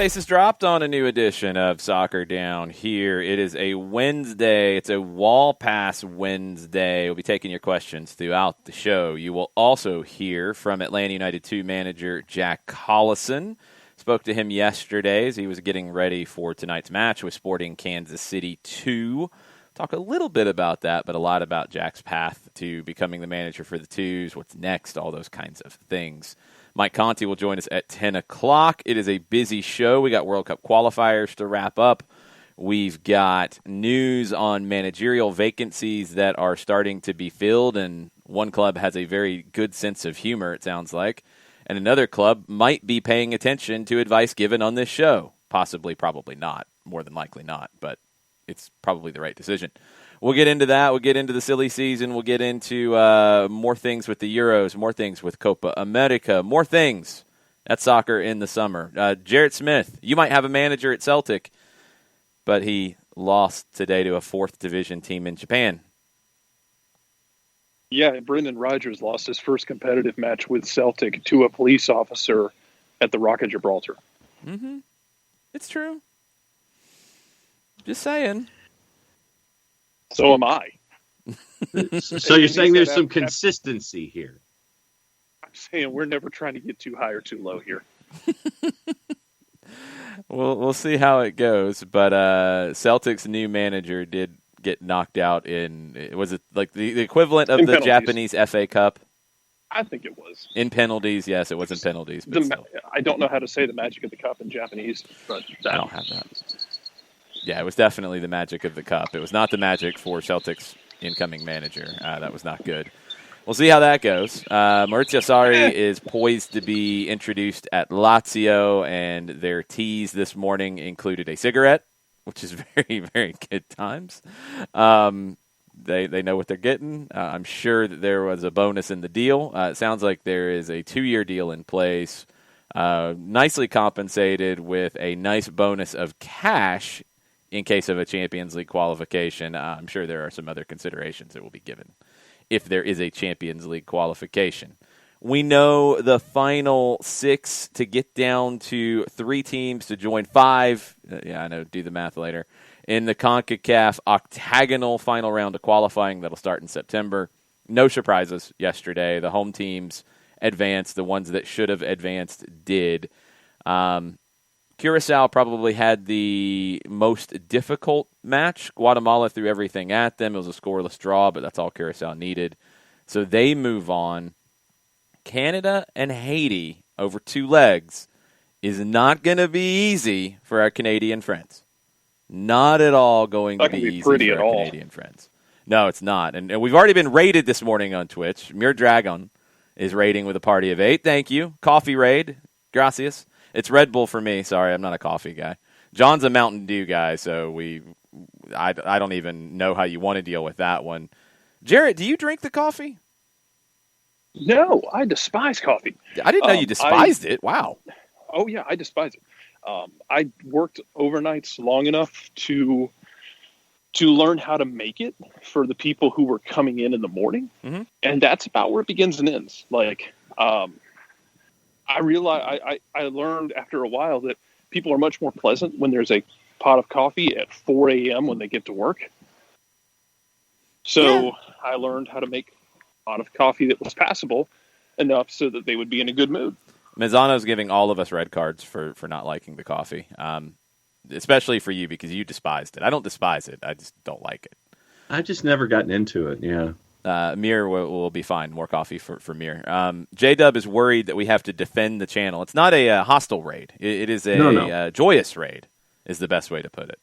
Space has dropped on a new edition of Soccer Down Here. It is a Wednesday. It's a Wall Pass Wednesday. We'll be taking your questions throughout the show. You will also hear from Atlanta United 2 manager Jack Collison. Spoke to him yesterday as he was getting ready for tonight's match with Sporting Kansas City 2. Talk a little bit about that, but a lot about Jack's path to becoming the manager for the Twos, what's next, all those kinds of things. Mike Conti will join us at 10 o'clock. It is a busy show. We got World Cup qualifiers to wrap up. We've got news on managerial vacancies that are starting to be filled, and one club has a very good sense of humor, it sounds like, and another club might be paying attention to advice given on this show. Possibly, probably not. More than likely not, but it's probably the right decision. We'll get into that. We'll get into the silly season. We'll get into more things with the Euros, more things with Copa America, more things at soccer in the summer. Jarrett Smith, you might have a manager at Celtic, but he lost today to a 4th division team in Japan. Yeah, Brendan Rodgers lost his first competitive match with Celtic to a police officer at the Rock of Gibraltar. Mm-hmm. It's true. Just saying. So am I. So you're saying there's some consistency here? I'm saying we're never trying to get too high or too low here. We'll see how it goes. But Celtic's new manager did get knocked out in, was it like the equivalent of the penalties. Japanese FA Cup? I think it was. In penalties, yes, it was in penalties. But I don't know how to say the magic of the cup in Japanese, but I don't have that. Yeah, it was definitely the magic of the cup. It was not the magic for Celtic's incoming manager. That was not good. We'll see how that goes. Maurizio Sarri is poised to be introduced at Lazio, and their teas this morning included a cigarette, which is very, very good times. They know what they're getting. I'm sure that there was a bonus in the deal. It sounds like there is a 2-year deal in place, nicely compensated with a nice bonus of cash in case of a Champions League qualification. I'm sure there are some other considerations that will be given if there is a Champions League qualification. We know the final 6 to get down to 3 teams to join 5. Yeah, I know, do the math later. In the Concacaf octagonal final round of qualifying that'll start in September. No surprises yesterday. The home teams advanced. The ones that should have advanced did. Curacao probably had the most difficult match. Guatemala threw everything at them. It was a scoreless draw, but that's all Curacao needed. So they move on. Canada and Haiti over 2 legs is not going to be easy for our Canadian friends. Not at all going to be easy for our Canadian friends. No, it's not. And we've already been rated this morning on Twitch. Mir Dragon is rating with a party of 8. Thank you. Coffee raid. Gracias. It's Red Bull for me. Sorry, I'm not a coffee guy. John's a Mountain Dew guy, so I don't even know how you want to deal with that one. Jarrett, do you drink the coffee? No, I despise coffee. I didn't know you despised it. Wow. Oh, yeah, I despise it. I worked overnights long enough to learn how to make it for the people who were coming in the morning. Mm-hmm. And that's about where it begins and ends. Like, I realized I learned after a while that people are much more pleasant when there's a pot of coffee at 4 a.m. when they get to work. So yeah. I learned how to make a pot of coffee that was passable enough so that they would be in a good mood. Mazzano's giving all of us red cards for not liking the coffee, especially for you because you despised it. I don't despise it. I just don't like it. I've just never gotten into it, yeah. Mir will be fine. More coffee for Mir. J-Dub is worried that we have to defend the channel. It's not a hostile raid. It is a joyous raid is the best way to put it.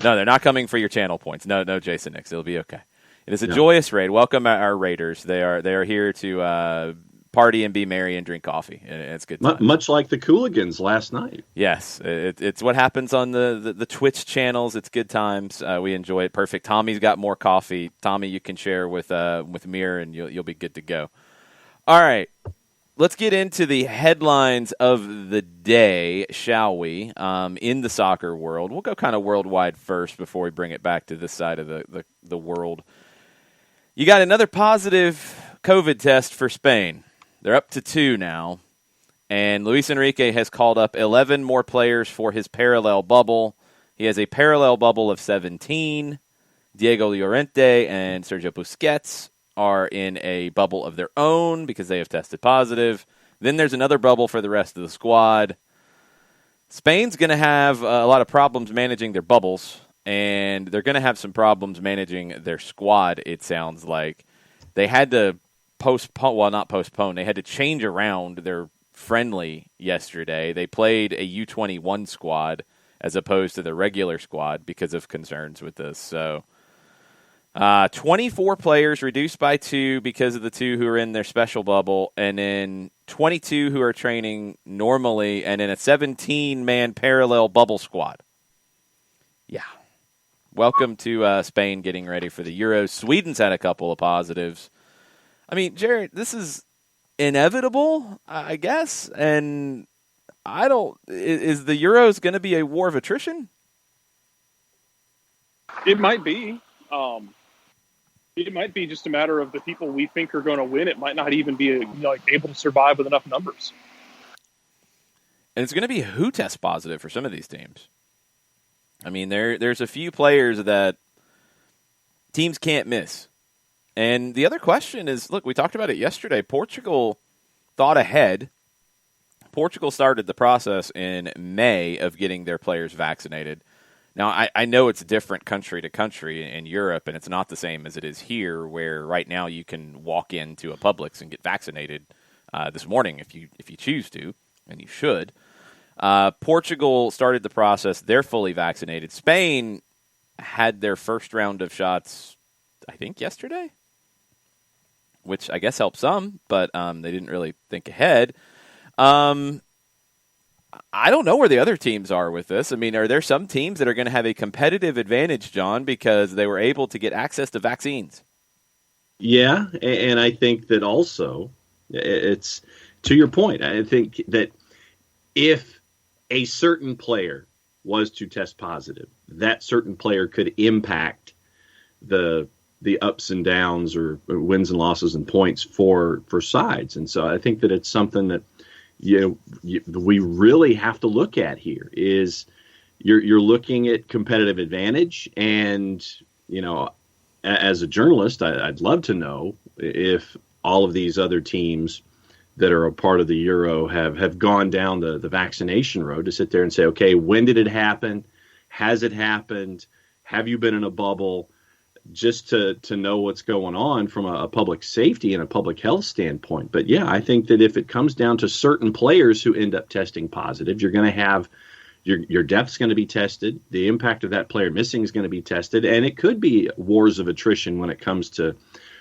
No, they're not coming for your channel points. No, Jason Nix. It'll be okay. It is a joyous raid. Welcome our raiders. They are here to party and be merry and drink coffee. It's good times. Much like the Cooligans last night. Yes, it's what happens on the Twitch channels. It's good times. We enjoy it. Perfect. Tommy's got more coffee. Tommy, you can share with Mir, and you'll be good to go. All right, let's get into the headlines of the day, shall we? In the soccer world, we'll go kind of worldwide first before we bring it back to this side of the world. You got another positive COVID test for Spain. They're up to 2 now. And Luis Enrique has called up 11 more players for his parallel bubble. He has a parallel bubble of 17. Diego Llorente and Sergio Busquets are in a bubble of their own because they have tested positive. Then there's another bubble for the rest of the squad. Spain's going to have a lot of problems managing their bubbles, and they're going to have some problems managing their squad, it sounds like. They had to not postpone. They had to change around their friendly yesterday. They played a U21 squad as opposed to the regular squad because of concerns with this. So 24 players reduced by 2 because of the 2 who are in their special bubble, and then 22 who are training normally, and then a 17-man parallel bubble squad. Yeah. Welcome to Spain getting ready for the Euros. Sweden's had a couple of positives. I mean, Jared, this is inevitable, I guess, and is the Euros going to be a war of attrition? It might be. It might be just a matter of the people we think are going to win. It might not even be able to survive with enough numbers. And it's going to be who tests positive for some of these teams. I mean, there's a few players that teams can't miss. And the other question is, look, we talked about it yesterday. Portugal thought ahead. Portugal started the process in May of getting their players vaccinated. Now, I know it's different country to country in Europe, and it's not the same as it is here, where right now you can walk into a Publix and get vaccinated this morning if you choose to, and you should. Portugal started the process. They're fully vaccinated. Spain had their first round of shots, I think, yesterday, which I guess helped some, but they didn't really think ahead. I don't know where the other teams are with this. I mean, are there some teams that are going to have a competitive advantage, John, because they were able to get access to vaccines? Yeah, and I think that also it's to your point. I think that if a certain player was to test positive, that certain player could impact the ups and downs or wins and losses and points for sides. And so I think that it's something that we really have to look at here is you're looking at competitive advantage. And, as a journalist, I'd love to know if all of these other teams that are a part of the Euro have gone down the vaccination road to sit there and say, okay, when did it happen? Has it happened? Have you been in a bubble? Just to know what's going on from a public safety and a public health standpoint. But yeah, I think that if it comes down to certain players who end up testing positive, you're going to have your depth's going to be tested. The impact of that player missing is going to be tested. And it could be wars of attrition when it comes to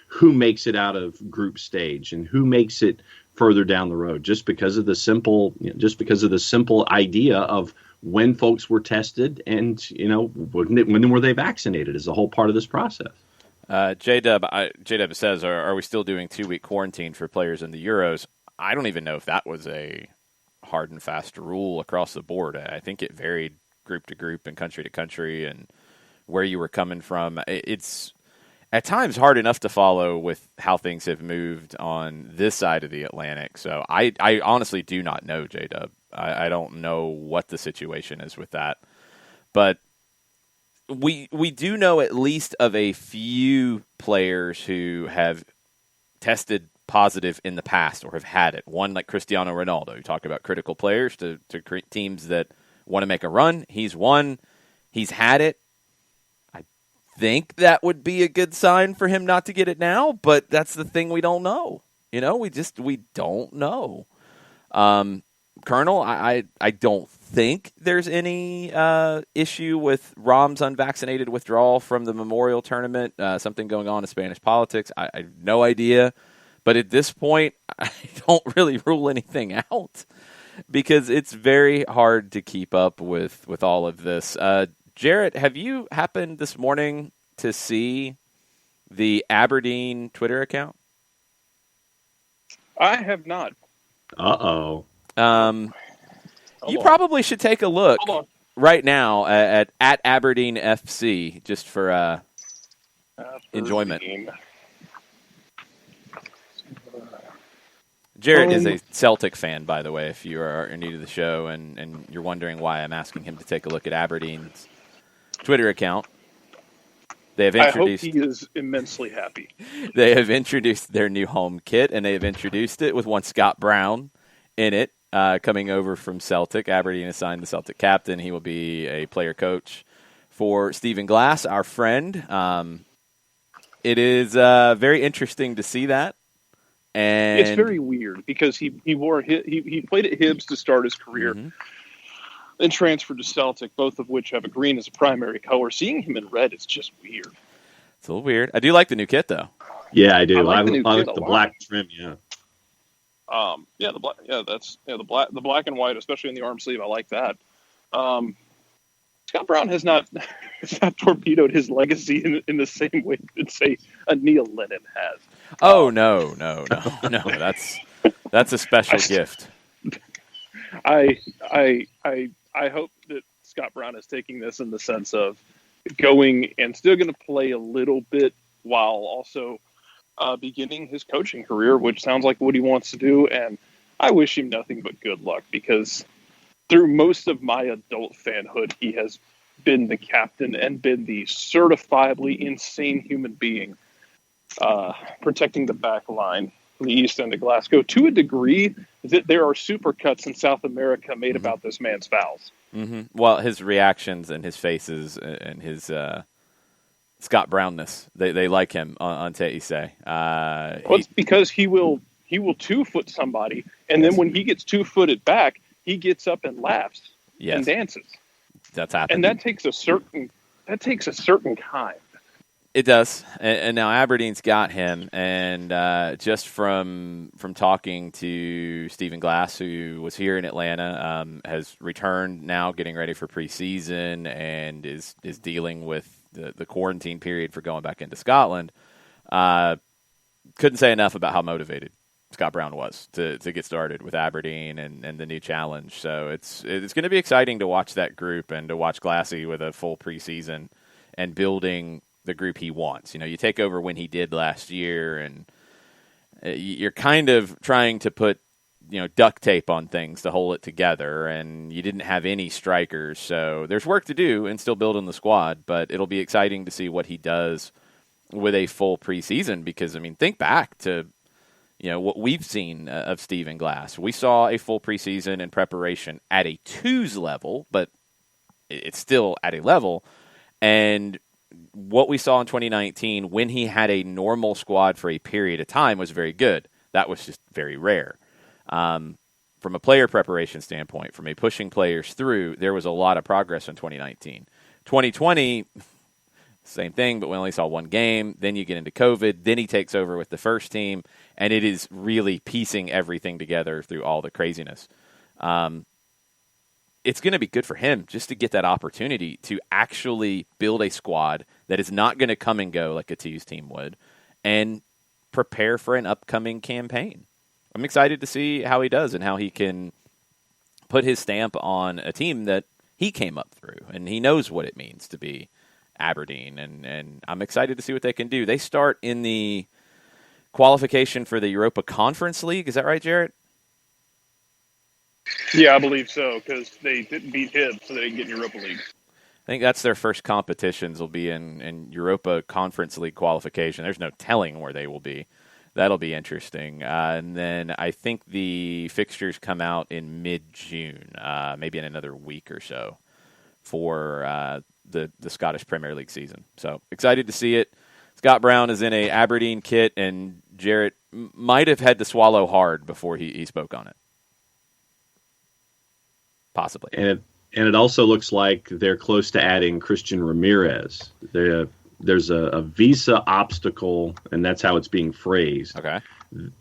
who makes it out of group stage and who makes it further down the road, just because of the simple idea of when folks were tested and, when were they vaccinated is the whole part of this process. J-Dub says, are we still doing 2-week quarantine for players in the Euros? I don't even know if that was a hard and fast rule across the board. I think it varied group to group and country to country and where you were coming from. It's at times hard enough to follow with how things have moved on this side of the Atlantic. So I honestly do not know, J-Dub. I don't know what the situation is with that. But we do know at least of a few players who have tested positive in the past or have had it. One like Cristiano Ronaldo. You talk about critical players to teams that want to make a run. He's one. He's had it. I think that would be a good sign for him not to get it now, but that's the thing we don't know. We don't know. Colonel, I don't think there's any issue with Rom's unvaccinated withdrawal from the Memorial Tournament, something going on in Spanish politics. I have no idea. But at this point, I don't really rule anything out because it's very hard to keep up with all of this. Jarrett, have you happened this morning to see the Aberdeen Twitter account? I have not. Uh-oh. You probably should take a look right now at Aberdeen FC just for enjoyment. Jared is a Celtic fan, by the way, if you are new to the show and you're wondering why I'm asking him to take a look at Aberdeen's Twitter account. They have introduced, I hope he is immensely happy. They have introduced their new home kit, and they have introduced it with one Scott Brown in it, coming over from Celtic. Aberdeen assigned the Celtic captain. He will be a player coach for Stephen Glass, our friend. It is very interesting to see that. And it's very weird because he played at Hibs to start his career, then transferred to Celtic, both of which have a green as a primary color. Seeing him in red is just weird. It's a little weird. I do like the new kit, though. Yeah, I do. I like like the black trim. Yeah. The black. Yeah, the black and white, especially in the arm sleeve. I like that. Scott Brown has not torpedoed his legacy in the same way that, say, a Neil Lennon has. Oh no! That's a special gift. I hope that Scott Brown is taking this in the sense of going and still going to play a little bit while also beginning his coaching career, which sounds like what he wants to do. And I wish him nothing but good luck because through most of my adult fanhood, he has been the captain and been the certifiably insane human being protecting the back line from the east end of Glasgow to a degree that there are supercuts in South America made about this man's fouls. Well, his reactions and his faces and his Scott Brownness, they like him on Teise. It's because he will 2-foot somebody, and then when he gets 2-footed back, he gets up and laughs and dances. That's happening. And that takes a certain kind. It does, and now Aberdeen's got him, and just from talking to Stephen Glass, who was here in Atlanta, has returned now, getting ready for preseason, and is dealing with the quarantine period for going back into Scotland. Couldn't say enough about how motivated Scott Brown was to get started with Aberdeen and the new challenge. So it's going to be exciting to watch that group and to watch Glassy with a full preseason and building the group he wants. You know, you take over when he did last year, and you're kind of trying to put, duct tape on things to hold it together, and you didn't have any strikers. So there's work to do and still building the squad, but it'll be exciting to see what he does with a full preseason because, think back to, what we've seen of Stephen Glass. We saw a full preseason in preparation at a 2s level, but it's still at a level. And what we saw in 2019 when he had a normal squad for a period of time was very good. That was just very rare. From a player preparation standpoint, from a pushing players through, there was a lot of progress in 2019. 2020, same thing, but we only saw one game. Then you get into COVID. Then he takes over with the first team, and it is really piecing everything together through all the craziness. It's going to be good for him just to get that opportunity to actually build a squad that is not going to come and go like a T's team would and prepare for an upcoming campaign. I'm excited to see how he does and how he can put his stamp on a team that he came up through, and he knows what it means to be Aberdeen, and I'm excited to see what they can do. They start in the qualification for the Europa Conference League. Is that right, Jarrett? Yeah, I believe so, because they didn't beat Hibs, so they didn't get in Europa League. I think that's their first competitions will be in Europa Conference League qualification. There's no telling where they will be. That'll be interesting. And then I think the fixtures come out in mid-June, maybe in another week or so for the Scottish Premier League season. So excited to see it. Scott Brown is in a Aberdeen kit, and Jarrett might have had to swallow hard before he spoke on it. Possibly. And it also looks like they're close to adding Christian Ramirez. There's a visa obstacle, and that's how it's being phrased. Okay.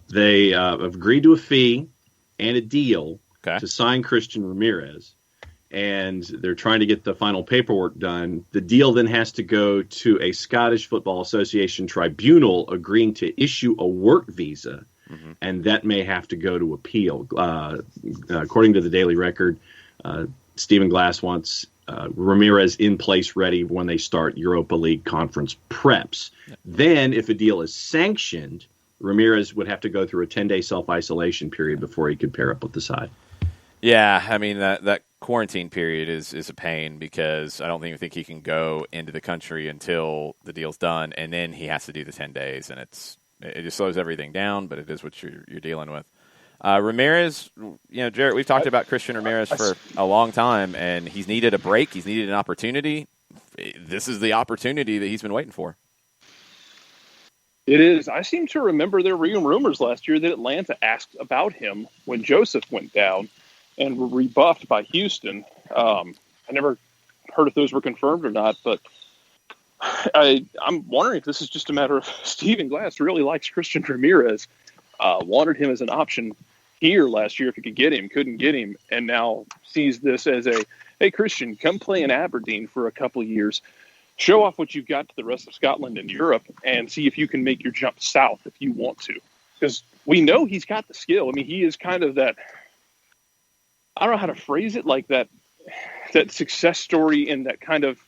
They have agreed to a fee and a deal to sign Christian Ramirez, and they're trying to get the final paperwork done. The deal then has to go to a Scottish Football Association tribunal agreeing to issue a work visa, and that may have to go to appeal. According to the Daily Record, Stephen Glass wants Ramirez in place ready when they start Europa League conference preps. Then, if a deal is sanctioned, Ramirez would have to go through a 10-day self-isolation period before he could pair up with the side. Yeah, I mean, that quarantine period is a pain because I don't even think he can go into the country until the deal's done, and then he has to do the 10 days, and it just slows everything down, but it is what you're dealing with. Ramirez, Jarrett, we've talked about Christian Ramirez for a long time, and he's needed a break. He's needed an opportunity. This is the opportunity that he's been waiting for. It is. I seem to remember there were even rumors last year that Atlanta asked about him when Joseph went down and were rebuffed by Houston. I never heard if those were confirmed or not, but I'm wondering if this is just a matter of Stephen Glass really likes Christian Ramirez, wanted him as an option here last year if he could get him, couldn't get him, and now sees this as hey, Christian, come play in Aberdeen for a couple of years. Show off what you've got to the rest of Scotland and Europe and see if you can make your jump south if you want to. Because we know he's got the skill. I mean, he is kind of that, I don't know how to phrase it, like that success story in that kind of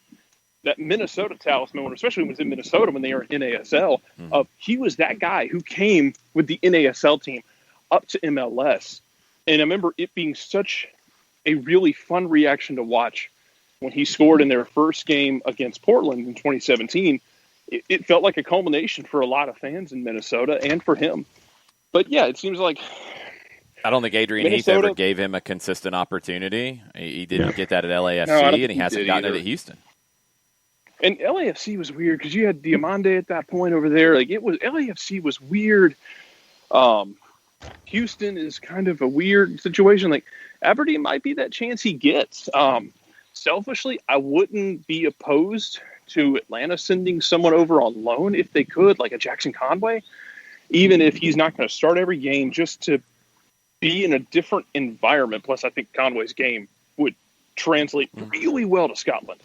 that Minnesota talisman, especially when he was in Minnesota when they were in NASL, he was that guy who came with the NASL team up to MLS. And I remember it being such a really fun reaction to watch when he scored in their first game against Portland in 2017. It felt like a culmination for a lot of fans in Minnesota and for him. But yeah, it seems like I don't think Adrian Heath ever gave him a consistent opportunity. He didn't get that at LAFC, and he hasn't gotten it at Houston. And LAFC was weird because you had Diamande at that point over there. Like LAFC was weird. Houston is kind of a weird situation. Like Aberdeen might be that chance he gets. Selfishly, I wouldn't be opposed to Atlanta sending someone over on loan if they could, like a Jackson Conway, even if he's not going to start every game, just to be in a different environment. Plus, I think Conway's game would translate really well to Scotland.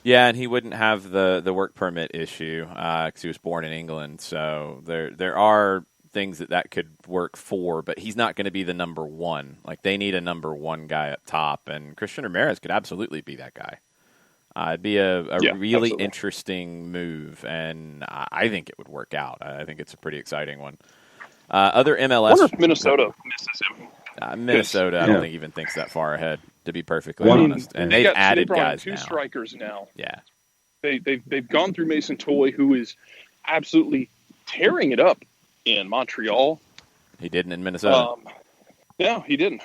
Yeah, and he wouldn't have the work permit issue because he was born in England. So there are things that could work for, but he's not going to be the number one. Like, they need a number one guy up top, and Christian Ramirez could absolutely be that guy. It'd be a really absolutely interesting move, and I think it would work out. I think it's a pretty exciting one. Other MLS... I wonder if Minnesota misses him. Minnesota, I don't think even thinks that far ahead, to be perfectly honest. And they've added guys two now. Strikers now. Yeah. They've gone through Mason Toye, who is absolutely tearing it up in Montreal. He didn't in Minnesota. No, he didn't.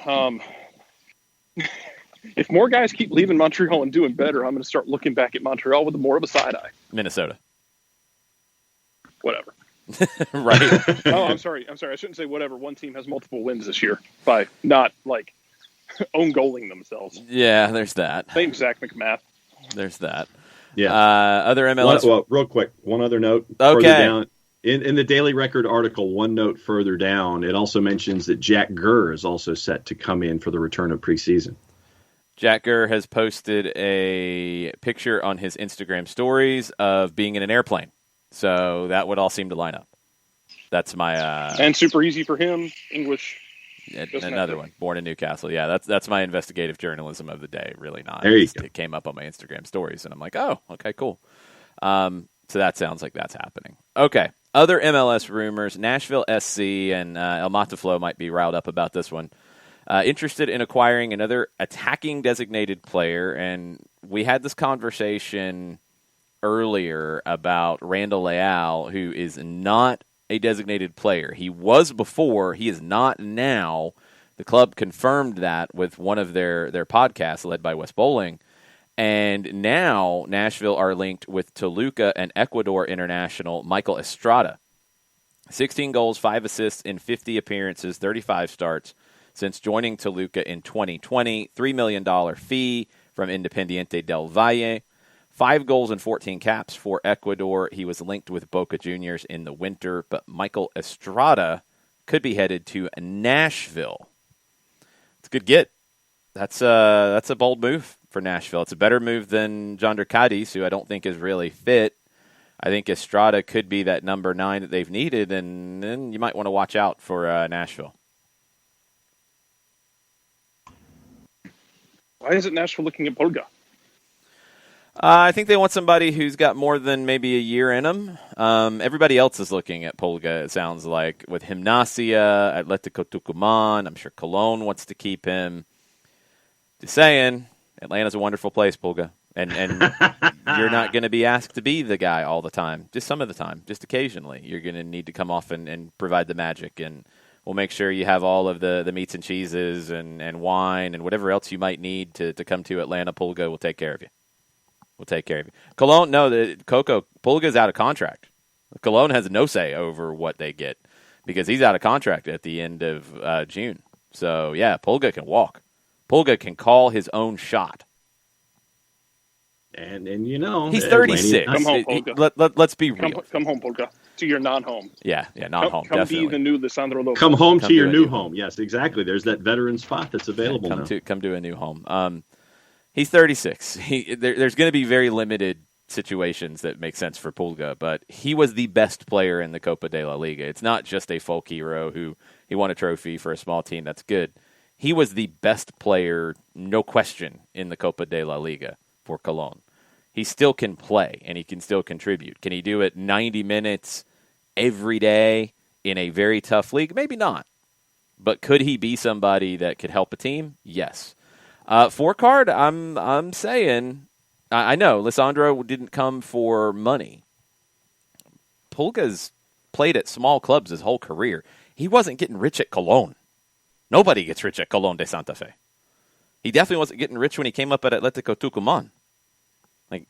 If more guys keep leaving Montreal and doing better, I'm going to start looking back at Montreal with more of a side eye. Minnesota. Whatever. Right. Oh, I'm sorry. I shouldn't say whatever. One team has multiple wins this year by not like own goaling themselves. Yeah, there's that. Same Zach McMath. There's that. Yeah. Other MLS. Real quick, one other note. Okay. Further down, in the Daily Record article, one note further down, it also mentions that Jack Gurr is also set to come in for the return of preseason. Jack Gurr has posted a picture on his Instagram stories of being in an airplane. So that would all seem to line up. That's my... and super easy for him, English. Another one, born in Newcastle. Yeah, that's my investigative journalism of the day. Really not. There you go. It came up on my Instagram stories, and I'm like, oh, okay, cool. So that sounds like that's happening. Okay, other MLS rumors. Nashville SC and El Mataflo might be riled up about this one. Interested in acquiring another attacking designated player, and we had this conversation earlier about Randall Leal, who is not a designated player. He was before. He is not now. The club confirmed that with one of their podcasts led by Wes Bowling. And now Nashville are linked with Toluca and Ecuador international Michael Estrada. 16 goals, 5 assists in 50 appearances, 35 starts since joining Toluca in 2020. $3 million fee from Independiente del Valle. 5 goals and 14 caps for Ecuador. He was linked with Boca Juniors in the winter, but Michael Estrada could be headed to Nashville. It's a good get. That's a bold move for Nashville. It's a better move than Jonder Cadiz, who I don't think is really fit. I think Estrada could be that number 9 that they've needed, and then you might want to watch out for Nashville. Why isn't Nashville looking at Bolga? I think they want somebody who's got more than maybe a year in them. Everybody else is looking at Pulga, it sounds like, with Gimnasia, Atletico Tucumán. I'm sure Colón wants to keep him. Just saying, Atlanta's a wonderful place, Pulga. And you're not going to be asked to be the guy all the time. Just some of the time. Just occasionally. You're going to need to come off and provide the magic. And we'll make sure you have all of the meats and cheeses and wine and whatever else you might need to come to Atlanta. Pulga will take care of you. We'll take care of you. Colón, no, Pulga's out of contract. Colón has no say over what they get because he's out of contract at the end of June. So, yeah, Pulga can walk. Pulga can call his own shot. And you know, he's 36. Come home, Pulga. Let's be real. Come home, Pulga, to your non-home. Yeah, non-home. Come definitely. be the new Lisandro Lopez. Come home to your new home. Yes, exactly. There's that veteran spot that's available now. Come to a new home. He's 36. There's going to be very limited situations that make sense for Pulga, but he was the best player in the Copa de la Liga. It's not just a folk hero who he won a trophy for a small team. That's good. He was the best player, no question, in the Copa de la Liga for Colón. He still can play, and he can still contribute. Can he do it 90 minutes every day in a very tough league? Maybe not. But could he be somebody that could help a team? Yes. Four-card, I'm saying, I know, Lisandro didn't come for money. Pulga's played at small clubs his whole career. He wasn't getting rich at Colón. Nobody gets rich at Colón de Santa Fe. He definitely wasn't getting rich when he came up at Atletico Tucumán. Like,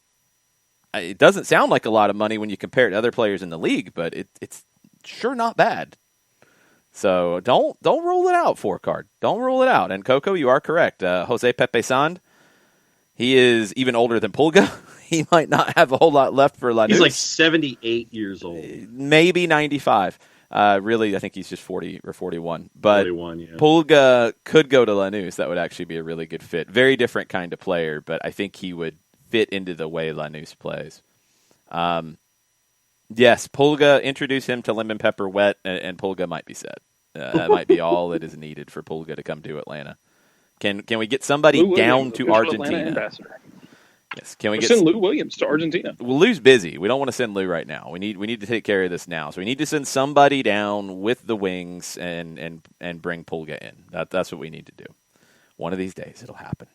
it doesn't sound like a lot of money when you compare it to other players in the league, but it's sure not bad. So don't rule it out, four-card. Don't rule it out. And Coco, you are correct. Jose Pepe Sand, he is even older than Pulga. He might not have a whole lot left for Lanús. He's like 78 years old. Maybe 95. Really, I think he's just 40 or 41. But 41, yeah. Pulga could go to Lanús. That would actually be a really good fit. Very different kind of player, but I think he would fit into the way Lanús plays. Yes, Pulga, introduce him to Lemon Pepper Wet, and Pulga might be set. That might be all that is needed for Pulga to come to Atlanta. Can we get somebody down to Argentina? Yes. Can we send Lou Williams to Argentina? Well, Lou's busy. We don't want to send Lou right now. We need to take care of this now. So we need to send somebody down with the wings and bring Pulga in. That's what we need to do. One of these days it'll happen.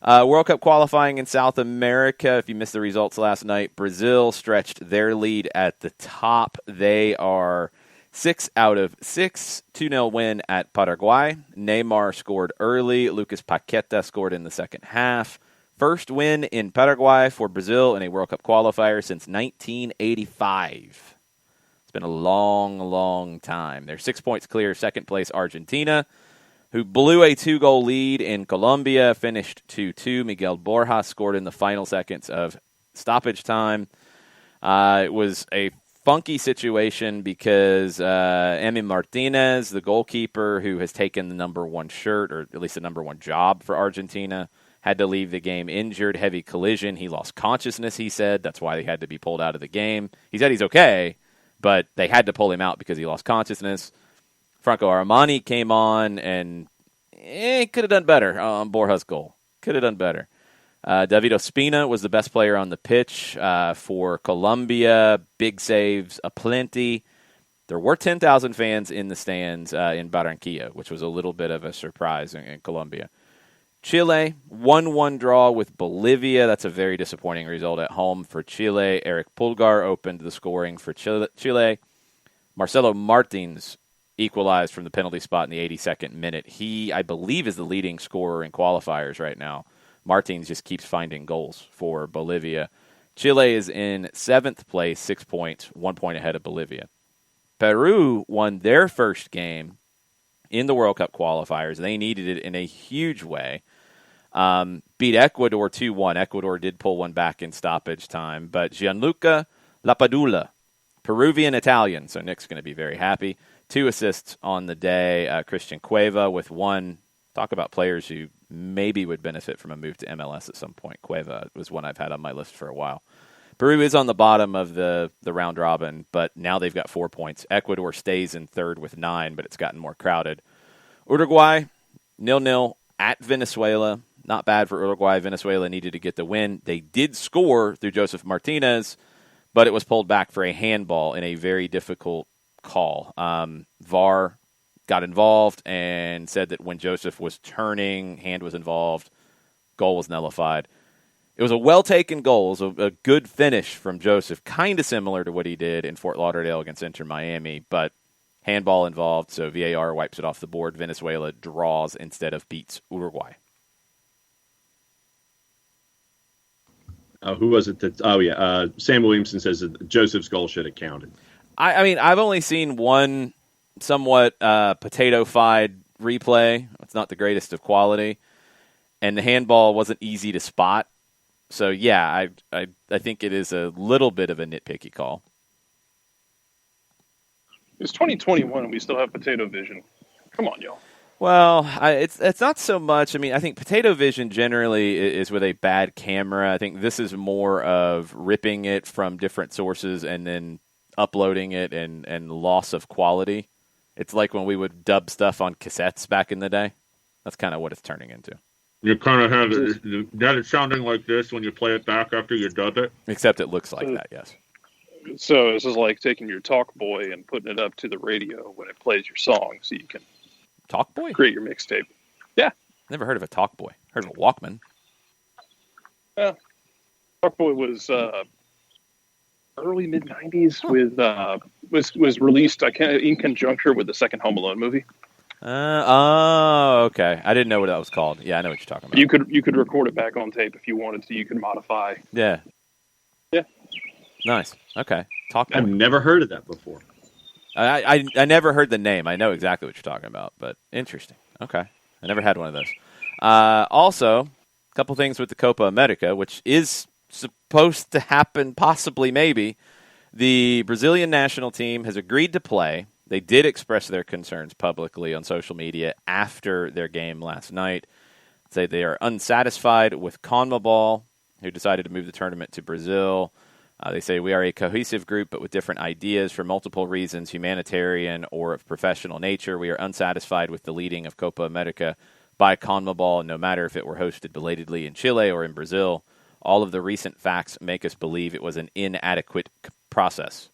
World Cup qualifying in South America. If you missed the results last night, Brazil stretched their lead at the top. They are 6 out of 6. 2-0 win at Paraguay. Neymar scored early. Lucas Paqueta scored in the second half. First win in Paraguay for Brazil in a World Cup qualifier since 1985. It's been a long, long time. They're 6 points clear. Second place, Argentina, who blew a 2-goal lead in Colombia, finished 2-2. Miguel Borja scored in the final seconds of stoppage time. It was a funky situation because Emi Martinez, the goalkeeper who has taken the number one shirt, or at least the number one job for Argentina, had to leave the game injured, heavy collision. He lost consciousness, he said. That's why he had to be pulled out of the game. He said he's okay, but they had to pull him out because he lost consciousness. Franco Armani came on, and could have done better on Borja's goal. Could have done better. David Ospina was the best player on the pitch for Colombia. Big saves aplenty. There were 10,000 fans in the stands in Barranquilla, which was a little bit of a surprise in Colombia. Chile, 1-1 draw with Bolivia. That's a very disappointing result at home for Chile. Eric Pulgar opened the scoring for Chile. Marcelo Martins equalized from the penalty spot in the 82nd minute. He, I believe, is the leading scorer in qualifiers right now. Martins just keeps finding goals for Bolivia. Chile is in 7th place, 6 points, 1 point ahead of Bolivia. Peru won their first game in the World Cup qualifiers. They needed it in a huge way. Beat Ecuador 2-1. Ecuador did pull one back in stoppage time. But Gianluca Lapadula, Peruvian-Italian, so Nick's going to be very happy. 2 assists on the day. Christian Cueva with 1. Talk about players who maybe would benefit from a move to MLS at some point. Cueva was one I've had on my list for a while. Peru is on the bottom of the round robin, but now they've got 4 points. Ecuador stays in third with 9, but it's gotten more crowded. Uruguay, 0-0 at Venezuela. not bad for Uruguay. Venezuela needed to get the win. They did score through Joseph Martinez, but it was pulled back for a handball in a very difficult call. VAR got involved and said that when Joseph was turning, hand was involved, goal was nullified. It was a well-taken goal. It was a good finish from Joseph, kind of similar to what he did in Fort Lauderdale against Inter Miami, but handball involved, so VAR wipes it off the board. Venezuela draws instead of beats Uruguay. Who was it that? Oh, yeah. Sam Williamson says that Joseph's goal should have counted. I mean, I've only seen one somewhat potato-fied replay. It's not the greatest of quality, and the handball wasn't easy to spot. So, yeah, I think it is a little bit of a nitpicky call. It's 2021 and we still have potato vision. Come on, y'all. Well, it's not so much. I mean, I think potato vision generally is with a bad camera. I think this is more of ripping it from different sources and then uploading it and loss of quality. It's like when we would dub stuff on cassettes back in the day. That's kind of what it's turning into. You kind of have it sounding like this when you play it back after you dub it. Except it looks like that, yes. So this is like taking your Talk Boy and putting it up to the radio when it plays your song so you can Talk Boy? create your mixtape. Yeah. Never heard of a Talk Boy. Heard of a Walkman. Yeah. Talk Boy was early mid-90s was released in conjunction with the second Home Alone movie. Okay. I didn't know what that was called. Yeah, I know what you're talking about. You could record it back on tape if you wanted to. You could modify. Yeah. Yeah. Nice. Okay. Talk Boy. I've never heard of that before. I never heard the name. I know exactly what you're talking about, but interesting. Okay. I never had one of those. Also, a couple things with the Copa America, which is supposed to happen possibly, maybe. The Brazilian national team has agreed to play. They did express their concerns publicly on social media after their game last night. Say they are unsatisfied with CONMEBOL, who decided to move the tournament to Brazil. They say we are a cohesive group, but with different ideas for multiple reasons, humanitarian or of professional nature. We are unsatisfied with the leading of Copa America by CONMEBOL, no matter if it were hosted belatedly in Chile or in Brazil. All of the recent facts make us believe it was an inadequate process.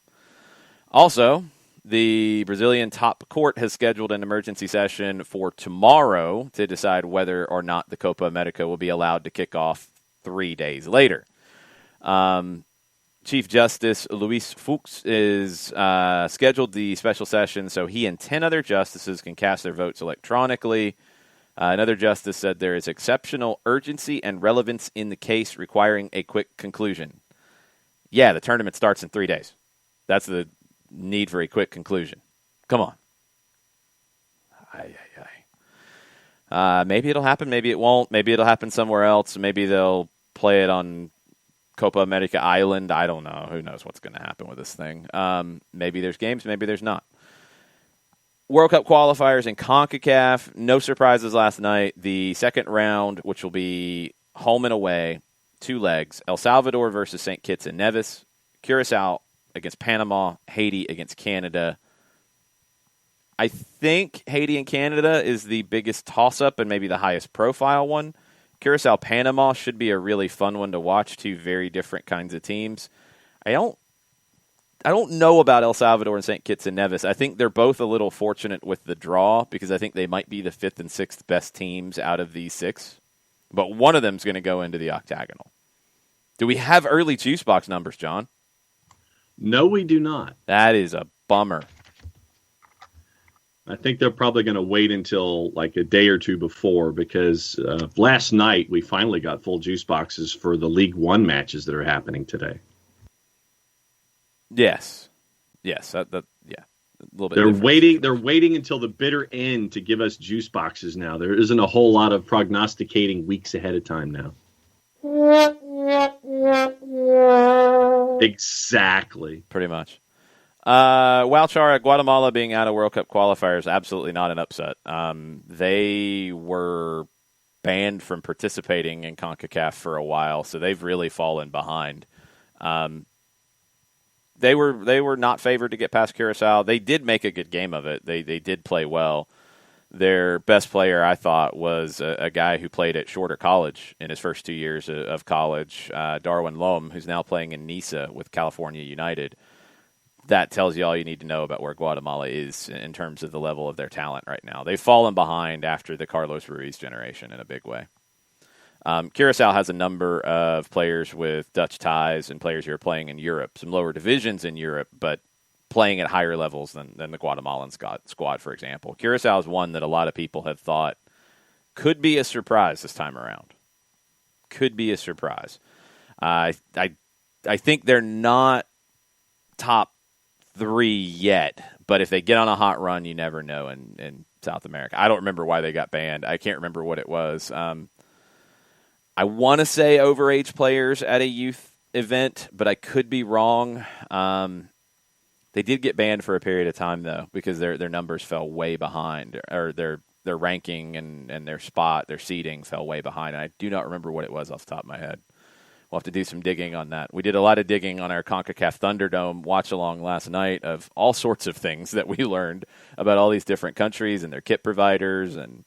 Also, the Brazilian top court has scheduled an emergency session for tomorrow to decide whether or not the Copa America will be allowed to kick off 3 days later. Chief Justice Luis Fux is scheduled the special session so he and 10 other justices can cast their votes electronically. Another justice said there is exceptional urgency and relevance in the case requiring a quick conclusion. Yeah, the tournament starts in 3 days. That's the need for a quick conclusion. Come on. Maybe it'll happen, maybe it won't. Maybe it'll happen somewhere else. Maybe they'll play it on Copa America Island. I don't know. Who knows what's going to happen with this thing. Maybe there's games, maybe there's not. World Cup qualifiers in Concacaf. No surprises last night. The second round, which will be home and away, 2 legs. El Salvador versus St. Kitts and Nevis. Curacao against Panama. Haiti against Canada. I think Haiti and Canada is the biggest toss-up and maybe the highest profile one. Curacao, Panama should be a really fun one to watch. 2 very different kinds of teams. I don't know about El Salvador and St. Kitts and Nevis. I think they're both a little fortunate with the draw because I think they might be the 5th and 6th best teams out of these 6. But one of them is going to go into the octagonal. Do we have early juice box numbers, John? No, we do not. That is a bummer. I think they're probably going to wait until like a day or two before because last night we finally got full juice boxes for the League One matches that are happening today. Yes. Yeah. A little bit. They're different. waiting. They're waiting until the bitter end to give us juice boxes now. There isn't a whole lot of prognosticating weeks ahead of time now. Exactly. Pretty much. Guatemala, Guatemala being out of World Cup qualifiers, absolutely not an upset. They were banned from participating in CONCACAF for a while, so they've really fallen behind. They were not favored to get past Curacao. They did make a good game of it. They did play well. Their best player, I thought, was a guy who played at Shorter College in his first 2 years of college, Darwin Lom, who's now playing in Nisa with California United. That tells you all you need to know about where Guatemala is in terms of the level of their talent right now. They've fallen behind after the Carlos Ruiz generation in a big way. Curacao has a number of players with Dutch ties and players who are playing in Europe, some lower divisions in Europe, but playing at higher levels than the Guatemalan squad, for example. Curacao is one that a lot of people have thought could be a surprise this time around. Could be a surprise. I think they're not top 3 yet, but if they get on a hot run, you never know in South America. I don't remember why they got banned. I can't remember what it was. I want to say overage players at a youth event, but I could be wrong. They did get banned for a period of time, though, because their numbers fell way behind, or their ranking and their seeding fell way behind. And I do not remember what it was off the top of my head. We'll have to do some digging on that. We did a lot of digging on our Concacaf Thunderdome watch-along last night of all sorts of things that we learned about all these different countries and their kit providers and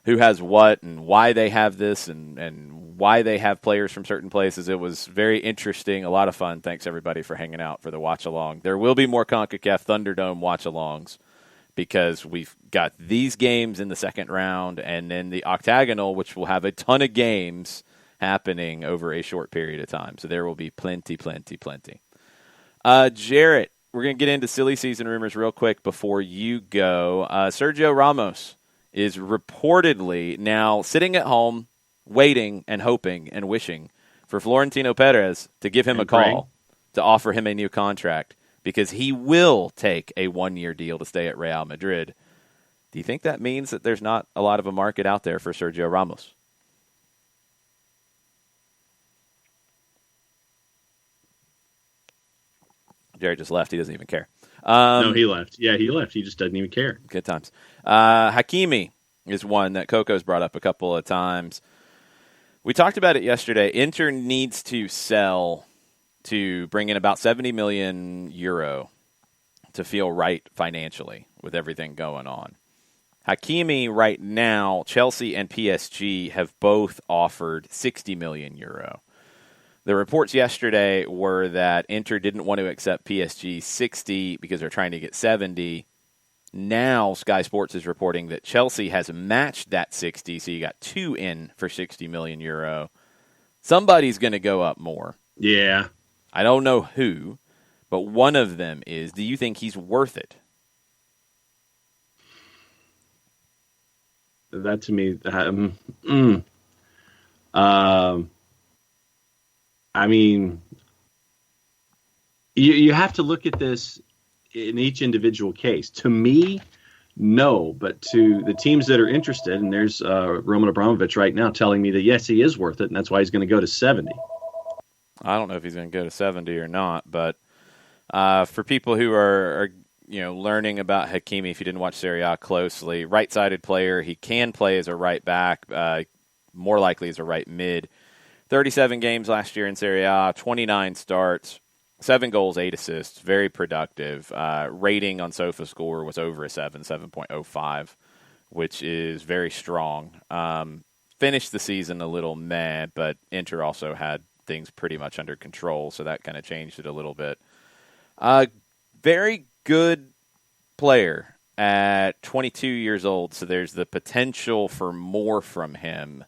who has what and why they have this and why they have players from certain places. It was very interesting, a lot of fun. Thanks, everybody, for hanging out for the watch-along. There will be more Concacaf Thunderdome watch-alongs because we've got these games in the second round and then the octagonal, which will have a ton of games happening over a short period of time. So there will be plenty. Jarrett, we're going to get into silly season rumors real quick before you go. Sergio Ramos is reportedly now sitting at home, waiting and hoping and wishing for Florentino Perez to give him a call to offer him a new contract because he will take a 1-year deal to stay at Real Madrid. Do you think that means that there's not a lot of a market out there for Sergio Ramos? Jared just left. He doesn't even care. No, he left. Yeah, he left. He just doesn't even care. Good times. Hakimi is one that Coco's brought up a couple of times. We talked about it yesterday. Inter needs to sell to bring in about 70 million euro to feel right financially with everything going on. Hakimi right now, Chelsea and PSG have both offered 60 million euro. The reports yesterday were that Inter didn't want to accept PSG 60 because they're trying to get 70. Now Sky Sports is reporting that Chelsea has matched that 60, so you got 2 in for 60 million euro. Somebody's going to go up more. Yeah. I don't know who, but one of them is, do you think he's worth it? That to me, I mean, you have to look at this in each individual case. To me, no, but to the teams that are interested, and there's Roman Abramovich right now telling me that, yes, he is worth it, and that's why he's going to go to 70. I don't know if he's going to go to 70 or not, but for people who are learning about Hakimi, if you didn't watch Serie A closely, right-sided player, he can play as a right back, more likely as a right mid. 37 games last year in Serie A, 29 starts, 7 goals, 8 assists, very productive. Rating on SofaScore was over a 7.05, which is very strong. Finished the season a little meh, but Inter also had things pretty much under control, so that kind of changed it a little bit. Very good player at 22 years old, so there's the potential for more from him.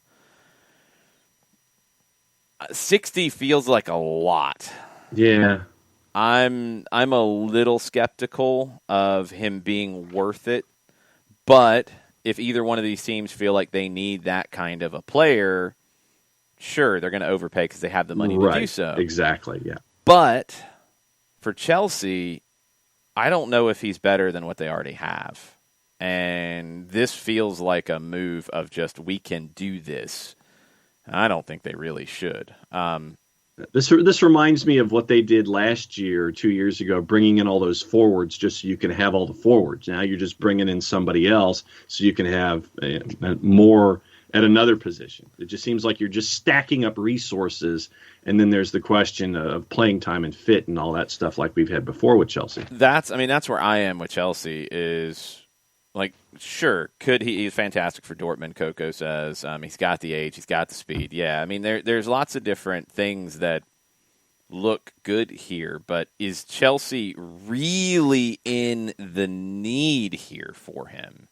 60 feels like a lot. Yeah. I'm a little skeptical of him being worth it, but if either one of these teams feel like they need that kind of a player, sure, they're going to overpay because they have the money to do so. Exactly, yeah. But for Chelsea, I don't know if he's better than what they already have. And this feels like a move of just, we can do this. I don't think they really should. This reminds me of what they did last year or 2 years ago, bringing in all those forwards just so you can have all the forwards. Now you're just bringing in somebody else so you can have more at another position. It just seems like you're just stacking up resources, and then there's the question of playing time and fit and all that stuff like we've had before with Chelsea. That's where I am with Chelsea is Like, sure, could he? He's fantastic for Dortmund, Coco says. He's got the age, he's got the speed. Yeah, I mean, there's lots of different things that look good here, but is Chelsea really in the need here for him?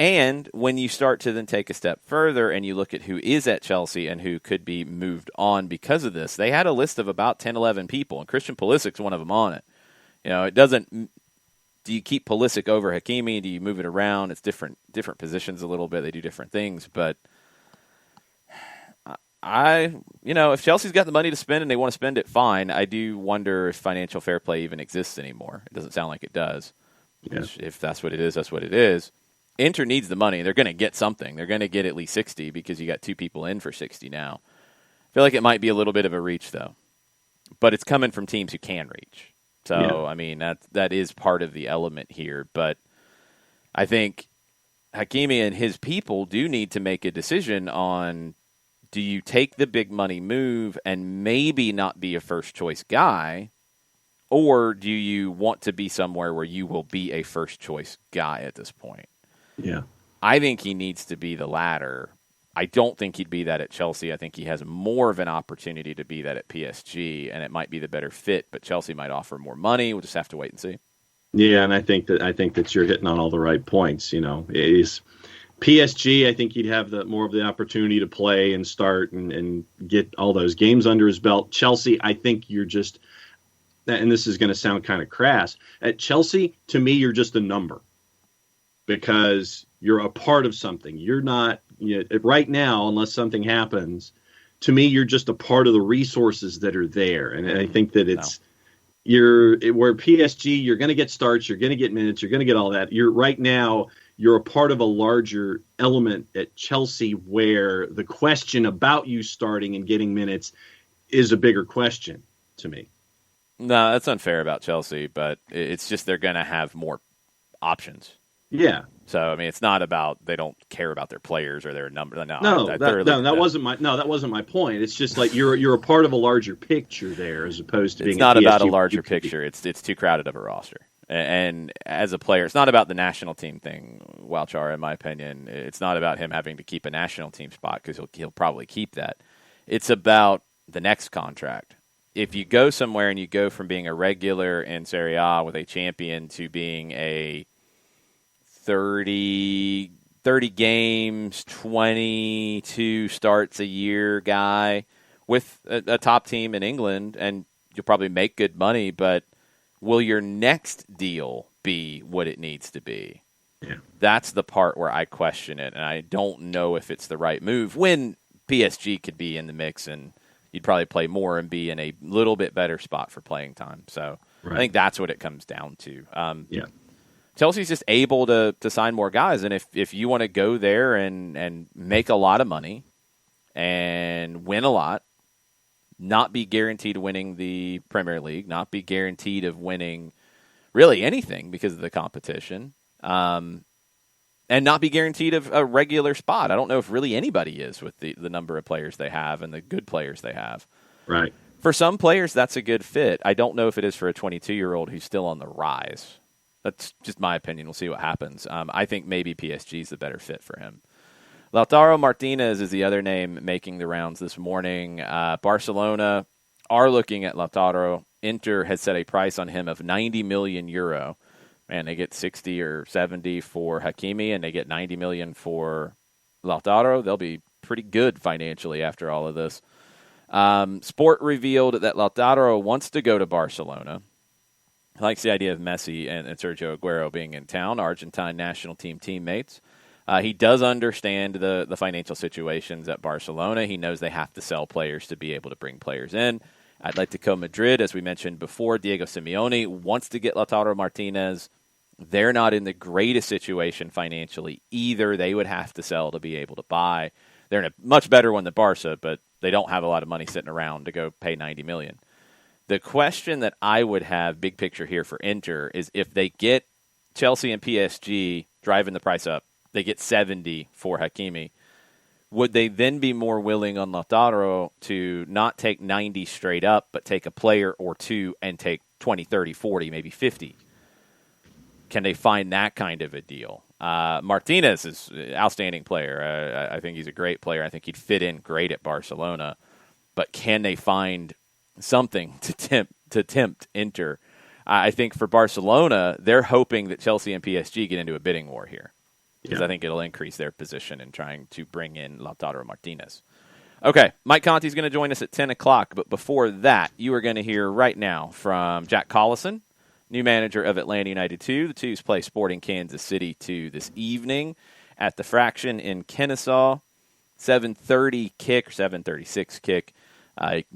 And when you start to then take a step further and you look at who is at Chelsea and who could be moved on because of this, they had a list of about 10, 11 people, and Christian Pulisic's one of them on it. It doesn't. Do you keep Pulisic over Hakimi? Do you move it around? It's different positions a little bit. They do different things, but if Chelsea's got the money to spend and they want to spend it, fine. I do wonder if financial fair play even exists anymore. It doesn't sound like it does. Yeah. If that's what it is, that's what it is. Inter needs the money. They're going to get something. They're going to get at least 60 because you got two people in for 60 now. I feel like it might be a little bit of a reach, though. But it's coming from teams who can reach. So, yeah. I mean, that is part of the element here. But I think Hakimi and his people do need to make a decision on, do you take the big money move and maybe not be a first-choice guy, or do you want to be somewhere where you will be a first-choice guy at this point? Yeah. I think he needs to be the latter. I don't think he'd be that at Chelsea. I think he has more of an opportunity to be that at PSG, and it might be the better fit, but Chelsea might offer more money. We'll just have to wait and see. Yeah, and I think that you're hitting on all the right points. Is PSG, I think he'd have more of the opportunity to play and start and get all those games under his belt. Chelsea, I think you're just, and this is going to sound kind of crass, at Chelsea, to me, you're just a number. Because you're a part of something. You're not, right now, unless something happens, to me, you're just a part of the resources that are there. And I think that where PSG, you're going to get starts, you're going to get minutes, you're going to get all that. You're a part of a larger element at Chelsea where the question about you starting and getting minutes is a bigger question to me. No, that's unfair about Chelsea, but it's just they're going to have more options. Yeah. So I mean, it's not about they don't care about their players or their number. That wasn't my point. It's just like you're a part of a larger picture there, as opposed to being. It's not about a larger picture. It's too crowded of a roster. And as a player, it's not about the national team thing, Walchar, in my opinion. It's not about him having to keep a national team spot because he'll probably keep that. It's about the next contract. If you go somewhere and you go from being a regular in Serie A with a champion to being a 30 games, 22 starts a year guy with a top team in England, and you'll probably make good money, but will your next deal be what it needs to be? Yeah. That's the part where I question it, and I don't know if it's the right move when PSG could be in the mix and you'd probably play more and be in a little bit better spot for playing time. So right. I think that's what it comes down to. Yeah. Chelsea's just able to sign more guys, and if you want to go there and make a lot of money and win a lot, not be guaranteed winning the Premier League, not be guaranteed of winning really anything because of the competition, and not be guaranteed of a regular spot. I don't know if really anybody is with the number of players they have and the good players they have. Right. For some players, that's a good fit. I don't know if it is for a 22-year-old who's still on the rise. That's just my opinion. We'll see what happens. I think maybe PSG is the better fit for him. Lautaro Martinez is the other name making the rounds this morning. Barcelona are looking at Lautaro. Inter has set a price on him of €90 million. Man, they get 60 or 70 for Hakimi, and they get 90 million for Lautaro. They'll be pretty good financially after all of this. Sport revealed that Lautaro wants to go to Barcelona. He likes the idea of Messi and Sergio Aguero being in town, Argentine national team teammates. He does understand the financial situations at Barcelona. He knows they have to sell players to be able to bring players in. Atletico Madrid, as we mentioned before, Diego Simeone wants to get Lautaro Martinez. They're not in the greatest situation financially either. They would have to sell to be able to buy. They're in a much better one than Barca, but they don't have a lot of money sitting around to go pay 90 million. The question that I would have, big picture here for Inter, is if they get Chelsea and PSG driving the price up, they get 70 for Hakimi, would they then be more willing on Lautaro to not take 90 straight up, but take a player or two and take 20, 30, 40, maybe 50? Can they find that kind of a deal? Martinez is an outstanding player. I think he's a great player. I think he'd fit in great at Barcelona. But can they find something to tempt Inter? I think for Barcelona, they're hoping that Chelsea and PSG get into a bidding war here, because I think it'll increase their position in trying to bring in Lautaro Martinez. Okay, Mike Conti's going to join us at 10 o'clock, but before that, you are going to hear right now from Jack Collison, new manager of Atlanta United 2. The Twos play Sporting Kansas City 2 this evening at the Fraction in Kennesaw. 7:30 kick or 7:36 kick.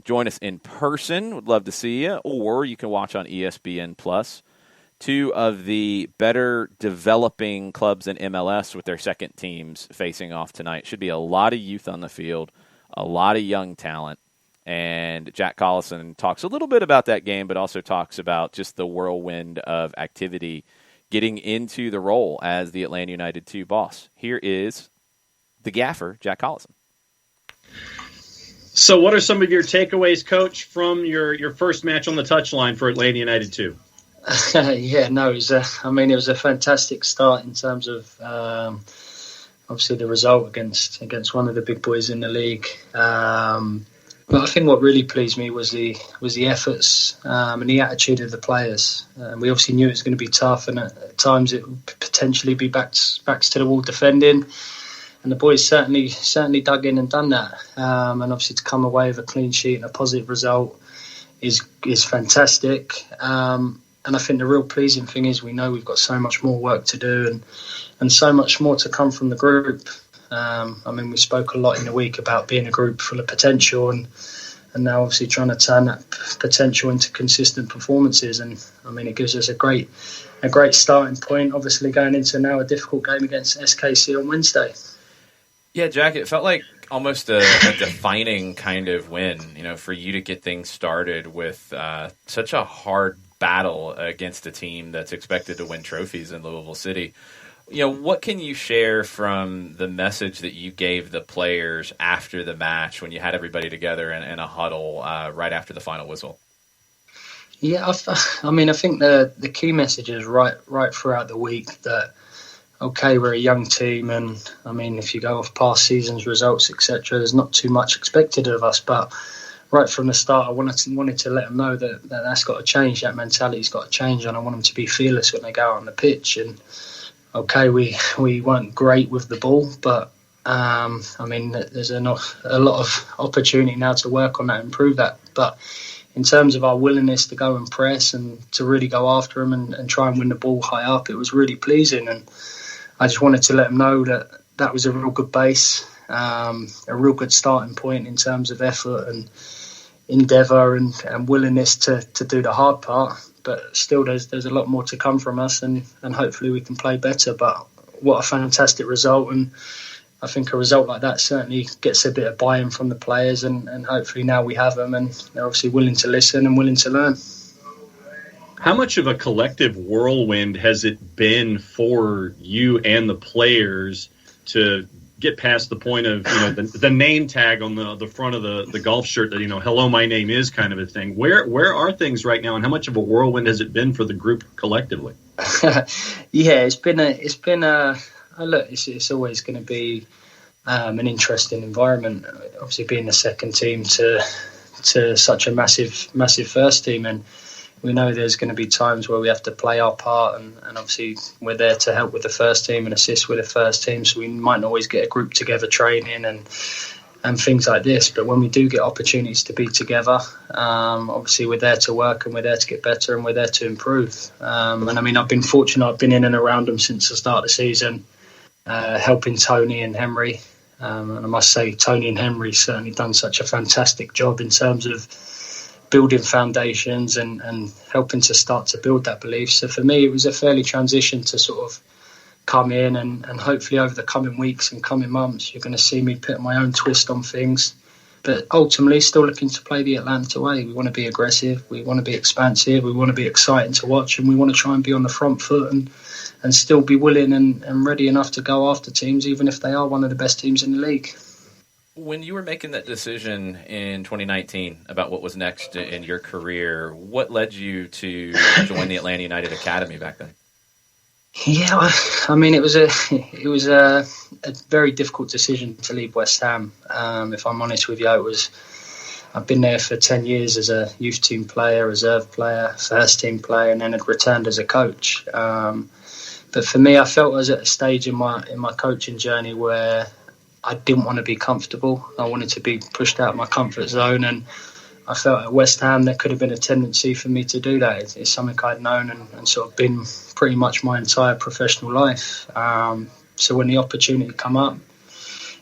Join us in person. Would love to see you. Or you can watch on ESPN+. Two of the better developing clubs in MLS with their second teams facing off tonight. Should be a lot of youth on the field, a lot of young talent. And Jack Collison talks a little bit about that game, but also talks about just the whirlwind of activity getting into the role as the Atlanta United 2 boss. Here is the gaffer, Jack Collison. So what are some of your takeaways, Coach, from your first match on the touchline for Atlanta United 2? It was a fantastic start in terms of obviously the result against one of the big boys in the league. But I think what really pleased me was the efforts and the attitude of the players. We obviously knew it was going to be tough, and at times it would potentially be backs to the wall defending. And the boys certainly dug in and done that. And obviously to come away with a clean sheet and a positive result is fantastic. And I think the real pleasing thing is we know we've got so much more work to do and so much more to come from the group. We spoke a lot in the week about being a group full of potential and now obviously trying to turn that potential into consistent performances. And it gives us a great starting point, obviously going into now a difficult game against SKC on Wednesday. Yeah, Jack, it felt like almost a defining kind of win, for you to get things started with such a hard battle against a team that's expected to win trophies in Louisville City. What can you share from the message that you gave the players after the match when you had everybody together in a huddle right after the final whistle? Yeah, I think the key message is right throughout the week that, okay, we're a young team, and if you go off past seasons' results, etc., there's not too much expected of us. But right from the start, I wanted to let them know that that's got to change. That mentality's got to change, and I want them to be fearless when they go out on the pitch. And okay, we weren't great with the ball, but there's a lot of opportunity now to work on that, and improve that. But in terms of our willingness to go and press and to really go after them and try and win the ball high up, it was really pleasing. And I just wanted to let them know that was a real good base, a real good starting point in terms of effort and endeavour and willingness to do the hard part. But still, there's a lot more to come from us, and hopefully we can play better. But what a fantastic result, and I think a result like that certainly gets a bit of buy-in from the players, and hopefully now we have them, and they're obviously willing to listen and willing to learn. How much of a collective whirlwind has it been for you and the players to get past the point of the name tag on the front of the golf shirt that hello, my name is kind of a thing? Where are things right now, and how much of a whirlwind has it been for the group collectively? Yeah, it's been look, it's always going to be an interesting environment. Obviously, being the second team to such a massive first team, and we know there's going to be times where we have to play our part, and obviously we're there to help with the first team and assist with the first team, so we might not always get a group together training and things like this. But when we do get opportunities to be together, obviously we're there to work, and we're there to get better, and we're there to improve. I've been fortunate. I've been in and around them since the start of the season, helping Tony and Henry. And I must say, Tony and Henry certainly done such a fantastic job in terms of building foundations and helping to start to build that belief. So for me, it was a fairly transition to sort of come in, and hopefully over the coming weeks and coming months, you're going to see me put my own twist on things. But ultimately, still looking to play the Atlanta way. We want to be aggressive, we want to be expansive, we want to be exciting to watch, and we want to try and be on the front foot and still be willing and ready enough to go after teams, even if they are one of the best teams in the league. When you were making that decision in 2019 about what was next in your career, what led you to join the Atlanta United Academy back then? Yeah, I mean, it was a very difficult decision to leave West Ham. If I'm honest with you, I've been there for 10 years as a youth team player, reserve player, first team player, and then had returned as a coach. But for me, I felt I was at a stage in my coaching journey where I didn't want to be comfortable. I wanted to be pushed out of my comfort zone, and I felt at West Ham there could have been a tendency for me to do that. It's something I'd known and sort of been pretty much my entire professional life. So when the opportunity come up,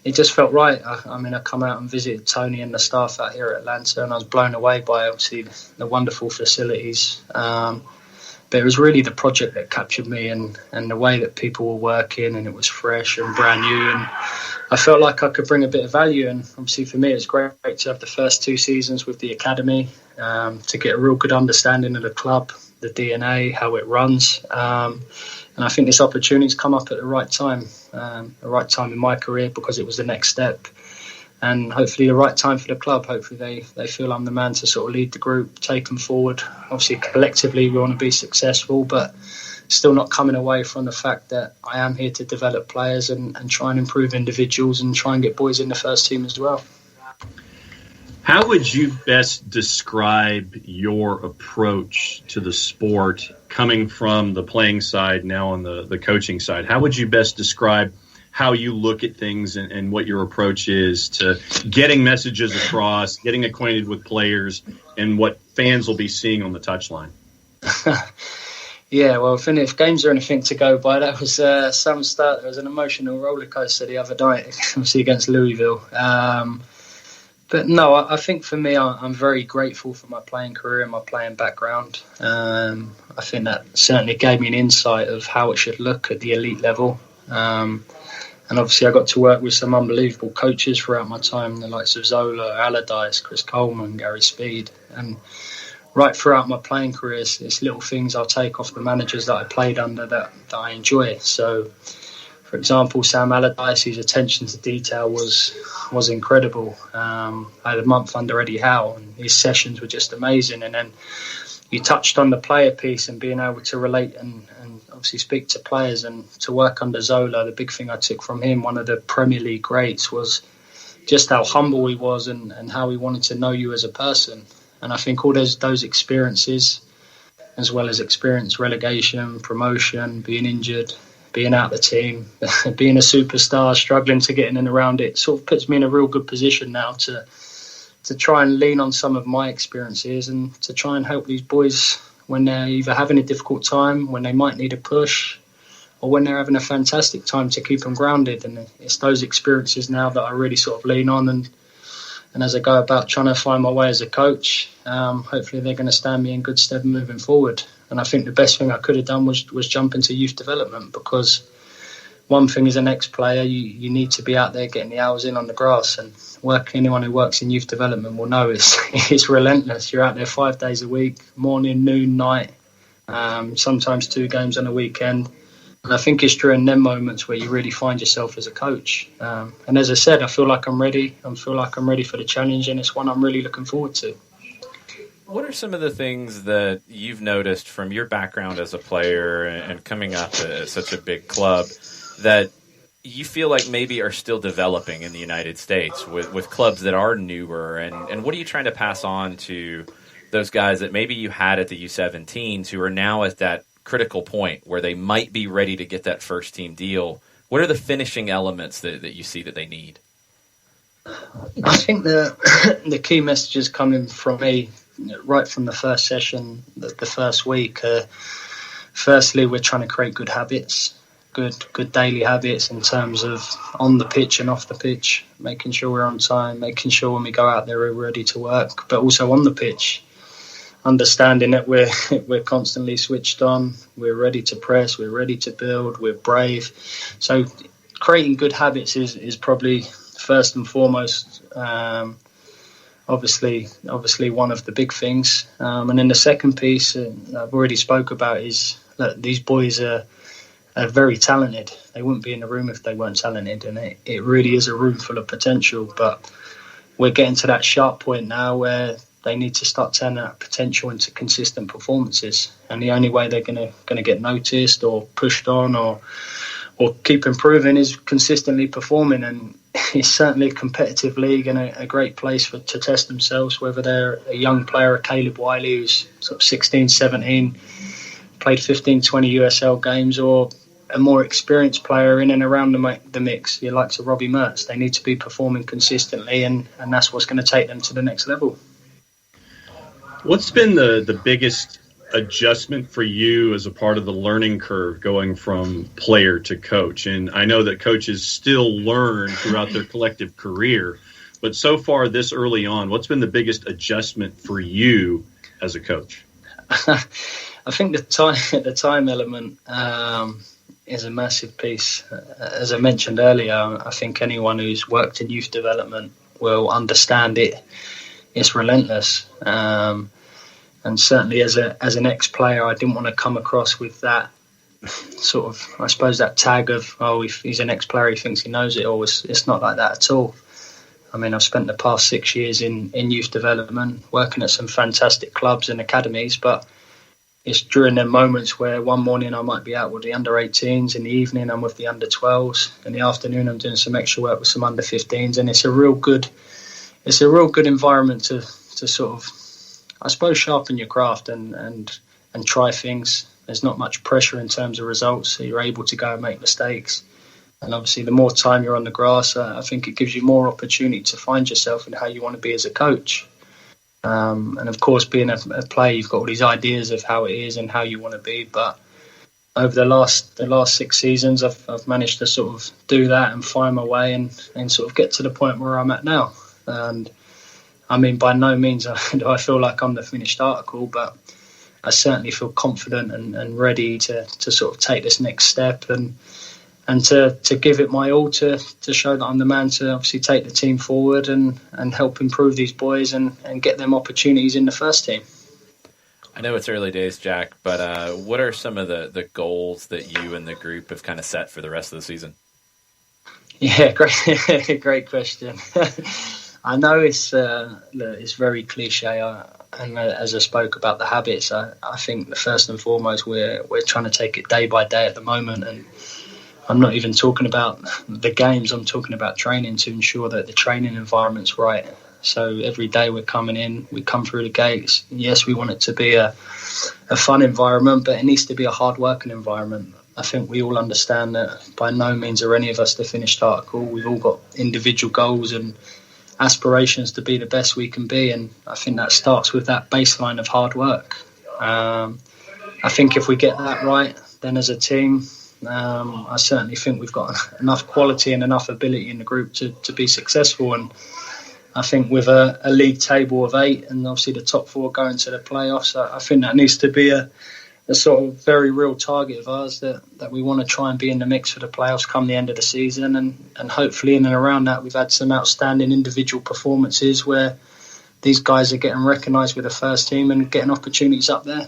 it just felt right. I come out and visited Tony and the staff out here at Atlanta, and I was blown away by obviously the wonderful facilities. But it was really the project that captured me and the way that people were working, and it was fresh and brand new, and I felt like I could bring a bit of value. And obviously for me, it's great to have the first 2 seasons with the academy, to get a real good understanding of the club, the DNA, how it runs. And I think this opportunity's come up at the right time in my career, because it was the next step. And hopefully the right time for the club. Hopefully they feel I'm the man to sort of lead the group, take them forward. Obviously collectively we want to be successful, but still not coming away from the fact that I am here to develop players and try and improve individuals and try and get boys in the first team as well. How would you best describe your approach to the sport, coming from the playing side, now on the coaching side? How would you best describe how you look at things and what your approach is to getting messages across, getting acquainted with players, and what fans will be seeing on the touchline? Yeah, well, if games are anything to go by, that was some start. It was an emotional roller coaster the other night, obviously against Louisville. But no, I think for me, I'm very grateful for my playing career and my playing background. I think that certainly gave me an insight of how it should look at the elite level. And obviously I got to work with some unbelievable coaches throughout my time, the likes of Zola, Allardyce, Chris Coleman, Gary Speed. And right throughout my playing career, it's little things I'll take off the managers that I played under that I enjoy. So, for example, Sam Allardyce, his attention to detail was incredible. I had a month under Eddie Howe, and his sessions were just amazing. And then you touched on the player piece and being able to relate and obviously speak to players, and to work under Zola. The big thing I took from him, one of the Premier League greats, was just how humble he was and how he wanted to know you as a person. And I think all those experiences, as well as experience relegation, promotion, being injured, being out of the team, being a superstar, struggling to get in and around it, sort of puts me in a real good position now to try and lean on some of my experiences and to try and help these boys when they're either having a difficult time, when they might need a push, or when they're having a fantastic time, to keep them grounded. And it's those experiences now that I really sort of lean on. And as I go about trying to find my way as a coach, hopefully they're going to stand me in good stead moving forward. And I think the best thing I could have done was jump into youth development, because one thing as an ex-player, you need to be out there getting the hours in on the grass. And anyone who works in youth development will know it's relentless. You're out there 5 days a week, morning, noon, night, sometimes 2 games on a weekend. And I think it's during them moments where you really find yourself as a coach. And as I said, I feel like I'm ready. I feel like I'm ready for the challenge, and it's one I'm really looking forward to. What are some of the things that you've noticed from your background as a player and coming up at such a big club that you feel like maybe are still developing in the United States with clubs that are newer? And what are you trying to pass on to those guys that maybe you had at the U17s who are now at that critical point where they might be ready to get that first team deal? What are the finishing elements that you see that they need? I think the key messages coming from me right from the first session, the first week, firstly, we're trying to create good habits, good daily habits in terms of on the pitch and off the pitch, making sure we're on time, making sure when we go out there we're ready to work, but also on the pitch, understanding that we're constantly switched on, we're ready to press, we're ready to build, we're brave. So creating good habits is probably first and foremost, obviously one of the big things. And then the second piece I've already spoke about is that these boys are very talented. They wouldn't be in the room if they weren't talented, and it really is a room full of potential. But we're getting to that sharp point now where they need to start turning that potential into consistent performances. And the only way they're going to get noticed or pushed on or keep improving is consistently performing. And it's certainly a competitive league and a great place to test themselves, whether they're a young player, a Caleb Wiley who's sort of 16, 17, played 15, 20 USL games, or a more experienced player in and around the mix, the likes of Robbie Mertz. They need to be performing consistently, and that's what's going to take them to the next level. What's been the biggest adjustment for you as a part of the learning curve going from player to coach? And I know that coaches still learn throughout their collective career, but so far this early on, what's been the biggest adjustment for you as a coach? I think the time element is a massive piece. As I mentioned earlier, I think anyone who's worked in youth development will understand it. It's relentless. And certainly as an ex-player, I didn't want to come across with that sort of, I suppose, that tag of, oh, if he's an ex-player, he thinks he knows it all. It's not like that at all. I mean, I've spent the past 6 years in youth development, working at some fantastic clubs and academies, but it's during them moments where one morning I might be out with the under-18s, in the evening I'm with the under-12s, in the afternoon I'm doing some extra work with some under-15s, and it's a real good environment to sort of, I suppose, sharpen your craft and try things. There's not much pressure in terms of results, so you're able to go and make mistakes. And obviously, the more time you're on the grass, I think it gives you more opportunity to find yourself and how you want to be as a coach. And of course, being a player, you've got all these ideas of how it is and how you want to be. But over the last 6 seasons, I've managed to sort of do that and find my way and sort of get to the point where I'm at now. And I mean, by no means do I feel like I'm the finished article, but I certainly feel confident and ready to sort of take this next step and to give it my all to show that I'm the man to obviously take the team forward and help improve these boys and get them opportunities in the first team. I know it's early days, Jack, but what are some of the goals that you and the group have kind of set for the rest of the season? Yeah, great question. I know it's very cliche, and as I spoke about the habits, I think the first and foremost we're trying to take it day by day at the moment, and I'm not even talking about the games. I'm talking about training to ensure that the training environment's right. So every day we're coming in, we come through the gates. Yes, we want it to be a fun environment, but it needs to be a hard-working environment. I think we all understand that by no means are any of us the finished article. We've all got individual goals and aspirations to be the best we can be, and I think that starts with that baseline of hard work. I think if we get that right, then as a team, I certainly think we've got enough quality and enough ability in the group to be successful. And I think with a league table of 8 and obviously the top 4 going to the playoffs, I think that needs to be a sort of very real target of ours that we want to try and be in the mix for the playoffs come the end of the season. And hopefully in and around that, we've had some outstanding individual performances where these guys are getting recognised with the first team and getting opportunities up there.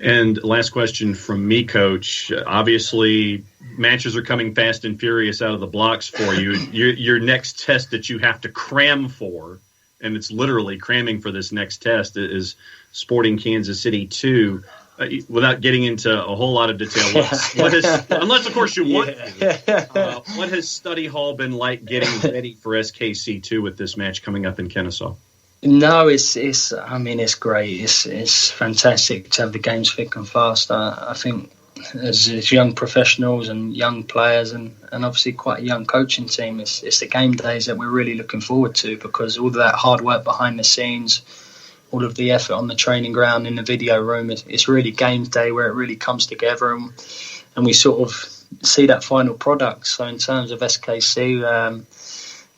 And last question from me, Coach. Obviously, matches are coming fast and furious out of the blocks for you. Your next test that you have to cram for, and it's literally cramming for this next test, is Sporting Kansas City 2. Without getting into a whole lot of detail, what has, unless, of course, you want to, what has study hall been like getting ready for SKC 2 with this match coming up in Kennesaw? No, it's great. It's fantastic to have the games thick and fast. I think as young professionals and young players and obviously quite a young coaching team, it's the game days that we're really looking forward to, because all of that hard work behind the scenes, all of the effort on the training ground in the video room, it's really game day where it really comes together and we sort of see that final product. So in terms of SKC,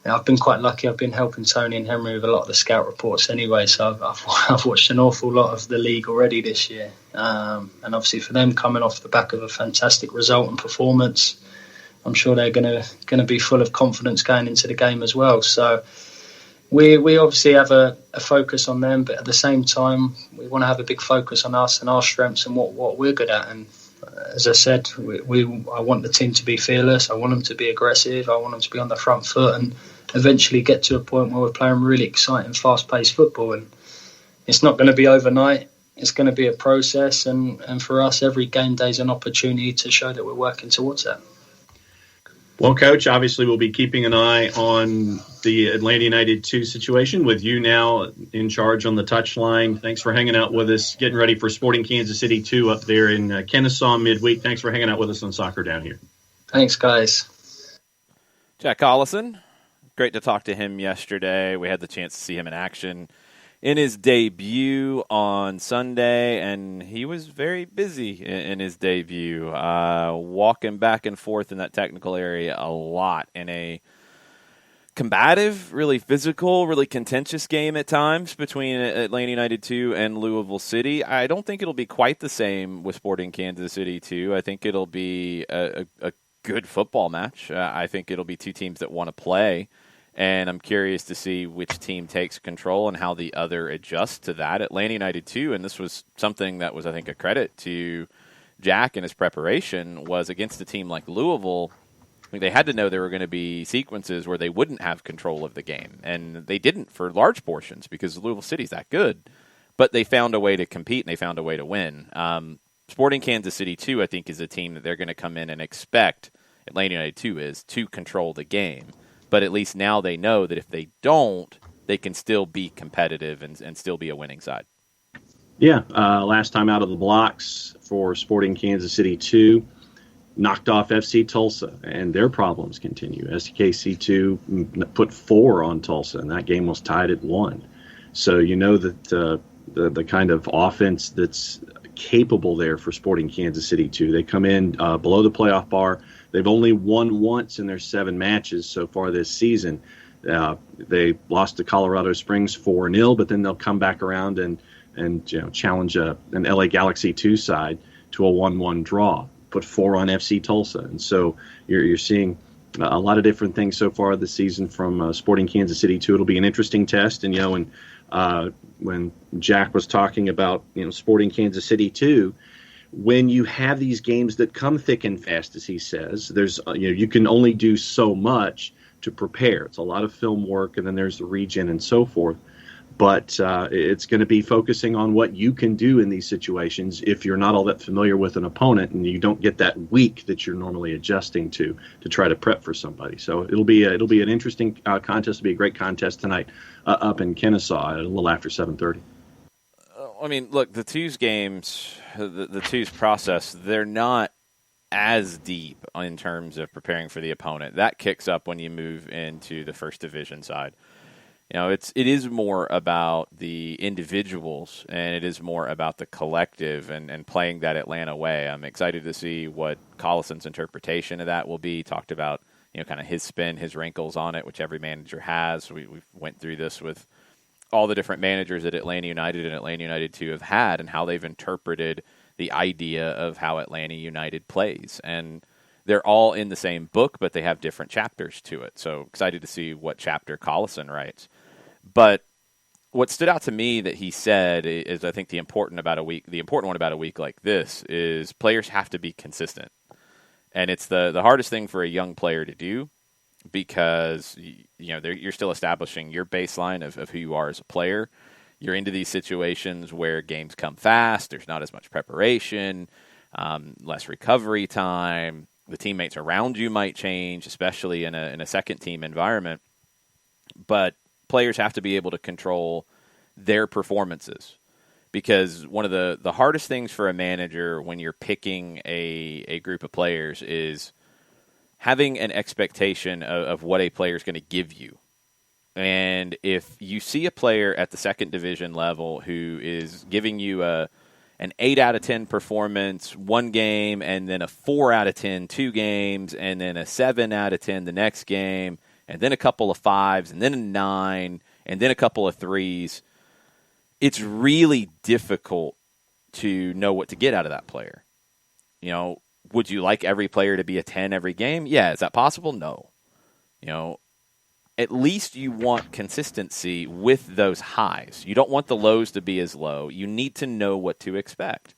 I've been quite lucky. I've been helping Tony and Henry with a lot of the scout reports anyway, so I've watched an awful lot of the league already this year. And obviously for them coming off the back of a fantastic result and performance, I'm sure they're going to be full of confidence going into the game as well. So we obviously have a focus on them, but at the same time, we want to have a big focus on us and our strengths and what we're good at. And as I said, I want the team to be fearless. I want them to be aggressive. I want them to be on the front foot and eventually get to a point where we're playing really exciting, fast-paced football. And it's not going to be overnight. It's going to be a process. And for us, every game day is an opportunity to show that we're working towards that. Well, Coach, obviously we'll be keeping an eye on the Atlanta United 2 situation with you now in charge on the touchline. Thanks for hanging out with us, getting ready for Sporting Kansas City 2 up there in Kennesaw midweek. Thanks for hanging out with us on Soccer Down here. Thanks, guys. Jack Collison, great to talk to him yesterday. We had the chance to see him in action in his debut on Sunday, and he was very busy in his debut, walking back and forth in that technical area a lot in a combative, really physical, really contentious game at times between Atlanta United 2 and Louisville City. I don't think it'll be quite the same with Sporting Kansas City 2. I think it'll be a good football match. I think it'll be two teams that want to play. And I'm curious to see which team takes control and how the other adjusts to that. Atlanta United 2, and this was something that was, I think, a credit to Jack and his preparation, was against a team like Louisville. I think they had to know there were going to be sequences where they wouldn't have control of the game. And they didn't for large portions because Louisville City's that good. But they found a way to compete and they found a way to win. Sporting Kansas City 2, I think, is a team that they're going to come in and expect, Atlanta United 2 is, to control the game. But at least now they know that if they don't, they can still be competitive and still be a winning side. Yeah, last time out of the blocks for Sporting Kansas City 2, knocked off FC Tulsa, and their problems continue. SDKC 2 put 4 on Tulsa, and that game was tied at 1. So you know that the kind of offense that's capable there for Sporting Kansas City 2. They come in below the playoff bar. They've only won once in their 7 matches so far this season. They lost to Colorado Springs 4-0, but then they'll come back around and challenge an LA Galaxy 2 side to a 1-1 draw. Put 4 on FC Tulsa, and so you're seeing a lot of different things so far this season from Sporting Kansas City 2. It'll be an interesting test, and when Jack was talking about Sporting Kansas City 2. When you have these games that come thick and fast, as he says, there's you can only do so much to prepare. It's a lot of film work, and then there's the regen and so forth. But it's going to be focusing on what you can do in these situations if you're not all that familiar with an opponent and you don't get that week that you're normally adjusting to try to prep for somebody. So it'll be an interesting contest. It'll be a great contest tonight up in Kennesaw at a little after 7:30. I mean, look, the twos games, the twos process, they're not as deep in terms of preparing for the opponent. That kicks up when you move into the first division side. It is more about the individuals, and it is more about the collective and playing that Atlanta way. I'm excited to see what Collison's interpretation of that will be. Talked about, kind of his spin, his wrinkles on it, which every manager has. We went through this with all the different managers that Atlanta United and Atlanta United 2 have had and how they've interpreted the idea of how Atlanta United plays. And they're all in the same book, but they have different chapters to it. So excited to see what chapter Collison writes. But what stood out to me that he said is, I think the important one about a week like this is players have to be consistent. And it's the hardest thing for a young player to do, because you're still establishing your baseline of who you are as a player. You're into these situations where games come fast. There's not as much preparation, less recovery time. The teammates around you might change, especially in a second team environment. But players have to be able to control their performances, because one of the hardest things for a manager when you're picking a group of players is having an expectation of what a player is going to give you. And if you see a player at the second division level who is giving you an 8 out of 10 performance one game, and then a 4 out of 10 2 games, and then a 7 out of 10 the next game, and then a couple of 5s, and then a 9, and then a couple of 3s, it's really difficult to know what to get out of that player. Would you like every player to be a 10 every game? Yeah. Is that possible? No. At least you want consistency with those highs. You don't want the lows to be as low. You need to know what to expect.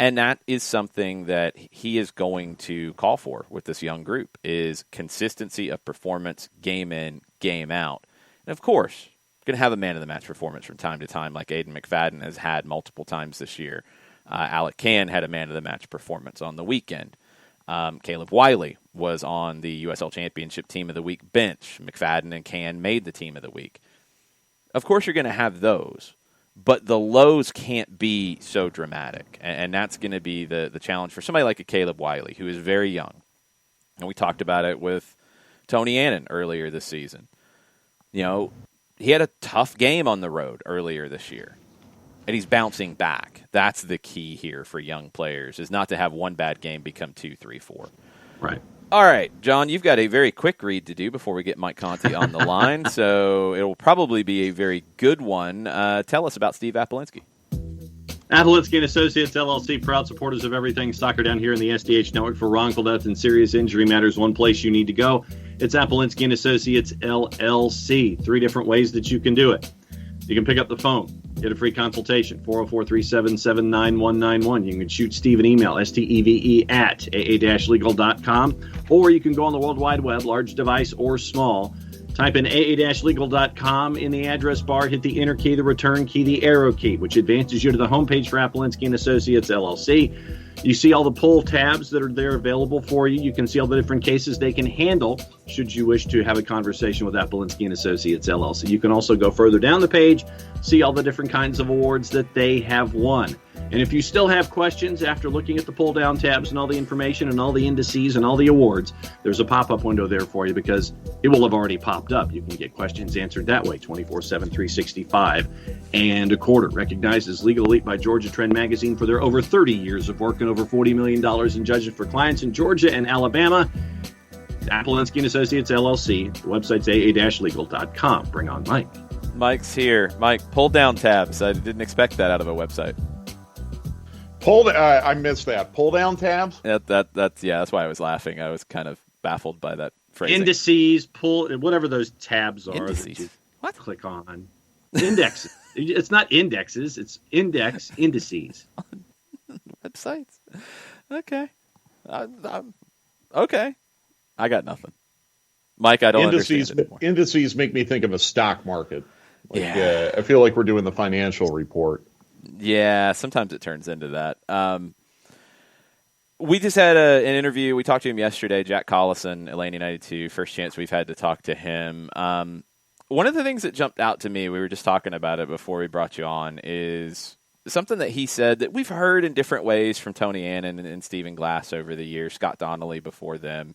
And that is something that he is going to call for with this young group, is consistency of performance, game in, game out. And of course, going to have a man-of-the-match performance from time to time, like Aiden McFadden has had multiple times this year. Alec Can had a man-of-the-match performance on the weekend. Caleb Wiley was on the USL Championship Team of the Week bench. McFadden and Can made the Team of the Week. Of course, you're going to have those, but the lows can't be so dramatic, and that's going to be the challenge for somebody like a Caleb Wiley, who is very young. And we talked about it with Tony Annan earlier this season. You know, he had a tough game on the road earlier this year, and he's bouncing back. That's the key here for young players, is not to have one bad game become 2, 3, 4. Right. All right, John, you've got a very quick read to do before we get Mike Conti on the line, so it will probably be a very good one. Tell us about Steve Apolinsky. Apolinsky and Associates, LLC, proud supporters of everything soccer down here in the SDH network. For wrongful death and serious injury matters, one place you need to go. It's Apolinsky and Associates, LLC. 3 different ways that you can do it. You can pick up the phone, get a free consultation, 404-377-9191. You can shoot Steve an email, steve@aa-legal.com, or you can go on the World Wide Web, large device or small. Type in aa-legal.com in the address bar, hit the enter key, the return key, the arrow key, which advances you to the homepage for Apolinsky and Associates, LLC. You see all the pull tabs that are there available for you. You can see all the different cases they can handle should you wish to have a conversation with Apolinsky and Associates, LLC. You can also go further down the page, see all the different kinds of awards that they have won. And if you still have questions after looking at the pull-down tabs and all the information and all the indices and all the awards, there's a pop-up window there for you because it will have already popped up. You can get questions answered that way, 24/7, 365 and a quarter. Recognized as Legal Elite by Georgia Trend Magazine for their over 30 years of work and over $40 million in judgment for clients in Georgia and Alabama. Apolinsky and Associates, LLC. The website's aa-legal.com. Bring on Mike. Mike's here. Mike, pull-down tabs. I didn't expect that out of a website. I missed that. Pull down tabs? That's why I was laughing. I was kind of baffled by that phrasing. Indices, whatever those tabs are. Indices. What? Click on. Indexes. It's not indexes, it's indices. Websites. Okay. Okay. I got nothing. Mike, I don't understand it anymore. Indices make me think of a stock market. I feel like we're doing the financial report. Yeah, sometimes it turns into that. We just had an interview. We talked to him yesterday, Jack Collison, Atlanta United 2. First chance we've had to talk to him. One of the things that jumped out to me, we were just talking about it before we brought you on, is something that he said that we've heard in different ways from Tony Annan and Stephen Glass over the years, Scott Donnelly before them,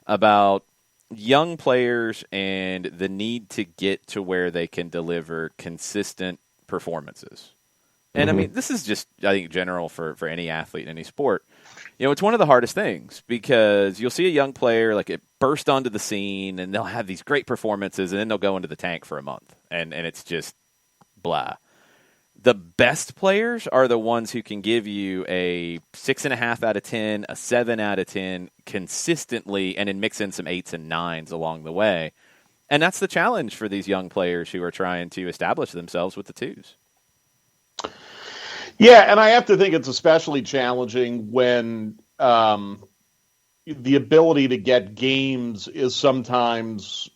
about young players and the need to get to where they can deliver consistent performances. And, I mean, this is just, I think, general for any athlete in any sport. You know, it's one of the hardest things because you'll see a young player, like, it burst onto the scene, and they'll have these great performances, and then they'll go into the tank for a month, and it's just blah. The best players are the ones who can give you a 6.5 out of 10, a 7 out of 10 consistently, and then mix in some 8s and 9s along the way. And that's the challenge for these young players who are trying to establish themselves with the 2s. Yeah, and I have to think it's especially challenging when the ability to get games is sometimes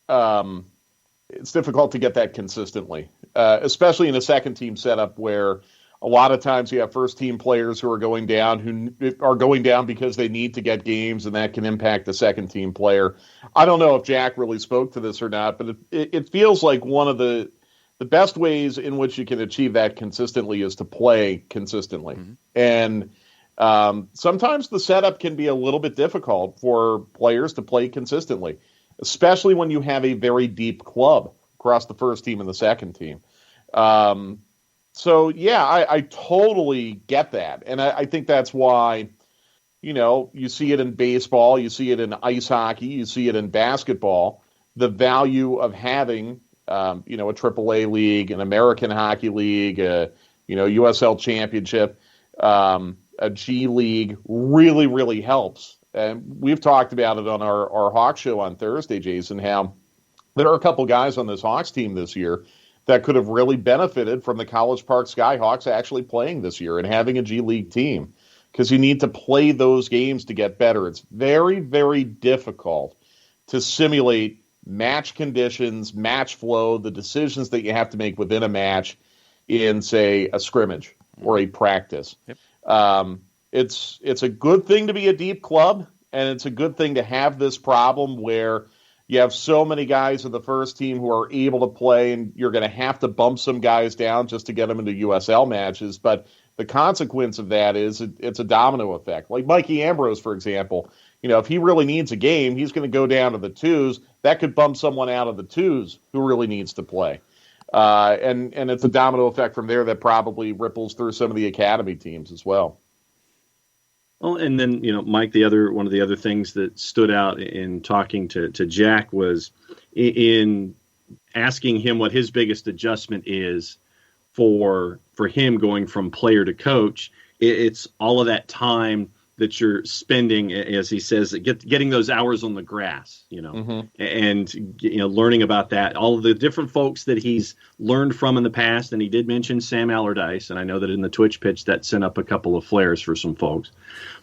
it's difficult to get that consistently, especially in a second-team setup where a lot of times you have first-team players who are going down because they need to get games, and that can impact the second-team player. I don't know if Jack really spoke to this or not, but it feels like one of the best ways in which you can achieve that consistently is to play consistently. Mm-hmm. And sometimes the setup can be a little bit difficult for players to play consistently, especially when you have a very deep club across the first team and the second team. So, yeah, I totally get that. And I think that's why, you see it in baseball, you see it in ice hockey, you see it in basketball, the value of having a AAA league, an American Hockey League, USL Championship, a G League really, really helps. And we've talked about it on our Hawks show on Thursday, Jason, how there are a couple guys on this Hawks team this year that could have really benefited from the College Park Skyhawks actually playing this year and having a G League team, because you need to play those games to get better. It's very, very difficult to simulate match conditions, match flow, the decisions that you have to make within a match in, say, a scrimmage or a practice. Yep. It's a good thing to be a deep club, and it's a good thing to have this problem where you have so many guys in the first team who are able to play, and you're going to have to bump some guys down just to get them into USL matches. But the consequence of that is it's a domino effect. Like Mikey Ambrose, for example, if he really needs a game, he's going to go down to the twos. That could bump someone out of the twos who really needs to play. And it's a domino effect from there that probably ripples through some of the academy teams as well. Well, and then, Mike, one of the other things that stood out in talking to Jack was in asking him what his biggest adjustment is for him going from player to coach. It's all of that time that you're spending, as he says, getting those hours on the grass, and learning about that, all of the different folks that he's learned from in the past. And he did mention Sam Allardyce, and I know that in the Twitch pitch that sent up a couple of flares for some folks.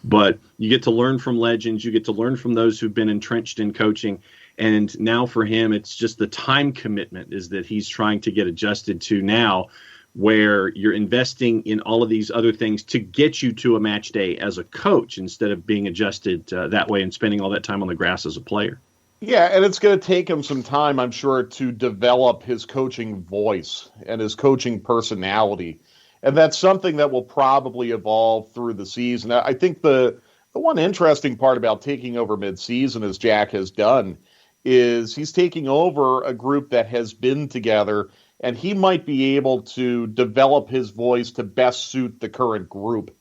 But you get to learn from legends, you get to learn from those who've been entrenched in coaching. And now for him, it's just the time commitment is that he's trying to get adjusted to now, where you're investing in all of these other things to get you to a match day as a coach instead of being adjusted that way and spending all that time on the grass as a player. Yeah, and it's going to take him some time, I'm sure, to develop his coaching voice and his coaching personality. And that's something that will probably evolve through the season. I think the one interesting part about taking over midseason, as Jack has done, is he's taking over a group that has been together, and he might be able to develop his voice to best suit the current group.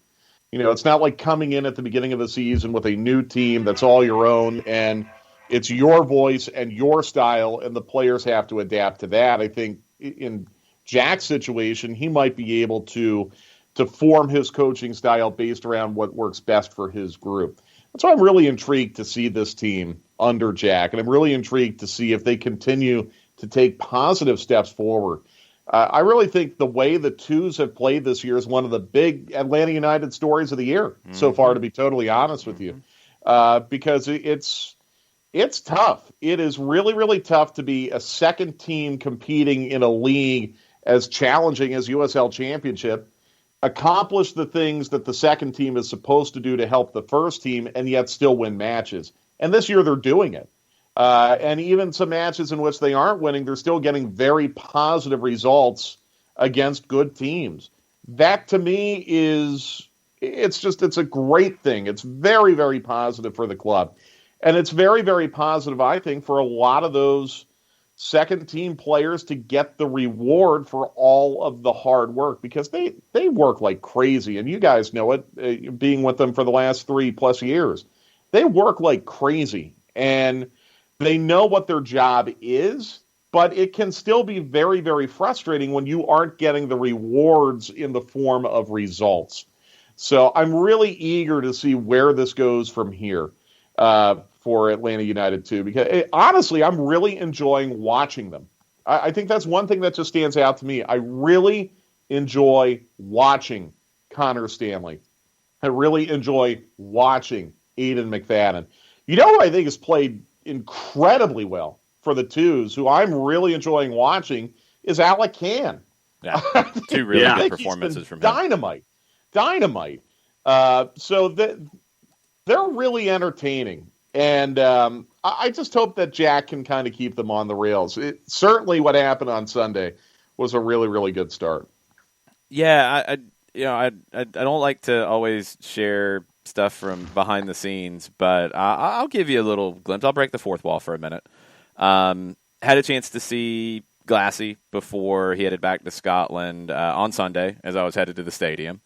It's not like coming in at the beginning of the season with a new team that's all your own, and it's your voice and your style, and the players have to adapt to that. I think in Jack's situation, he might be able to form his coaching style based around what works best for his group. So I'm really intrigued to see this team under Jack, and I'm really intrigued to see if they continue to take positive steps forward. I really think the way the twos have played this year is one of the big Atlanta United stories of the year so far, to be totally honest with you, because it's tough. It is really, really tough to be a second team competing in a league as challenging as USL Championship, accomplish the things that the second team is supposed to do to help the first team, and yet still win matches. And this year they're doing it. And even some matches in which they aren't winning, they're still getting very positive results against good teams. That, to me, it's a great thing. It's very, very positive for the club. And it's very, very positive, I think, for a lot of those second-team players to get the reward for all of the hard work, because they work like crazy. And you guys know it, being with them for the last 3+ years. They work like crazy. And they know what their job is, but it can still be very, very frustrating when you aren't getting the rewards in the form of results. So I'm really eager to see where this goes from here for Atlanta United too, because honestly, I'm really enjoying watching them. I think that's one thing that just stands out to me. I really enjoy watching Connor Stanley. I really enjoy watching Aidan McFadden. Who I think has played incredibly well for the twos, who I'm really enjoying watching, is Alec Can. Yeah, two really good performances from him. Dynamite. So they're really entertaining. And I just hope that Jack can kind of keep them on the rails. Certainly what happened on Sunday was a really, really good start. Yeah, I don't like to always share stuff from behind the scenes, but I'll give you a little glimpse. I'll break the fourth wall for a minute. Had a chance to see Glassy before he headed back to Scotland on Sunday as I was headed to the stadium.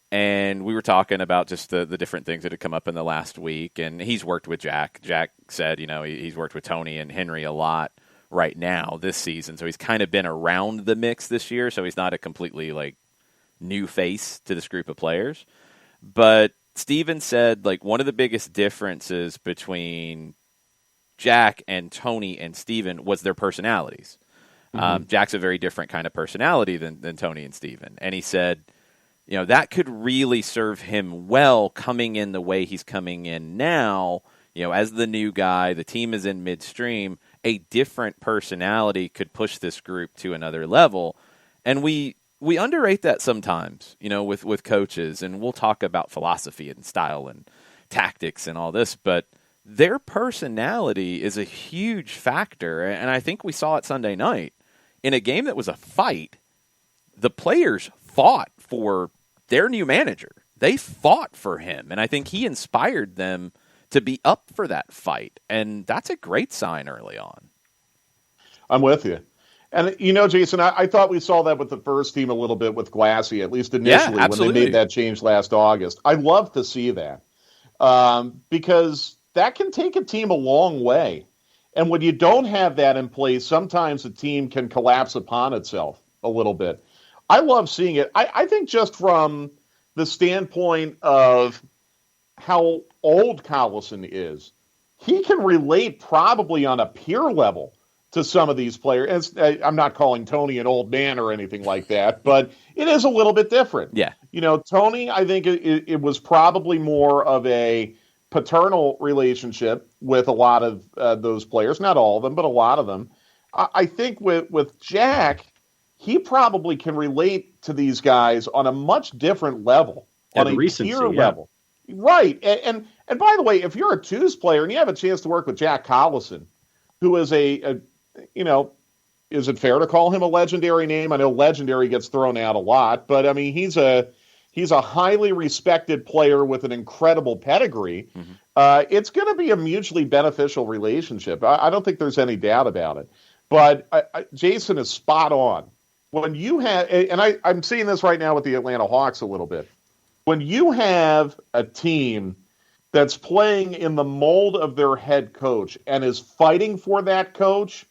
And we were talking about just the different things that had come up in the last week. And he's worked with Jack. Jack said, he's worked with Tony and Henry a lot right now this season. So he's kind of been around the mix this year. So he's not a completely new face to this group of players. But Steven said one of the biggest differences between Jack and Tony and Steven was their personalities. Jack's a very different kind of personality than Tony and Steven. And he said, that could really serve him well coming in the way he's coming in now. As the new guy, the team is in midstream, a different personality could push this group to another level. And we underrate that sometimes, with coaches, and we'll talk about philosophy and style and tactics and all this, but their personality is a huge factor. And I think we saw it Sunday night in a game that was a fight. The players fought for their new manager. They fought for him. And I think he inspired them to be up for that fight. And that's a great sign early on. I'm with you. And, Jason, I thought we saw that with the first team a little bit with Glassy, at least initially when they made that change last August. I love to see that because that can take a team a long way. And when you don't have that in place, sometimes a team can collapse upon itself a little bit. I love seeing it. I think just from the standpoint of how old Collison is, he can relate probably on a peer level to some of these players. I'm not calling Tony an old man or anything like that, but it is a little bit different. Yeah. Tony, I think it was probably more of a paternal relationship with a lot of those players. Not all of them, but a lot of them. I think with Jack, he probably can relate to these guys on a much different level, on a peer level. Right. And by the way, if you're a twos player and you have a chance to work with Jack Collison, who is is it fair to call him a legendary name? I know legendary gets thrown out a lot, but I mean, he's a highly respected player with an incredible pedigree. Mm-hmm. It's going to be a mutually beneficial relationship. I don't think there's any doubt about it. But Jason is spot on. When you have, and I'm seeing this right now with the Atlanta Hawks a little bit, when you have a team that's playing in the mold of their head coach and is fighting for that coach,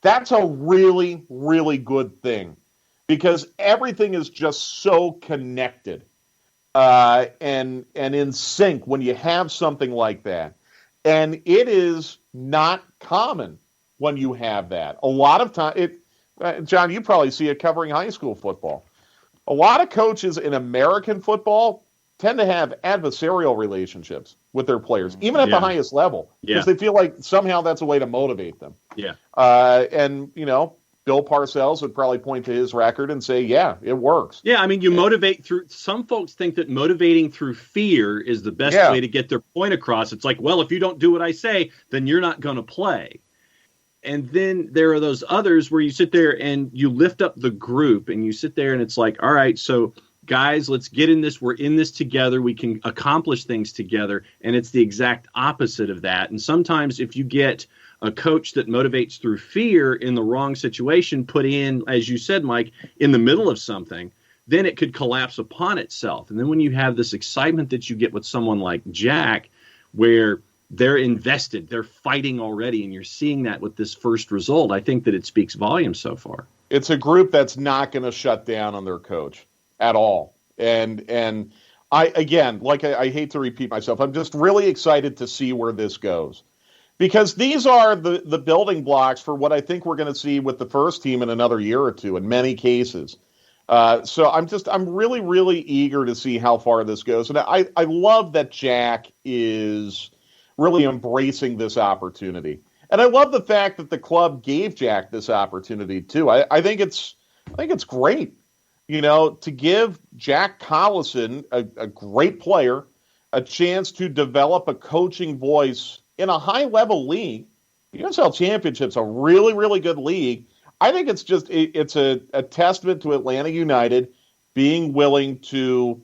that's a really, really good thing because everything is just so connected and in sync when you have something like that. And it is not common when you have that. A lot of time, John, you probably see it covering high school football. A lot of coaches in American football tend to have adversarial relationships with their players, even at the highest level, because they feel like somehow that's a way to motivate them. Yeah. And Bill Parcells would probably point to his record and say, yeah, it works. Yeah, I mean, you motivate through, some folks think that motivating through fear is the best way to get their point across. It's like, well, if you don't do what I say, then you're not going to play. And then there are those others where you sit there and you lift up the group and you sit there and it's like, all right, so guys, let's get in this. We're in this together. We can accomplish things together. And it's the exact opposite of that. And sometimes if you get a coach that motivates through fear in the wrong situation, put in, as you said, Mike, in the middle of something, then it could collapse upon itself. And then when you have this excitement that you get with someone like Jack, where they're invested, they're fighting already, and you're seeing that with this first result, I think that it speaks volumes so far. It's a group that's not going to shut down on their coach at all. And I hate to repeat myself, I'm just really excited to see where this goes. Because these are the building blocks for what I think we're going to see with the first team in another year or two in many cases. So I'm really, really eager to see how far this goes. And I love that Jack is really embracing this opportunity. And I love the fact that the club gave Jack this opportunity too. I think it's great, to give Jack Collison, a great player, a chance to develop a coaching voice in a high-level league. The USL Championship's a really, really good league. I think it's a testament to Atlanta United being willing to,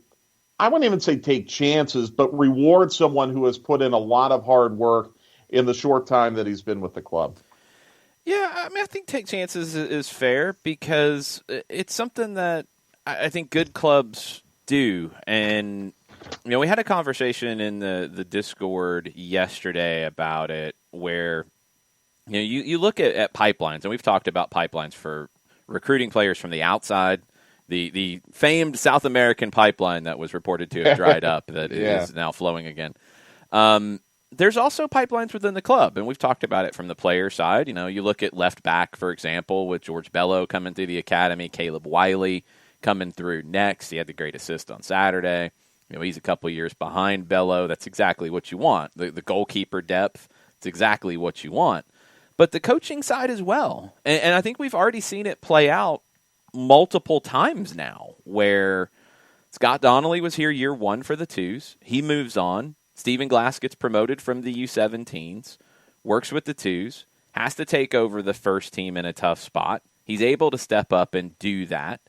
I wouldn't even say take chances, but reward someone who has put in a lot of hard work in the short time that he's been with the club. Yeah, I mean, I think take chances is fair because it's something that I think good clubs do. And, we had a conversation in the Discord yesterday about it where, you look at pipelines, and we've talked about pipelines for recruiting players from the outside. The famed South American pipeline that was reported to have dried up that is now flowing again. there's also pipelines within the club, and we've talked about it from the player side. You look at left back, for example, with George Bello coming through the academy, Caleb Wiley coming through next. He had the great assist on Saturday. He's a couple years behind Bello. That's exactly what you want. The goalkeeper depth, it's exactly what you want. But the coaching side as well. And I think we've already seen it play out multiple times now, where Scott Donnelly was here year one for the twos. He moves on. Stephen Glass gets promoted from the U17s, works with the twos, has to take over the first team in a tough spot. He's able to step up and do that.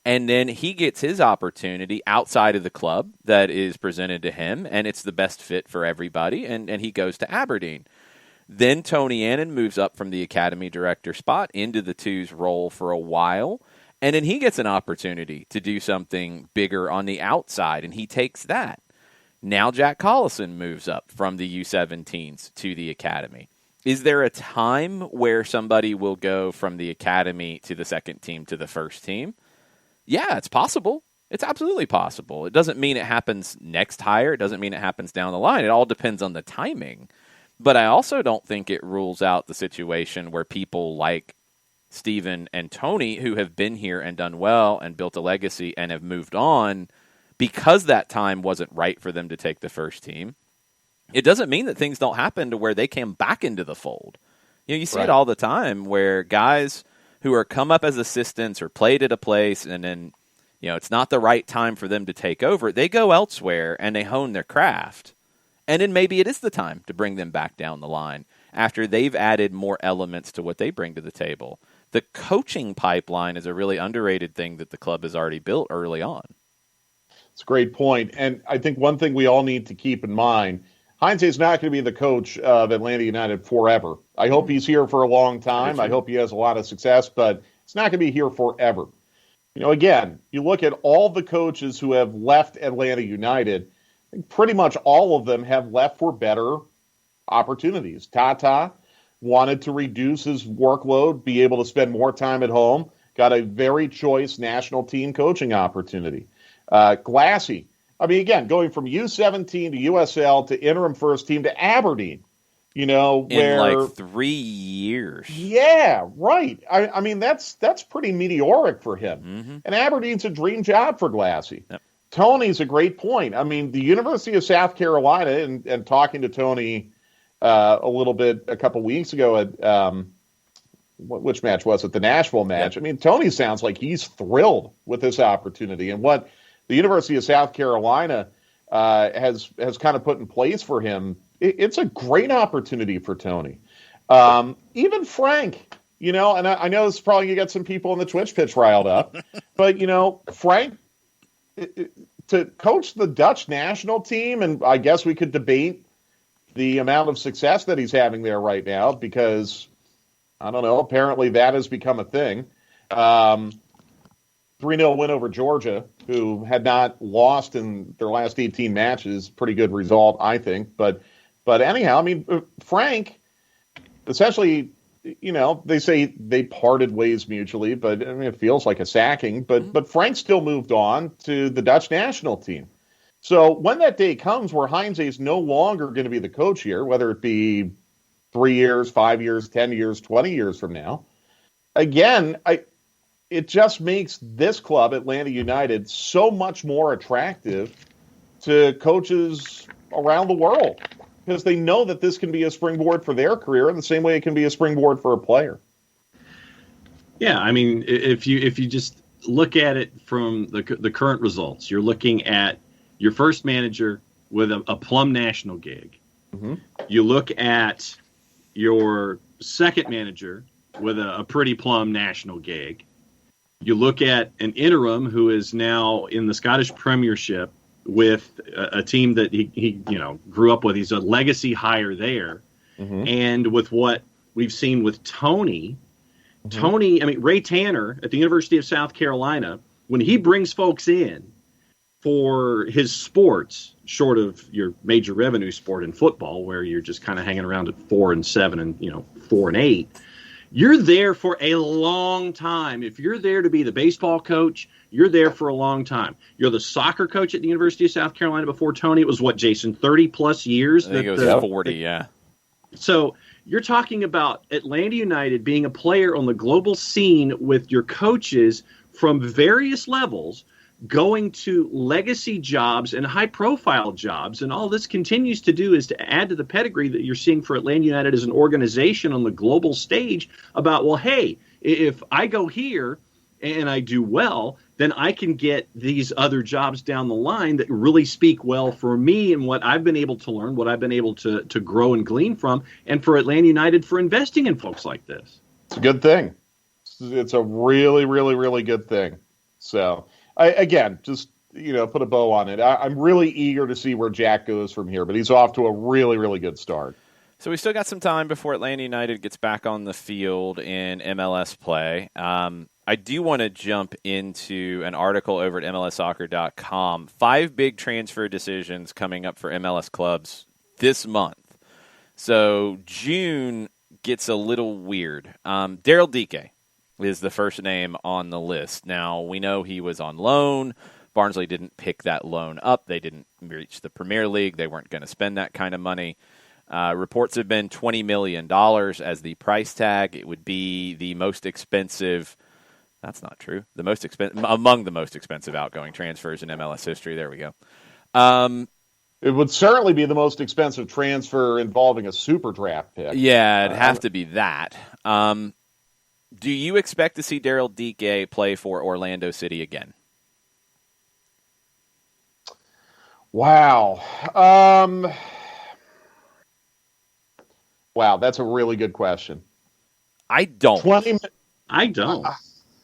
And then he gets his opportunity outside of the club that is presented to him, and it's the best fit for everybody, and he goes to Aberdeen. Then Tony Annan moves up from the academy director spot into the twos role for a while, and then he gets an opportunity to do something bigger on the outside, and he takes that. Now Jack Collison moves up from the U17s to the academy. Is there a time where somebody will go from the academy to the second team to the first team? Yeah, it's possible. It's absolutely possible. It doesn't mean it happens next hire. It doesn't mean it happens down the line. It all depends on the timing. But I also don't think it rules out the situation where people like Stephen and Tony, who have been here and done well and built a legacy and have moved on, because that time wasn't right for them to take the first team, it doesn't mean that things don't happen to where they came back into the fold. You see it all the time where guys who are come up as assistants or played at a place and then, it's not the right time for them to take over, they go elsewhere and they hone their craft. And then maybe it is the time to bring them back down the line after they've added more elements to what they bring to the table. The coaching pipeline is a really underrated thing that the club has already built early on. It's a great point. And I think one thing we all need to keep in mind, Heinze is not going to be the coach of Atlanta United forever. I hope he's here for a long time. I hope he has a lot of success, but it's not going to be here forever. Again, you look at all the coaches who have left Atlanta United, I think pretty much all of them have left for better opportunities. Tata wanted to reduce his workload, be able to spend more time at home, got a very choice national team coaching opportunity. Glassy, again, going from U17 to USL to interim first team to Aberdeen, where in like 3 years. Yeah, right. That's pretty meteoric for him. Mm-hmm. And Aberdeen's a dream job for Glassy. Yep. Tony's a great point. The University of South Carolina, and talking to Tony a little bit a couple weeks ago at which match was it? The Nashville match. Yep. Tony sounds like he's thrilled with this opportunity and what the University of South Carolina has kind of put in place for him. It's a great opportunity for Tony. Even Frank, and I know this is probably going to get some people in the Twitch pitch riled up, but, Frank, to coach the Dutch national team, and I guess we could debate the amount of success that he's having there right now because, I don't know, apparently that has become a thing. 3-0 win over Georgia, who had not lost in their last 18 matches. Pretty good result, I think. But anyhow, Frank, essentially, they say they parted ways mutually, but it feels like a sacking. But Frank still moved on to the Dutch national team. So when that day comes where Heinze is no longer going to be the coach here, whether it be 3 years, 5 years, 10 years, 20 years from now, again, it just makes this club, Atlanta United, so much more attractive to coaches around the world because they know that this can be a springboard for their career in the same way it can be a springboard for a player. Yeah, if you just look at it from the current results, you're looking at your first manager with a plum national gig. Mm-hmm. You look at your second manager with a pretty plum national gig. You look at an interim who is now in the Scottish Premiership with a team that he grew up with. He's a legacy hire there. Mm-hmm. And with what we've seen with Tony, Ray Tanner at the University of South Carolina, when he brings folks in for his sports, short of your major revenue sport in football, where you're just kind of hanging around at 4-7 and 4-8, You're there for a long time. If you're there to be the baseball coach, you're there for a long time. You're the soccer coach at the University of South Carolina before Tony. It was what, Jason, 30-plus years? I think it was 40, yeah. So you're talking about Atlanta United being a player on the global scene with your coaches from various levels going to legacy jobs and high-profile jobs, and all this continues to do is to add to the pedigree that you're seeing for Atlanta United as an organization on the global stage about, well, hey, if I go here and I do well, then I can get these other jobs down the line that really speak well for me and what I've been able to learn, what I've been able to grow and glean from, and for Atlanta United for investing in folks like this. It's a good thing. It's a really, really, really good thing. So, again, just, put a bow on it. I'm really eager to see where Jack goes from here, but he's off to a really, really good start. So we still got some time before Atlanta United gets back on the field in MLS play. I do want to jump into an article over at MLSsoccer.com. 5 big transfer decisions coming up for MLS clubs this month. So June gets a little weird. Daryl Dike is the first name on the list. Now, we know he was on loan. Barnsley didn't pick that loan up. They didn't reach the Premier League. They weren't going to spend that kind of money. Reports have been $20 million as the price tag. It would be the most expensive. That's not true. Among the most expensive outgoing transfers in MLS history. There we go. It would certainly be the most expensive transfer involving a super draft pick. Yeah, it'd have to be that. Do you expect to see Daryl Dike play for Orlando City again? Wow. Wow, that's a really good question. I don't. I don't.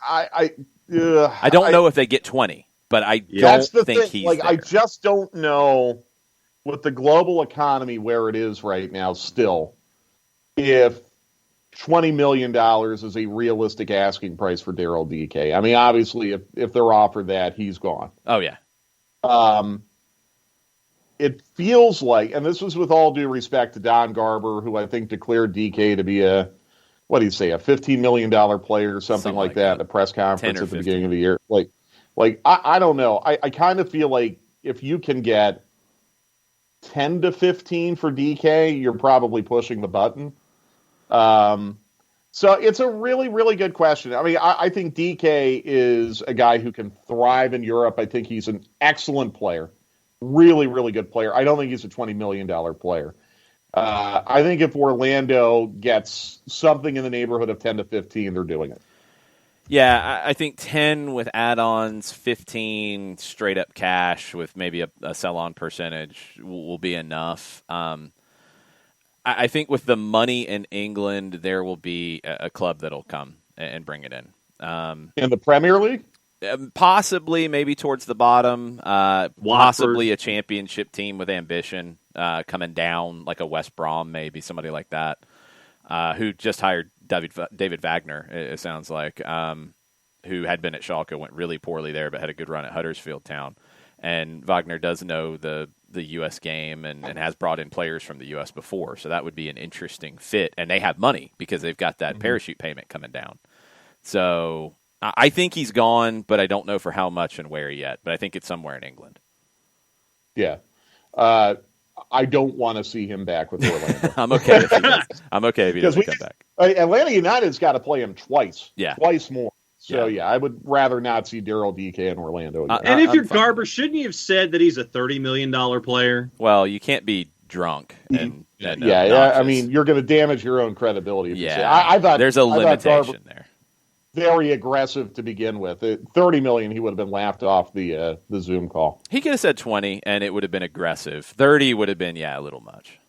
I don't know if they get 20, but I don't think he's there. I just don't know with the global economy where it is right now still, if $20 million is a realistic asking price for Daryl Dike. I mean, obviously, if they're offered that, he's gone. Oh, yeah. It feels like, and this was with all due respect to Don Garber, who I think declared Dike to be a $15 million player or something like that at a press conference at the beginning of the year. I don't know. I kind of feel like if you can get 10 to 15 for Dike, you're probably pushing the button. So it's a really, really good question. I mean, I think Dike is a guy who can thrive in Europe. I think he's an excellent player. Really, really good player. I don't think he's a $20 million player. I think if Orlando gets something in the neighborhood of 10 to 15, they're doing it. Yeah, I think 10 with add-ons, 15 straight-up cash with maybe a sell-on percentage will be enough. I think with the money in England, there will be a club that'll come and bring it in. In the Premier League? Possibly, maybe towards the bottom. Possibly a championship team with ambition coming down, like a West Brom, maybe somebody like that, who just hired David Wagner, it sounds like, who had been at Schalke, went really poorly there, but had a good run at Huddersfield Town. And Wagner does know the U.S. game and has brought in players from the U.S. before, so that would be an interesting fit. And they have money because they've got that parachute payment coming down. So I think he's gone, but I don't know for how much and where yet. But I think it's somewhere in England. Yeah. I don't want to see him back with Orlando. I'm okay if he does. I'm okay if he doesn't come back. Atlanta United's got to play him twice. Yeah. Twice more. So, yeah, I would rather not see Daryl Dike in Orlando again. And if you're Garber, shouldn't you have said that he's a $30 million player? Well, you can't be drunk. And I mean, you're going to damage your own credibility. If you say. I thought there's a limitation there. Very aggressive to begin with. $30 million, he would have been laughed off the Zoom call. He could have said 20, and it would have been aggressive. 30 would have been, a little much.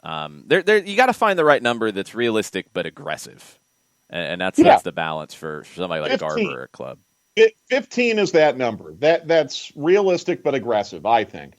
You got to find the right number that's realistic but aggressive, and that's the balance for somebody like 15. Garber or a club. 15 is that number. That's realistic but aggressive, I think.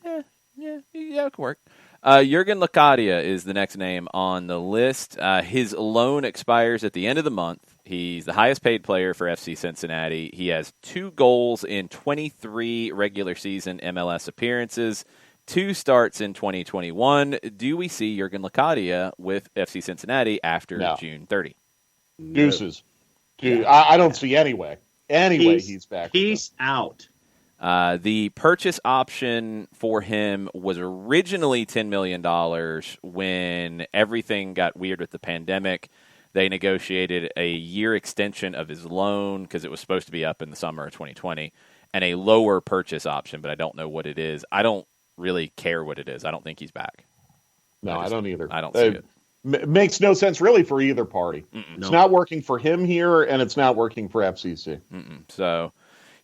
Yeah, it could work. Jurgen Locadia is the next name on the list. His loan expires at the end of the month. He's the highest paid player for FC Cincinnati. He has 2 goals in 23 regular season MLS appearances, 2 starts in 2021. Do we see Jurgen Locadia with FC Cincinnati after June 30? Deuces. Dude, I don't see any way. He's back. He's out. The purchase option for him was originally $10 million when everything got weird with the pandemic. They negotiated a year extension of his loan because it was supposed to be up in the summer of 2020, and a lower purchase option, but I don't know what it is. I don't really care what it is. I don't think he's back. No, I don't either. I don't see it. Makes no sense really for either party. It's not working for him here, and it's not working for FCC. So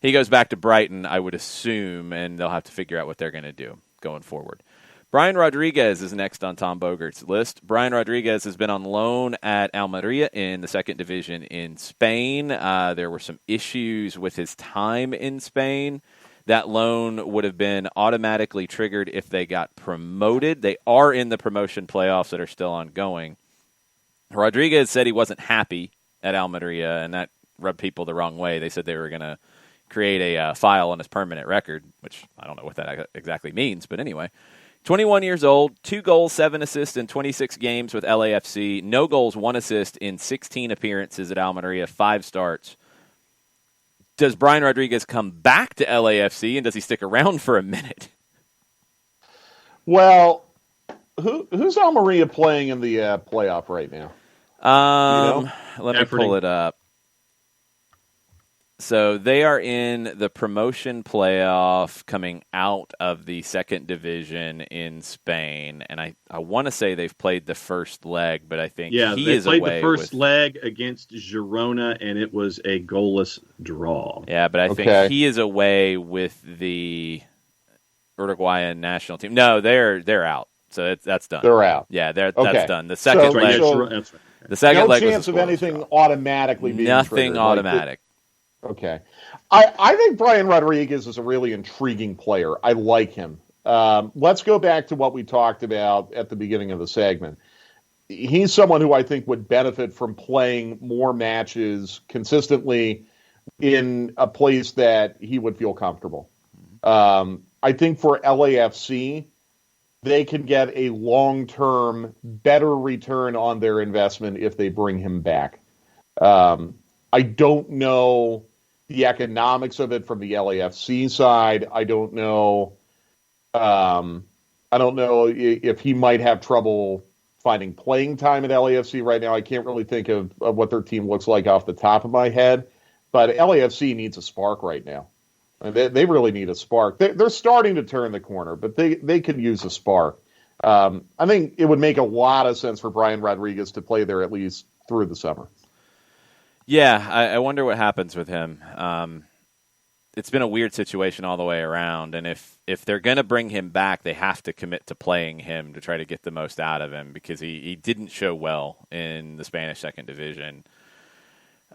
he goes back to Brighton, I would assume, and they'll have to figure out what they're going to do going forward. Brian Rodriguez is next on Tom Bogert's list. Brian Rodriguez has been on loan at Almeria in the second division in Spain. There were some issues with his time in Spain. That loan would have been automatically triggered if they got promoted. They are in the promotion playoffs that are still ongoing. Rodriguez said he wasn't happy at Almeria, and that rubbed people the wrong way. They said they were going to create a file on his permanent record, which I don't know what that exactly means, but anyway. 21 years old, 2 goals, 7 assists in 26 games with LAFC, no goals, 1 assist in 16 appearances at Almeria, 5 starts. Does Brian Rodriguez come back to LAFC, and does he stick around for a minute? Well, who's Almeria playing in the playoff right now? Let me pull it up. So they are in the promotion playoff coming out of the second division in Spain, and I want to say they've played the first leg, but I think he is away. They played the first leg against Girona, and it was a goalless draw. Yeah, but I think he is away with the Uruguayan national team. No, they're out. So that's done. They're out. Yeah, that's done. The second leg. That's right. The second leg no chance of anything automatically being nothing triggered. automatic. Okay. I think Brian Rodriguez is a really intriguing player. I like him. Let's go back to what we talked about at the beginning of the segment. He's someone who I think would benefit from playing more matches consistently in a place that he would feel comfortable. I think for LAFC, they can get a long-term, better return on their investment if they bring him back. I don't know the economics of it from the LAFC side. I don't know if he might have trouble finding playing time at LAFC right now. I can't really think of what their team looks like off the top of my head. But LAFC needs a spark right now. They really need a spark. They're starting to turn the corner, but they could use a spark. I think it would make a lot of sense for Brian Rodriguez to play there at least through the summer. Yeah, I wonder what happens with him. It's been a weird situation all the way around, and if they're going to bring him back, they have to commit to playing him to try to get the most out of him because he didn't show well in the Spanish second division.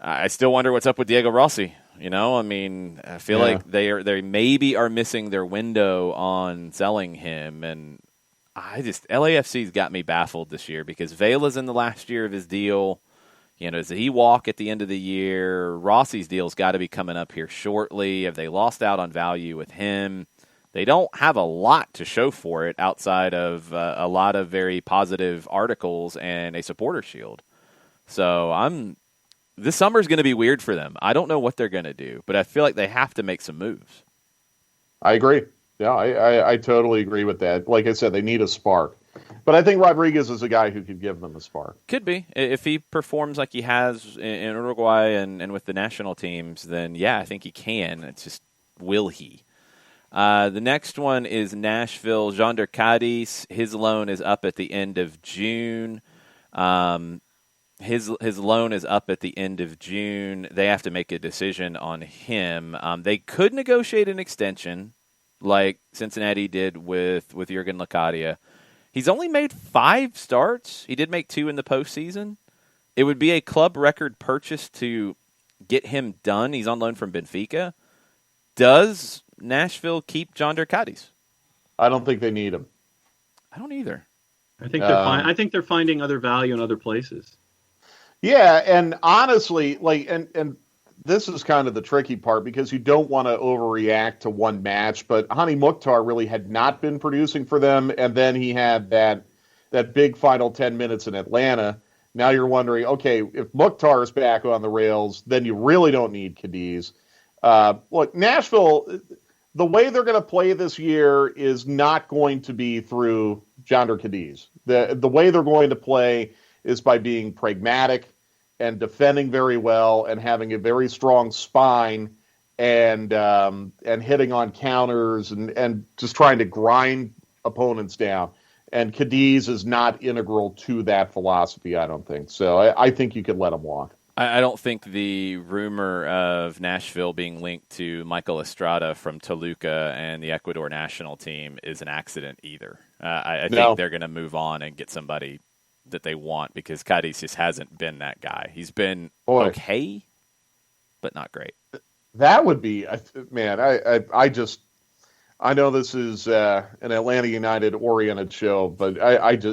I still wonder what's up with Diego Rossi. I feel like they maybe are missing their window on selling him, and LAFC's got me baffled this year because Vela's in the last year of his deal. Does he walk at the end of the year? Rossi's deal's got to be coming up here shortly. Have they lost out on value with him? They don't have a lot to show for it outside of a lot of very positive articles and a supporter shield. So this summer's going to be weird for them. I don't know what they're going to do, but I feel like they have to make some moves. I agree. Yeah, I totally agree with that. Like I said, they need a spark. But I think Rodriguez is a guy who could give them a spark. Could be. If he performs like he has in Uruguay and with the national teams, then yeah, I think he can. It's just, will he? The next one is Nashville. Jonder Cadiz. His loan is up at the end of June. His loan is up at the end of June. They have to make a decision on him. They could negotiate an extension like Cincinnati did with Jurgen Locadia. He's only made 5 starts. He did make 2 in the postseason. It would be a club record purchase to get him done. He's on loan from Benfica. Does Nashville keep Jonder Cadiz? I don't think they need him. I don't either. I think they're finding other value in other places. Yeah, and honestly, and this is kind of the tricky part because you don't want to overreact to one match, but Hani Mukhtar really had not been producing for them, and then he had that big final 10 minutes in Atlanta. Now you're wondering, okay, if Mukhtar's back on the rails, then you really don't need Cadiz. Look, Nashville, the way they're going to play this year is not going to be through Jonder Cadiz. The way they're going to play is by being pragmatic and defending very well and having a very strong spine and hitting on counters and just trying to grind opponents down. And Cadiz is not integral to that philosophy, I don't think. So I think you could let him walk. I don't think the rumor of Nashville being linked to Michael Estrada from Toluca and the Ecuador national team is an accident either. I think they're going to move on and get somebody that they want because Cadiz just hasn't been that guy. He's been okay, but not great. That would be, man, I know this is an Atlanta United oriented show, but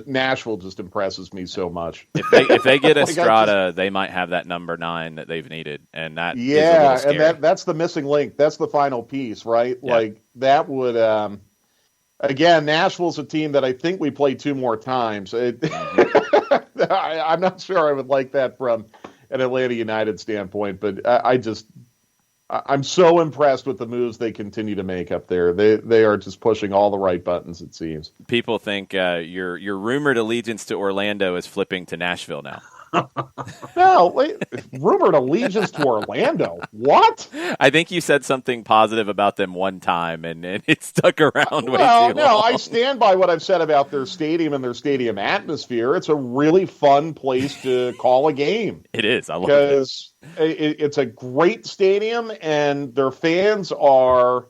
Nashville just impresses me so much. If they get Estrada, they might have that number 9 that they've needed, and that is a little scary. And that's the missing link. That's the final piece, right? Yeah. Like that would. Again, Nashville's a team that I think we play 2 more times. I'm not sure I would like that from an Atlanta United standpoint, but I'm so impressed with the moves they continue to make up there. They are just pushing all the right buttons, it seems. People think your rumored allegiance to Orlando is flipping to Nashville now. No, wait, rumored allegiance to Orlando. What? I think you said something positive about them one time, and it stuck around way too long. No, I stand by what I've said about their stadium and their stadium atmosphere. It's a really fun place to call a game. It is. I love it. Because it's a great stadium, and their fans are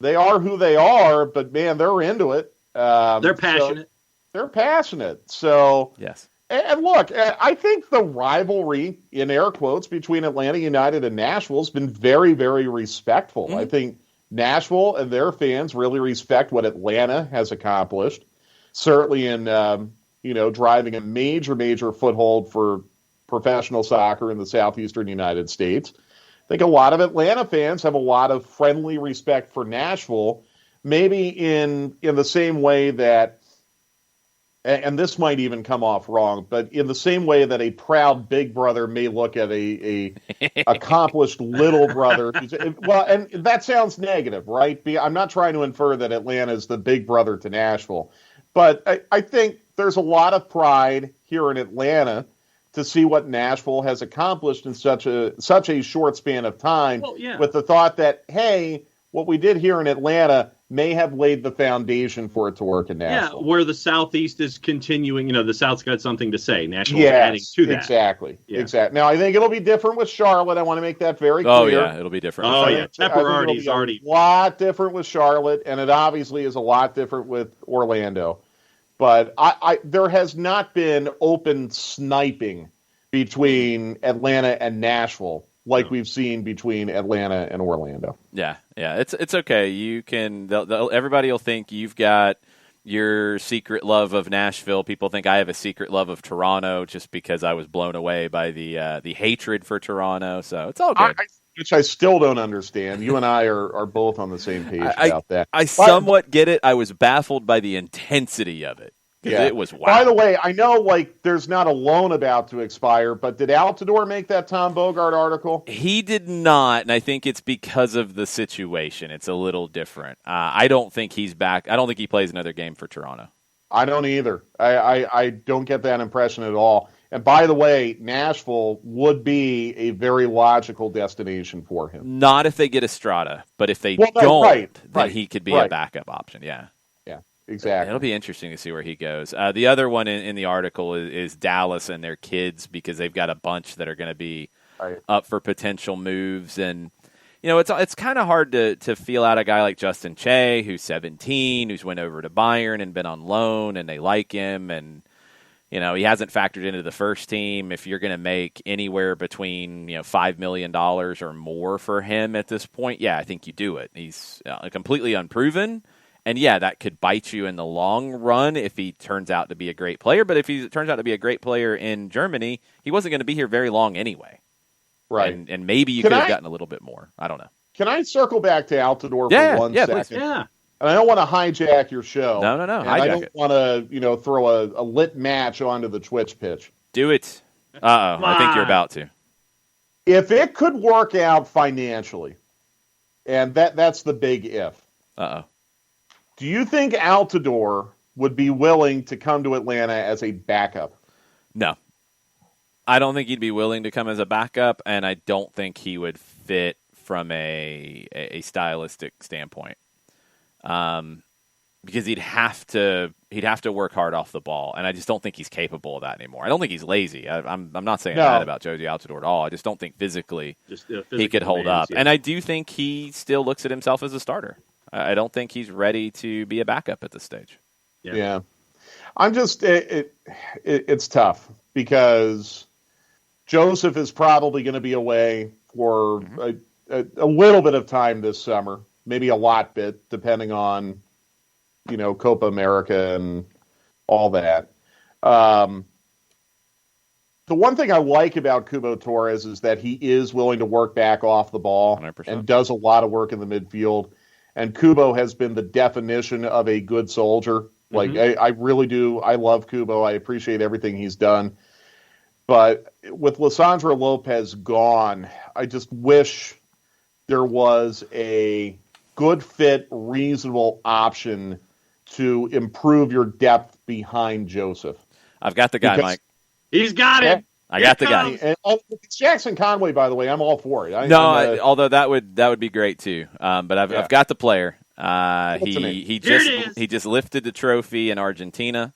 who they are, but, man, they're into it. They're passionate. They're passionate. So, yes. And look, I think the rivalry, in air quotes, between Atlanta United and Nashville has been very, very respectful. Mm-hmm. I think Nashville and their fans really respect what Atlanta has accomplished, certainly in driving a major foothold for professional soccer in the southeastern United States. I think a lot of Atlanta fans have a lot of friendly respect for Nashville, maybe in the same way that, and this might even come off wrong, but in the same way that a proud big brother may look at a accomplished little brother. Well, and that sounds negative, right? I'm not trying to infer that Atlanta is the big brother to Nashville, but I think there's a lot of pride here in Atlanta to see what Nashville has accomplished in such a short span of time, with the thought that, hey, what we did here in Atlanta may have laid the foundation for it to work in Nashville. Yeah, where the Southeast is continuing, the South's got something to say. Nashville's adding to that. Exactly. Now, I think it'll be different with Charlotte. I want to make that very clear. Oh, yeah, it'll be different. Tepper is already a lot different with Charlotte, and it obviously is a lot different with Orlando. But there has not been open sniping between Atlanta and Nashville like we've seen between Atlanta and Orlando. Yeah, it's okay. You can. Everybody will think you've got your secret love of Nashville. People think I have a secret love of Toronto just because I was blown away by the hatred for Toronto. So it's all good. Which I still don't understand. You and I are both on the same page about that. I somewhat get it. I was baffled by the intensity of it. Yeah. It was wow. By the way, I know there's not a loan about to expire, but did Altidore make that Tom Bogart article? He did not, and I think it's because of the situation. It's a little different. I don't think he's back. I don't think he plays another game for Toronto. I don't either. I don't get that impression at all. And by the way, Nashville would be a very logical destination for him. Not if they get Estrada, but if they don't, then he could be a backup option, yeah. Exactly. It'll be interesting to see where he goes. The other one in the article is Dallas and their kids, because they've got a bunch that are going to be up for potential moves. And, it's kind of hard to feel out a guy like Justin Che, who's 17, who's went over to Bayern and been on loan, and they like him. And, he hasn't factored into the first team. If you're going to make anywhere between, $5 million or more for him at this point, yeah, I think you do it. He's completely unproven. And, yeah, that could bite you in the long run if he turns out to be a great player. But if he turns out to be a great player in Germany, he wasn't going to be here very long anyway. Right. And maybe you could have gotten a little bit more. I don't know. Can I circle back to Altidore for 1 second? Please. Yeah. And I don't want to hijack your show. No. And I don't want to, throw a lit match onto the Twitch pitch. Do it. Uh-oh. I think you're about to. If it could work out financially, and that's the big if. Uh-oh. Do you think Altidore would be willing to come to Atlanta as a backup? No. I don't think he'd be willing to come as a backup, and I don't think he would fit from a stylistic standpoint. Because he'd have to work hard off the ball, and I just don't think he's capable of that anymore. I don't think he's lazy. I'm not saying that about Josie Altidore at all. I just don't think physically he could hold up. Yeah. And I do think he still looks at himself as a starter. I don't think he's ready to be a backup at this stage. Yeah. I'm just it's tough because Joseph is probably going to be away for a little bit of time this summer, maybe a lot bit, depending on Copa America and all that. The one thing I like about Cubo Torres is that he is willing to work back off the ball 100%. And does a lot of work in the midfield. And Kubo has been the definition of a good soldier. Like, I really do. I love Kubo. I appreciate everything he's done. But with Lisandro Lopez gone, I just wish there was a good fit, reasonable option to improve your depth behind Joseph. I've got the guy, Mike. He's got him. I got the guy. And it's Jackson Conway, by the way. I'm all for it. Although that would be great too. But I've got the player. He just lifted the trophy in Argentina.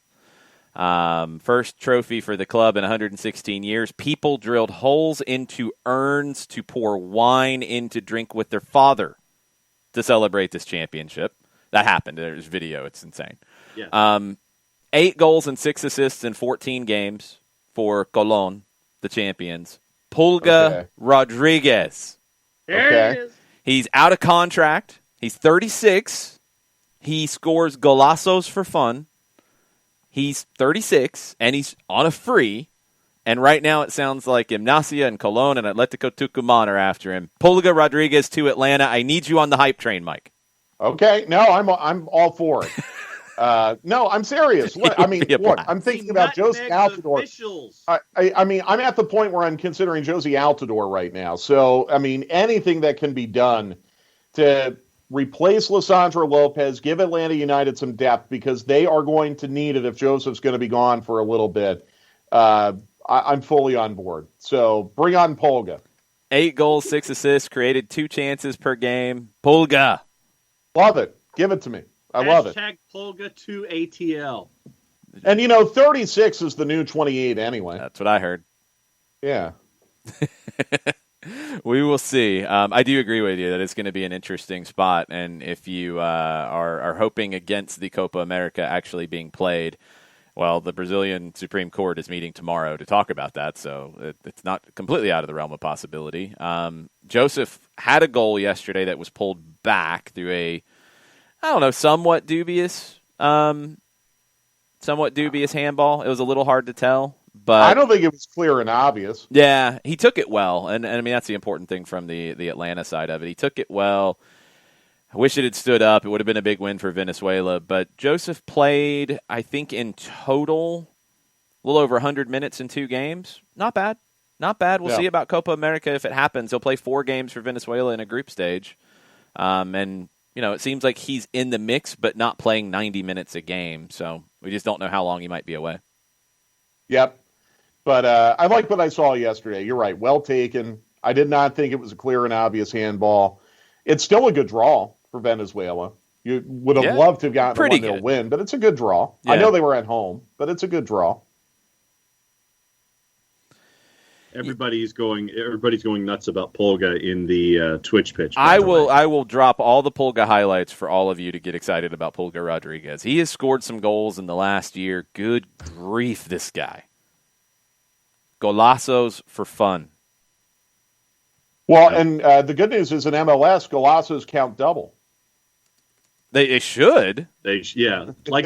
First trophy for the club in 116 years. People drilled holes into urns to pour wine in to drink with their father to celebrate this championship. That happened. There's video. It's insane. Yeah. 8 goals and 6 assists in 14 games for Colón, the champions. Pulga Rodriguez. There it is. He's out of contract. He's 36. He scores golazos for fun. He's 36, and he's on a free. And right now it sounds like Gimnasia and Colón and Atletico Tucumán are after him. Pulga Rodriguez to Atlanta. I need you on the hype train, Mike. Okay. No, I'm all for it. No, I'm serious. Look, I'm thinking about Josie Altidore. I'm at the point where I'm considering Josie Altidore right now. So, anything that can be done to replace Lisandro Lopez, give Atlanta United some depth, because they are going to need it if Joseph's going to be gone for a little bit. I'm fully on board. So, bring on Pulga. 8 goals, 6 assists, created 2 chances per game. Pulga. Love it. Give it to me. I love it. Pulga to ATL. And 36 is the new 28 anyway. That's what I heard. Yeah. We will see. I do agree with you that it's going to be an interesting spot. And if you are hoping against the Copa America actually being played, well, the Brazilian Supreme Court is meeting tomorrow to talk about that. So it's not completely out of the realm of possibility. Joseph had a goal yesterday that was pulled back through a somewhat dubious handball. It was a little hard to tell, but I don't think it was clear and obvious. Yeah, he took it well, and that's the important thing from the Atlanta side of it. He took it well. I wish it had stood up. It would have been a big win for Venezuela, but Joseph played, I think, in total a little over 100 minutes in 2 games. Not bad. We'll see about Copa America if it happens. He'll play 4 games for Venezuela in a group stage, and it seems like he's in the mix, but not playing 90 minutes a game. So we just don't know how long he might be away. Yep. But I like what I saw yesterday. You're right. Well taken. I did not think it was a clear and obvious handball. It's still a good draw for Venezuela. You would have loved to have gotten a 1-0 win, but it's a good draw. Yeah. I know they were at home, but it's a good draw. Everybody's going nuts about Pulga in the Twitch pitch. I will drop all the Pulga highlights for all of you to get excited about Pulga Rodriguez. He has scored some goals in the last year. Good grief, this guy. Golazos for fun. Well, and the good news is in MLS, golazos count double. They should. Like the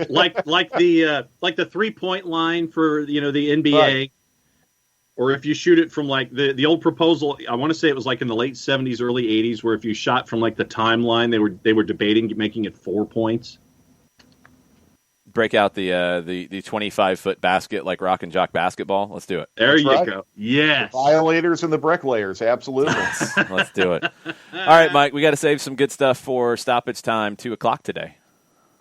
3-point line for the NBA. Right. Or if you shoot it from like the old proposal, I want to say it was like in the late 70s, early 80s, where if you shot from like the timeline, they were debating making it 4 points. break out the 25-foot basket like Rock and Jock basketball. Let's do it. There That's you right. go. Yes. The violators and the bricklayers, absolutely. Let's do it. All right, Mike, we got to save some good stuff for stoppage time, 2 o'clock today.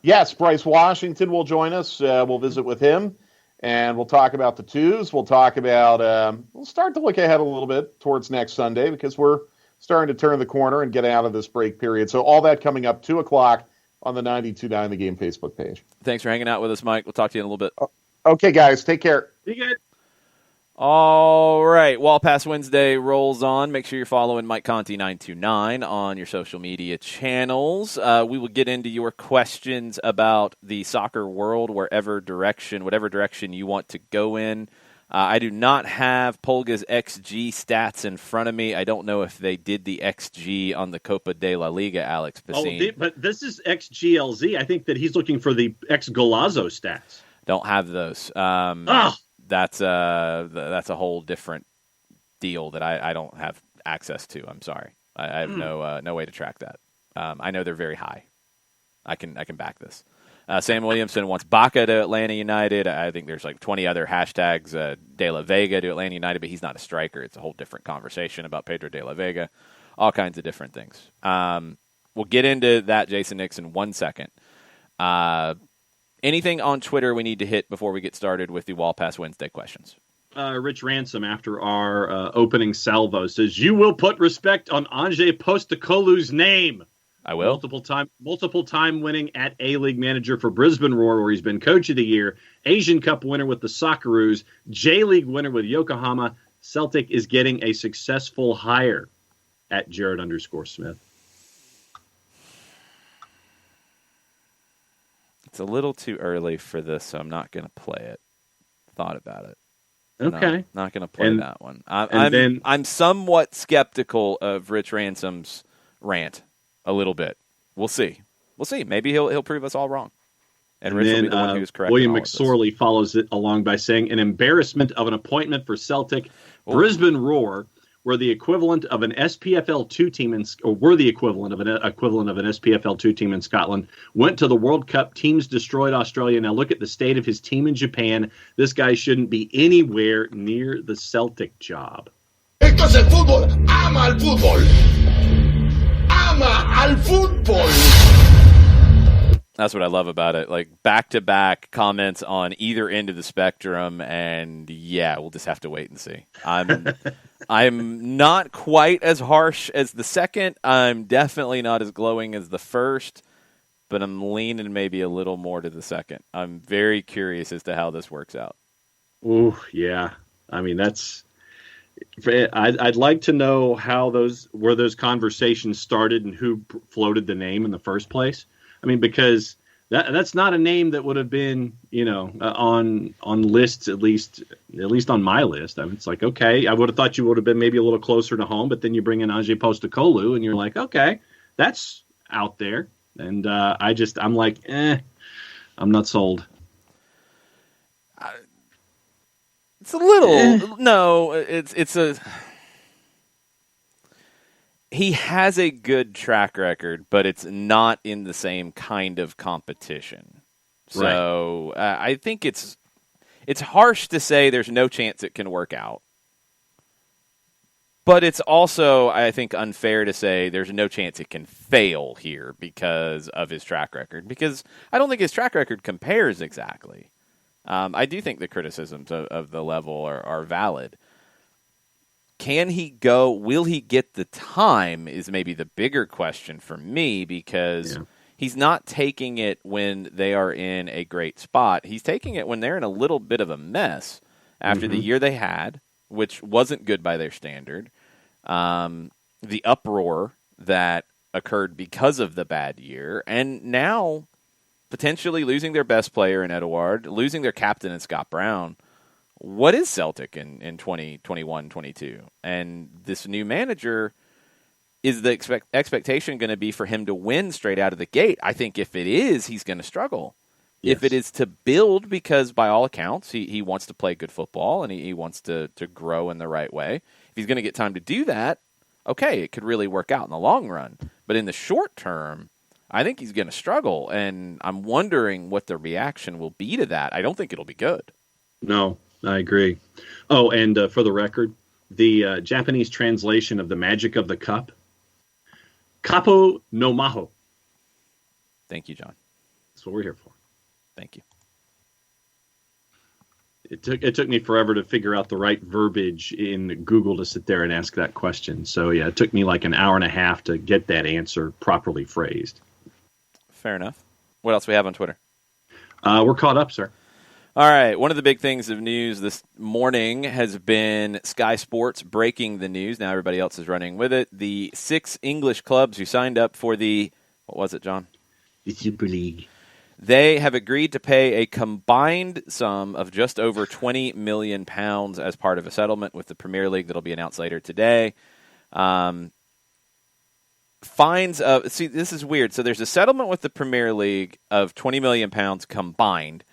Yes, Bryce Washington will join us. We'll visit with him, and we'll talk about the twos. We'll talk about we'll start to look ahead a little bit towards next Sunday because we're starting to turn the corner and get out of this break period. So all that coming up 2 o'clock on the 92.9 The Game Facebook page. Thanks for hanging out with us, Mike. We'll talk to you in a little bit. Okay, guys, take care. Be good. All right, Wall Pass Wednesday rolls on. Make sure you're following Mike Conti 929 on your social media channels. We will get into your questions about the soccer world, whatever direction you want to go in. I do not have Polga's XG stats in front of me. I don't know if they did the XG on the Copa de la Liga, Alex Pacine. But this is XGLZ. I think that he's looking for the ex-Golazo stats. Don't have those. That's a whole different deal that I don't have access to. I'm sorry. I have no way to track that. I know they're very high. I can back this. Sam Williamson wants Baca to Atlanta United. I think there's like 20 other hashtags. De La Vega to Atlanta United, but he's not a striker. It's a whole different conversation about Pedro De La Vega. All kinds of different things. We'll get into that, Jason Nixon, in 1 second. Anything on Twitter we need to hit before we get started with the Wall Pass Wednesday questions? Rich Ransom, after our opening salvo, says, "You will put respect on Anže Postecoglou's name." I will. Multiple time winning at A-League manager for Brisbane Roar, where he's been Coach of the Year, Asian Cup winner with the Socceroos, J-League winner with Yokohama. Celtic is getting a successful hire at Jared_Smith. It's a little too early for this, so I'm not going to play it. Thought about it. Okay. No, not going to play that one. I'm somewhat skeptical of Rich Ransom's rant. A little bit. We'll see. Maybe he'll prove us all wrong. And Rich will be the one who's correct. William McSorley follows it along by saying, "An embarrassment of an appointment for Celtic. Brisbane Roar were the equivalent of an SPFL 2 team in SPFL 2 team in Scotland. Went to the World Cup. Teams destroyed Australia. Now look at the state of his team in Japan. This guy shouldn't be anywhere near the Celtic job." Esto es el fútbol. Ama el fútbol. Al fútbol. That's what I love about it. Like back-to-back comments on either end of the spectrum, and yeah, we'll just have to wait and see. I'm not quite as harsh as the second. I'm definitely not as glowing as the first, but I'm leaning maybe a little more to the second. I'm very curious as to how this works out. Ooh, yeah. I mean, I'd like to know where those conversations started and who floated the name in the first place. I mean, because that's not a name that would have been, on lists, at least on my list. I mean, it's like, okay, I would have thought you would have been maybe a little closer to home, but then you bring in Anže Postecoglou and you're like, okay, that's out there. And I'm like, I'm not sold. It's a little no. It's a. He has a good track record, but it's not in the same kind of competition. So I think it's harsh to say there's no chance it can work out. But it's also, I think, unfair to say there's no chance it can fail here because of his track record. Because I don't think his track record compares exactly. I do think the criticisms of the level are valid. Can he go? Will he get the time is maybe the bigger question for me because he's not taking it when they are in a great spot. He's taking it when they're in a little bit of a mess after the year they had, which wasn't good by their standard. The uproar that occurred because of the bad year, and now potentially losing their best player in Edouard, losing their captain in Scott Brown. What is Celtic in 2021-22? And this new manager, is the expectation going to be for him to win straight out of the gate? I think if it is, he's going to struggle. Yes. If it is to build, because by all accounts, he wants to play good football and he wants to grow in the right way. If he's going to get time to do that, okay, it could really work out in the long run. But in the short term, I think he's going to struggle, and I'm wondering what the reaction will be to that. I don't think it'll be good. No, I agree. Oh, and for the record, the Japanese translation of the magic of the cup, Kapo no Maho. Thank you, John. That's what we're here for. Thank you. It took me forever to figure out the right verbiage in Google to sit there and ask that question. So, yeah, it took me like an hour and a half to get that answer properly phrased. Fair enough. What else we have on Twitter? We're caught up, sir. All right. One of the big things of news this morning has been Sky Sports breaking the news. Now everybody else is running with it. The 6 English clubs who signed up for what was it, John? The Super League. They have agreed to pay a combined sum of just over £20 million as part of a settlement with the Premier League that will be announced later today. This is weird. So there's a settlement with the Premier League of £20 million combined.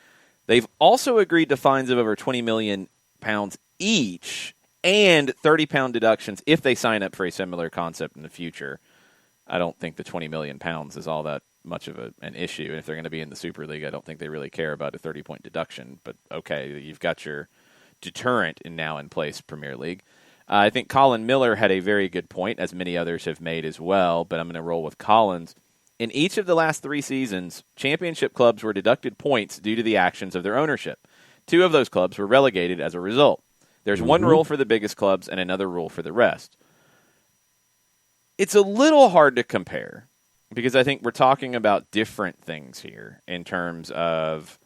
They've also agreed to fines of over £20 million each and £30 deductions if they sign up for a similar concept in the future. I don't think the £20 million is all that much of an issue. And if they're going to be in the Super League, I don't think they really care about a 30-point deduction. But okay, you've got your deterrent now in place, Premier League. I think Colin Miller had a very good point, as many others have made as well, but I'm going to roll with Collins. In each of the last 3 seasons, championship clubs were deducted points due to the actions of their ownership. 2 of those clubs were relegated as a result. There's one rule for the biggest clubs and another rule for the rest. It's a little hard to compare because I think we're talking about different things here in terms of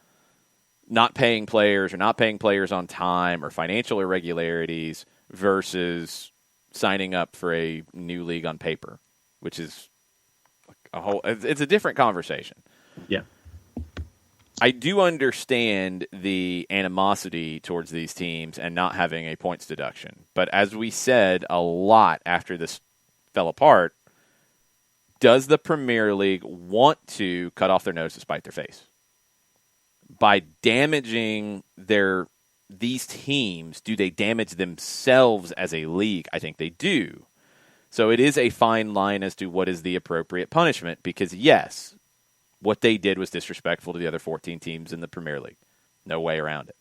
not paying players or not paying players on time or financial irregularities versus signing up for a new league on paper, which is it's a different conversation. Yeah. I do understand the animosity towards these teams and not having a points deduction. But as we said a lot after this fell apart, does the Premier League want to cut off their nose to spite their face? By damaging these teams, do they damage themselves as a league? I think they do. So it is a fine line as to what is the appropriate punishment because, yes, what they did was disrespectful to the other 14 teams in the Premier League. No way around it.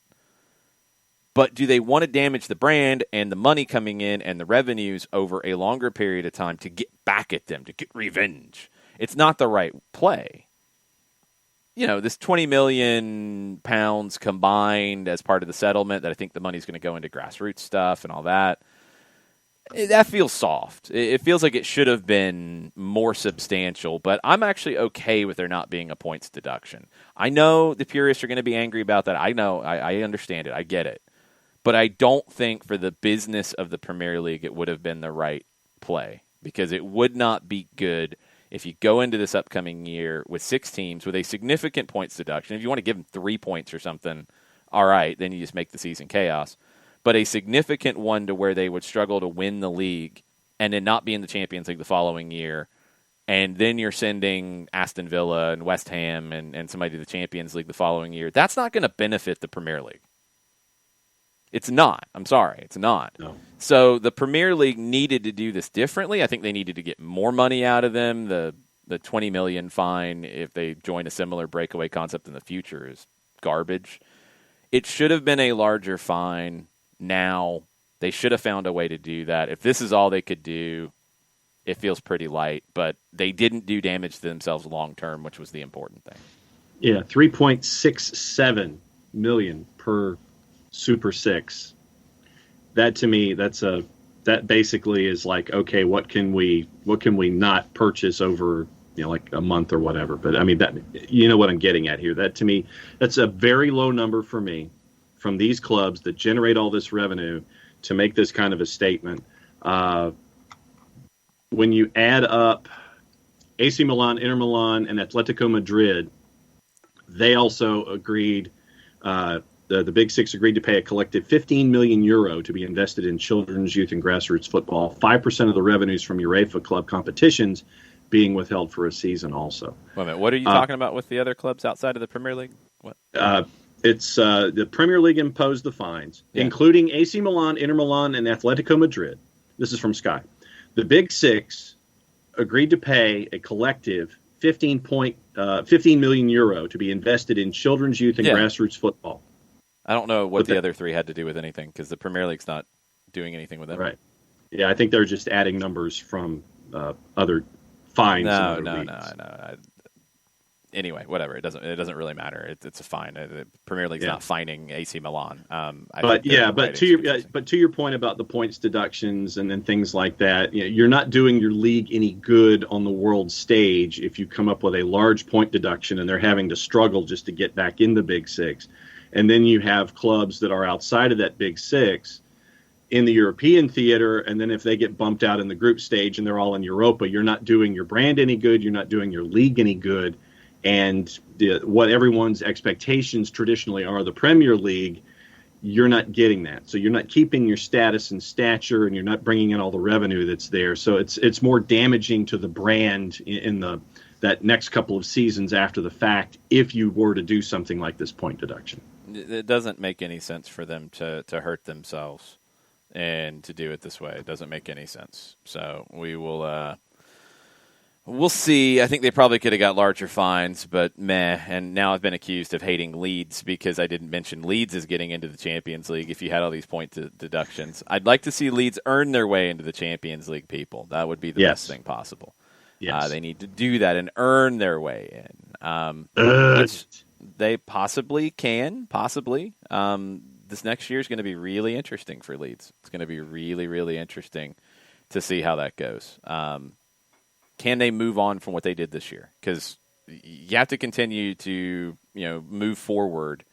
But do they want to damage the brand and the money coming in and the revenues over a longer period of time to get back at them, to get revenge? It's not the right play. You know, this £20 million combined as part of the settlement that I think the money's going to go into grassroots stuff and all that, that feels soft. It feels like it should have been more substantial, but I'm actually okay with there not being a points deduction. I know the purists are going to be angry about that. I know. I understand it. I get it. But I don't think for the business of the Premier League it would have been the right play because it would not be good if you go into this upcoming year with 6 teams with a significant points deduction. If you want to give them 3 points or something, all right, then you just make the season chaos. But a significant one to where they would struggle to win the league and then not be in the Champions League the following year. And then you're sending Aston Villa and West Ham and somebody to the Champions League the following year. That's not going to benefit the Premier League. It's not. I'm sorry. It's not. No. So the Premier League needed to do this differently. I think they needed to get more money out of them. The $20 million fine, if they join a similar breakaway concept in the future, is garbage. It should have been a larger fine. Now, they should have found a way to do that. If this is all they could do, it feels pretty light. But they didn't do damage to themselves long term, which was the important thing. Yeah, $3.67 million per Super 6. That to me, that basically is like, okay, what can we not purchase over, like a month or whatever. But I mean, that, you know what I'm getting at here. That to me, that's a very low number for me from these clubs that generate all this revenue to make this kind of a statement. When you add up AC Milan, Inter Milan, and Atletico Madrid, they also agreed, the Big Six agreed to pay a collective €15 million to be invested in children's, youth, and grassroots football. 5% of the revenues from UEFA club competitions being withheld for a season also. Wait a minute. What are you talking about with the other clubs outside of the Premier League? What? It's the Premier League imposed the fines, including AC Milan, Inter Milan, and Atletico Madrid. This is from Sky. The Big Six agreed to pay a collective 15 million euro to be invested in children's, youth, and grassroots football. I don't know what the other three had to do with anything because the Premier League's not doing anything with them. Right. Yeah, I think they're just adding numbers from other fines. No. Anyway, whatever. It doesn't really matter. It's a fine. The Premier League's not fining AC Milan. But to your point about the points deductions and then things like that, you're not doing your league any good on the world stage if you come up with a large point deduction and they're having to struggle just to get back in the Big Six, and then you have clubs that are outside of that Big Six in the European theater, and then if they get bumped out in the group stage and they're all in Europa, you're not doing your brand any good. You're not doing your league any good. And what everyone's expectations traditionally are, the Premier League, you're not getting that. So you're not keeping your status and stature, and you're not bringing in all the revenue that's there. So it's more damaging to the brand in that next couple of seasons after the fact if you were to do something like this point deduction. It doesn't make any sense for them to hurt themselves and to do it this way. It doesn't make any sense. So we will... We'll see. I think they probably could have got larger fines, but meh. And now I've been accused of hating Leeds because I didn't mention Leeds is getting into the Champions League if you had all these point deductions. I'd like to see Leeds earn their way into the Champions League, people. That would be the best thing possible. Yes. They need to do that and earn their way in, which they possibly can, this next year is going to be really interesting for Leeds. It's going to be really, really interesting to see how that goes. Can they move on from what they did this year? Because you have to continue to, move forward.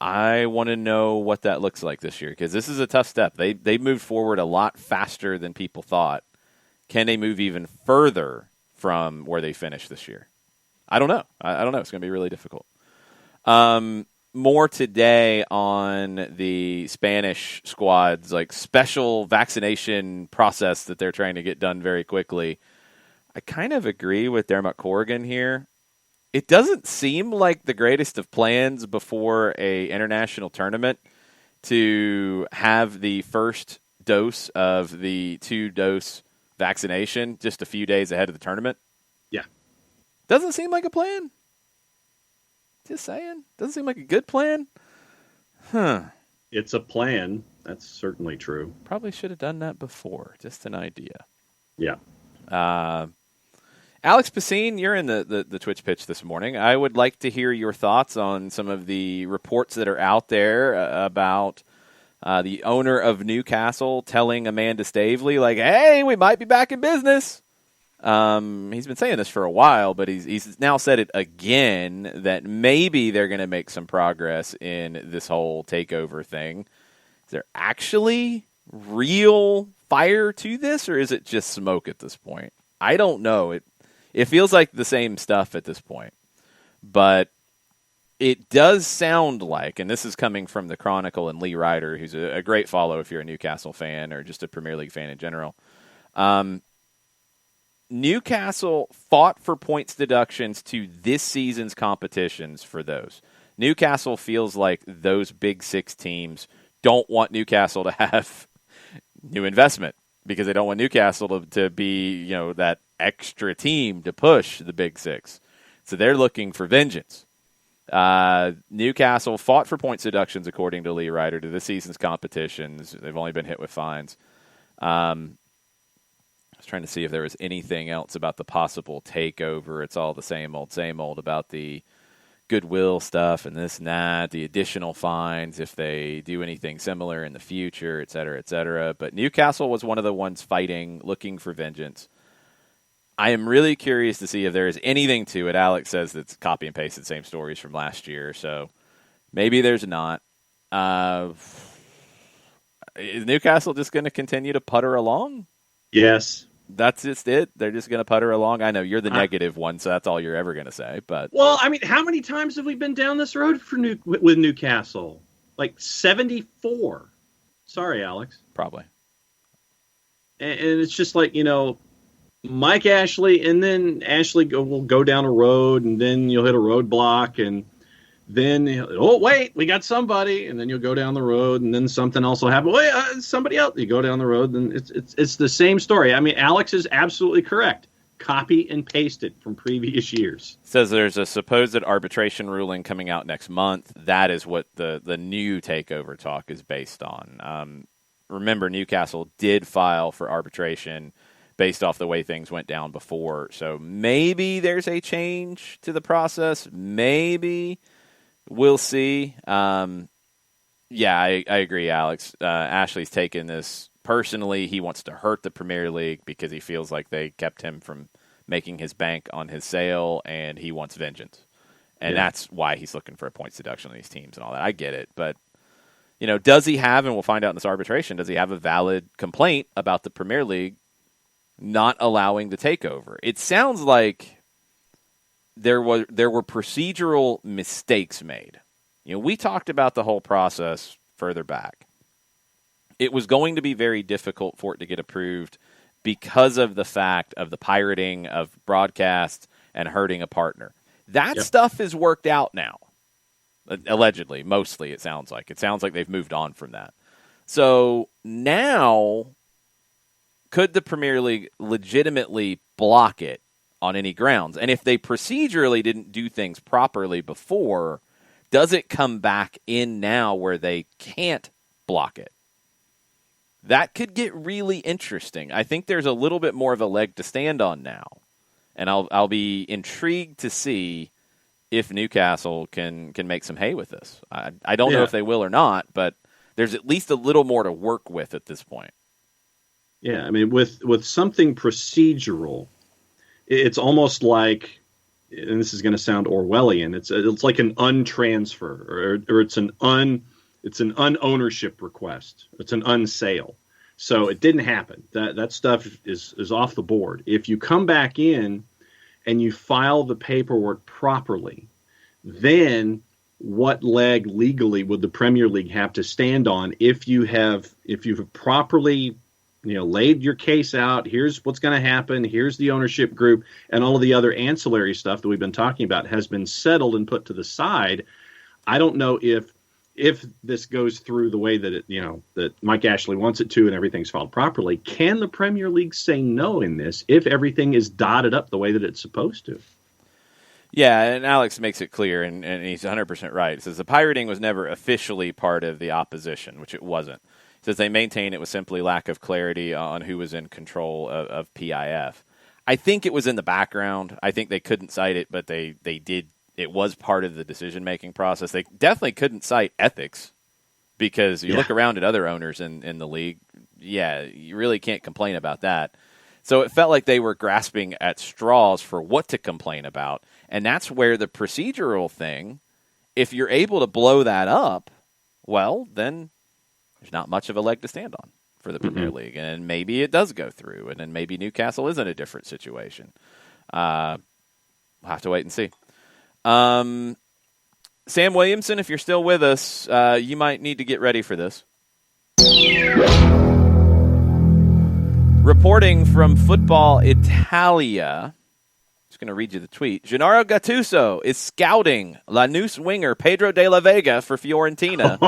I want to know what that looks like this year because this is a tough step. They moved forward a lot faster than people thought. Can they move even further from where they finished this year? I don't know. I don't know. It's going to be really difficult. More today on the Spanish squad's special vaccination process that they're trying to get done very quickly. I kind of agree with Dermot Corrigan here. It doesn't seem like the greatest of plans before a international tournament to have the first dose of the 2-dose vaccination just a few days ahead of the tournament. Yeah. Doesn't seem like a plan. Just saying. Doesn't seem like a good plan. It's a plan. That's certainly true. Probably should have done that before. Just an idea. Yeah. Alex Pacine, you're in the Twitch pitch this morning. I would like to hear your thoughts on some of the reports that are out there about the owner of Newcastle telling Amanda Stavely, hey, we might be back in business. He's been saying this for a while, but he's now said it again that maybe they're going to make some progress in this whole takeover thing. Is there actually real fire to this, or is it just smoke at this point? I don't know. It feels like the same stuff at this point, but it does sound like, and this is coming from the Chronicle and Lee Ryder, who's a great follow if you're a Newcastle fan or just a Premier League fan in general. Newcastle fought for points deductions to this season's competitions for those. Newcastle feels like those Big Six teams don't want Newcastle to have new investment because they don't want Newcastle to be, that extra team to push the Big Six. So they're looking for vengeance. Newcastle fought for points deductions, according to Lee Ryder, to this season's competitions. They've only been hit with fines. I was trying to see if there was anything else about the possible takeover. It's all the same old about the goodwill stuff and this and that, the additional fines if they do anything similar in the future, et cetera, et cetera. But Newcastle was one of the ones fighting, looking for vengeance. I am really curious to see if there is anything to it. Alex says that's copy and paste the same stories from last year, so maybe there's not. Is Newcastle just going to continue to putter along? Yes. That's just it? They're just going to putter along? I know you're the negative one, so that's all you're ever going to say. But well, I mean, how many times have we been down this road with Newcastle? 74. Sorry, Alex. Probably. And it's just Mike Ashley, and then Ashley will go down a road, and then you'll hit a roadblock, and then, wait, we got somebody, and then you'll go down the road, and then something else will happen. Wait, somebody else. You go down the road, and it's the same story. I mean, Alex is absolutely correct. copy and paste it from previous years. Says there's a supposed arbitration ruling coming out next month. That is what the new takeover talk is based on. Remember, Newcastle did file for arbitration based off the way things went down before. So maybe there's a change to the process. Maybe. We'll see. Yeah, I agree, Alex. Ashley's taken this personally. He wants to hurt the Premier League because he feels like they kept him from making his bank on his sale, and he wants vengeance. And that's why he's looking for a point deduction on these teams and all that. I get it. But, does he have, and we'll find out in this arbitration, does he have a valid complaint about the Premier League not allowing the takeover? It sounds like there were procedural mistakes made. We talked about the whole process further back. It was going to be very difficult for it to get approved because of the fact of the pirating of broadcast and hurting a partner. That stuff is worked out now. Allegedly, mostly, it sounds like. It sounds like they've moved on from that. So now, could the Premier League legitimately block it on any grounds? And if they procedurally didn't do things properly before, does it come back in now where they can't block it? That could get really interesting. I think there's a little bit more of a leg to stand on now. And I'll be intrigued to see if Newcastle can make some hay with this. I don't know if they will or not, but there's at least a little more to work with at this point. Yeah, I mean, with something procedural, it's almost like, and this is going to sound Orwellian, it's like an untransfer, or it's an unownership request. It's an unsale. So it didn't happen. That stuff is off the board. If you come back in and you file the paperwork properly, then what leg legally would the Premier League have to stand on if you have properly laid your case out? Here's what's going to happen. Here's the ownership group, and all of the other ancillary stuff that we've been talking about has been settled and put to the side. I don't know if this goes through the way that that Mike Ashley wants it to and everything's filed properly. Can the Premier League say no in this if everything is dotted up the way that it's supposed to? Yeah, and Alex makes it clear, and he's 100% right. He says the pirating was never officially part of the opposition, which it wasn't. He says they maintain it was simply lack of clarity on who was in control of PIF. I think it was in the background. I think they couldn't cite it, but they did. It was part of the decision-making process. They definitely couldn't cite ethics because you look around at other owners in the league, you really can't complain about that. So it felt like they were grasping at straws for what to complain about, and that's where the procedural thing, if you're able to blow that up, well, then there's not much of a leg to stand on for the Premier League, and maybe it does go through, and then maybe Newcastle is in a different situation. We'll have to wait and see. Sam Williamson, if you're still with us, you might need to get ready for this. Reporting from Football Italia, just going to read you the tweet. Gennaro Gattuso is scouting Lanús winger Pedro de la Vega for Fiorentina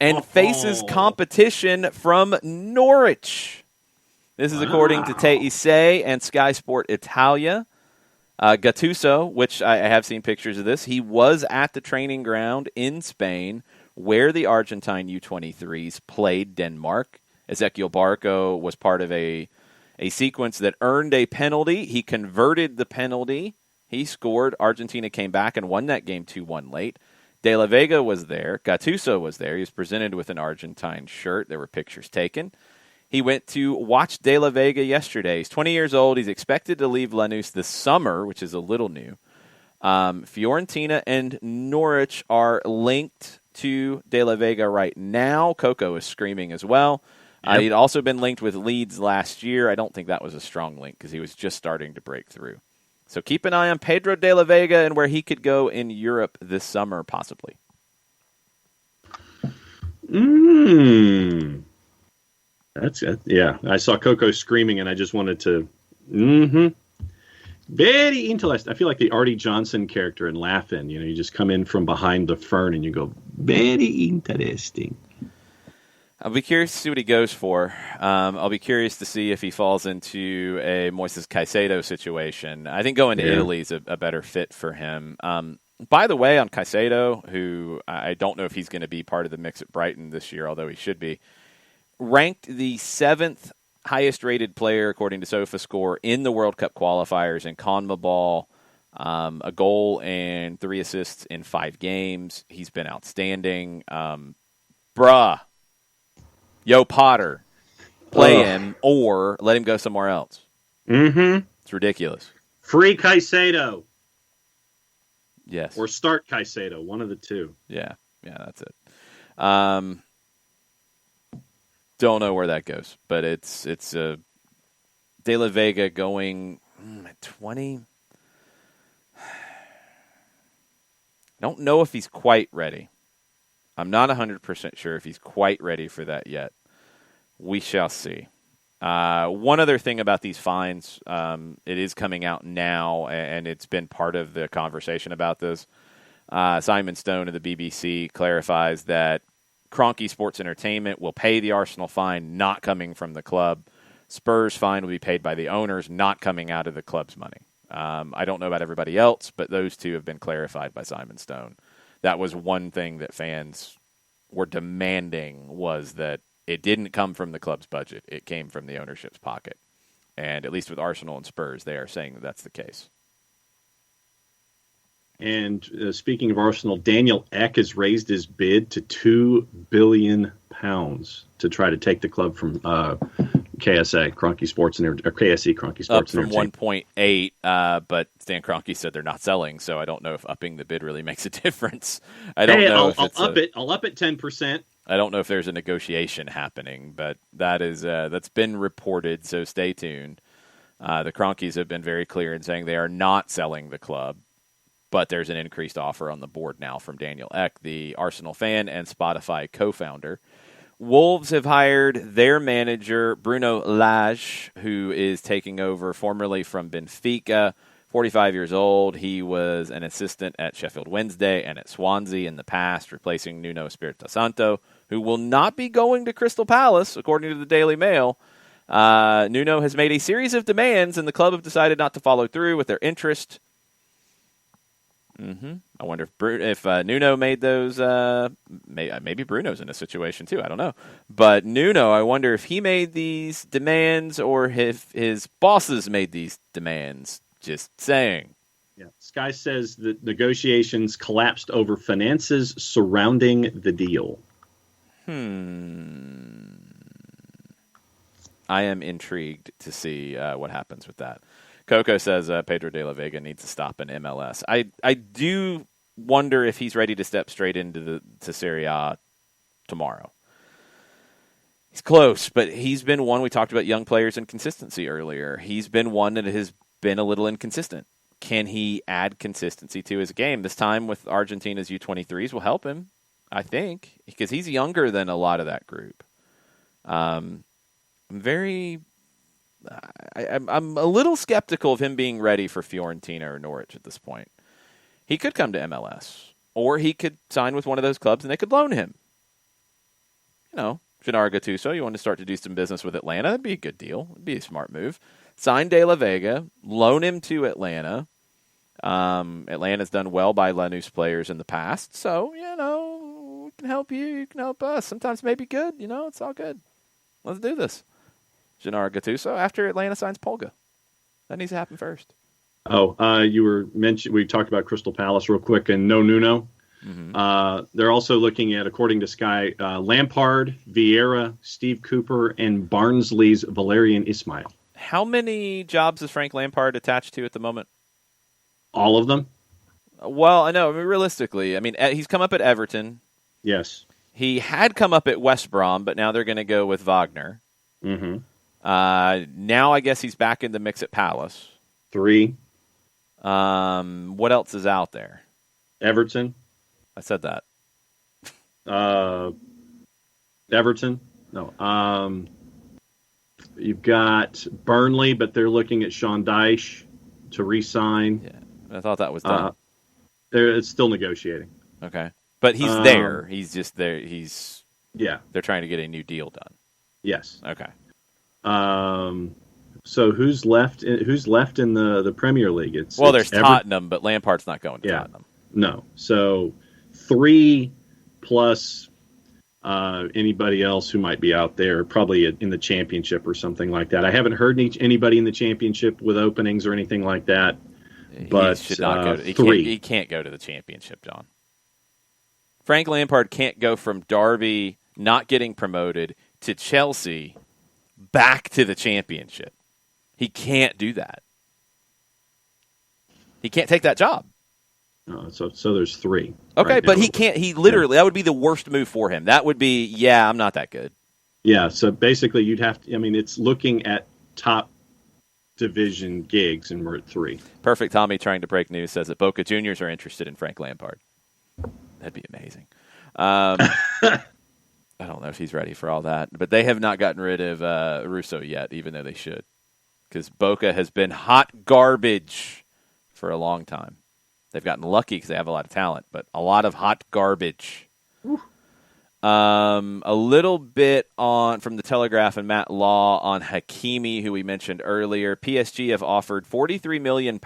and faces competition from Norwich. This is according to TIC and Sky Sport Italia. Gattuso, which I have seen pictures of this, he was at the training ground in Spain where the Argentine U23s played Denmark. Ezequiel Barco was part of a sequence that earned a penalty. He converted the penalty. He scored. Argentina came back and won that game 2-1 late. De La Vega was there. Gattuso was there. He was presented with an Argentine shirt. There were pictures taken. He went to watch De La Vega yesterday. He's 20 years old. He's expected to leave Lanús this summer, which is a little new. Fiorentina and Norwich are linked to De La Vega right now. Coco is screaming as well. He'd also been linked with Leeds last year. I don't think that was a strong link because he was just starting to break through. So keep an eye on Pedro de la Vega and where he could go in Europe this summer, possibly. That's it. Yeah, I saw Coco screaming, and I just wanted to. Very interesting. I feel like the Artie Johnson character in Laugh-In. You just come in from behind the fern, and you go, very interesting. I'll be curious to see what he goes for. I'll be curious to see if he falls into a Moises Caicedo situation. I think going to Italy is a better fit for him. By the way, on Caicedo, who I don't know if he's going to be part of the mix at Brighton this year, although he should be, ranked the 7th highest-rated player, according to SofaScore, in the World Cup qualifiers in CONMEBOL. A goal and 3 assists in 5 games. He's been outstanding. Yo, Potter, play him or let him go somewhere else. Mm-hmm. It's ridiculous. Free Caicedo. Yes. Or start Caicedo, one of the two. Yeah, that's it. Don't know where that goes, but it's De La Vega going at 20. Don't know if he's quite ready. I'm not 100% sure if he's quite ready for that yet. We shall see. One other thing about these fines, it is coming out now, and it's been part of the conversation about this. Simon Stone of the BBC clarifies that Kroenke Sports Entertainment will pay the Arsenal fine not coming from the club. Spurs fine will be paid by the owners, not coming out of the club's money. I don't know about everybody else, but those two have been clarified by Simon Stone. That was one thing that fans were demanding, was that it didn't come from the club's budget. It came from the ownership's pocket. And at least with Arsenal and Spurs, they are saying that that's the case. And speaking of Arsenal, Daniel Ek has raised his bid to £2 billion to try to take the club from KSA, Kroenke Sports or KSE, Kroenke Sports Up from 1.8, but Stan Kroenke said they're not selling, so I don't know if upping the bid really makes a difference. I don't know if I'll up it 10%. I don't know if there's a negotiation happening, but that's been reported, so stay tuned. The Kroenkes have been very clear in saying they are not selling the club, but there's an increased offer on the board now from Daniel Ek, the Arsenal fan and Spotify co-founder. Wolves have hired their manager, Bruno Lage, who is taking over formerly from Benfica, 45 years old. He was an assistant at Sheffield Wednesday and at Swansea in the past, replacing Nuno Espirito Santo, who will not be going to Crystal Palace, according to the Daily Mail. Nuno has made a series of demands, and the club have decided not to follow through with their interest. I wonder if Nuno made those. Maybe Bruno's in a situation too. I don't know. But Nuno, I wonder if he made these demands or if his bosses made these demands. Just saying. Yeah. Sky says that negotiations collapsed over finances surrounding the deal. I am intrigued to see what happens with that. Coco says Pedro de la Vega needs to stop in MLS. I do wonder if he's ready to step straight into Serie A tomorrow. He's close, but he's been one. We talked about young players and consistency earlier. He's been one that has been a little inconsistent. Can he add consistency to his game? This time with Argentina's U23s will help him, I think, because he's younger than a lot of that group. I'm a little skeptical of him being ready for Fiorentina or Norwich at this point. He could come to MLS, or he could sign with one of those clubs and they could loan him. You know, Gennaro Gattuso, you want to start to do some business with Atlanta, that'd be a good deal. It'd be a smart move. Sign De La Vega, loan him to Atlanta. Atlanta's done well by Lanús players in the past, so, you know, we can help you, you can help us. Sometimes it may be good, you know, it's all good. Let's do this. Gennaro Gattuso after Atlanta signs Polga. That needs to happen first. You were mentioned. We talked about Crystal Palace real quick and no Nuno. They're also looking at, according to Sky, Lampard, Vieira, Steve Cooper, and Barnsley's Valerian Ismail. How many jobs is Frank Lampard attached to at the moment? All of them. Well, I know. I mean, realistically, he's come up at Everton. Yes. He had come up at West Brom, but now they're going to go with Wagner. Now I guess he's back in the mix at Palace. 3. What else is out there? Everton. I said that. Everton. No. You've got Burnley, but they're looking at Sean Dyche to re-sign. Yeah, I thought that was done. It's still negotiating. Okay, but he's there. He's just there. He's Yeah. They're trying to get a new deal done. Yes. Okay. So who's left? Who's left in the Premier League? There's Tottenham, but Lampard's not going to Tottenham. No. So 3 plus anybody else who might be out there, probably in the Championship or something like that. I haven't heard anybody in the Championship with openings or anything like that. But he should not go to, 3. He can't go to the Championship, John. Frank Lampard can't go from Derby not getting promoted to Chelsea back to the Championship. He can't do that. He can't take that job. So there's 3. Okay, right but now. he can't. He literally, that would be the worst move for him. That would be, I'm not that good. Yeah, so basically you'd have to, it's looking at top division gigs, and we're at 3. Perfect Tommy trying to break news says that Boca Juniors are interested in Frank Lampard. That'd be amazing. I don't know if he's ready for all that, but they have not gotten rid of Russo yet, even though they should, because Boca has been hot garbage for a long time. They've gotten lucky because they have a lot of talent, but a lot of hot garbage. A little bit from the Telegraph and Matt Law on Hakimi, who we mentioned earlier. PSG have offered £43 million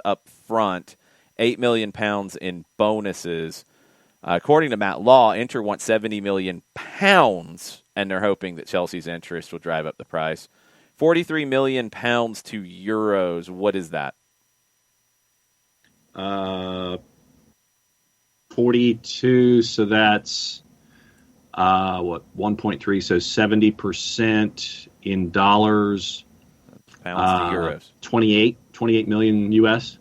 up front, £8 million in bonuses. According to Matt Law, Inter wants £70 million, and they're hoping that Chelsea's interest will drive up the price. £43 million to euros. What is that? 42. So that's 1.3. So 70% in dollars. Pounds to euros. 28 million US. Did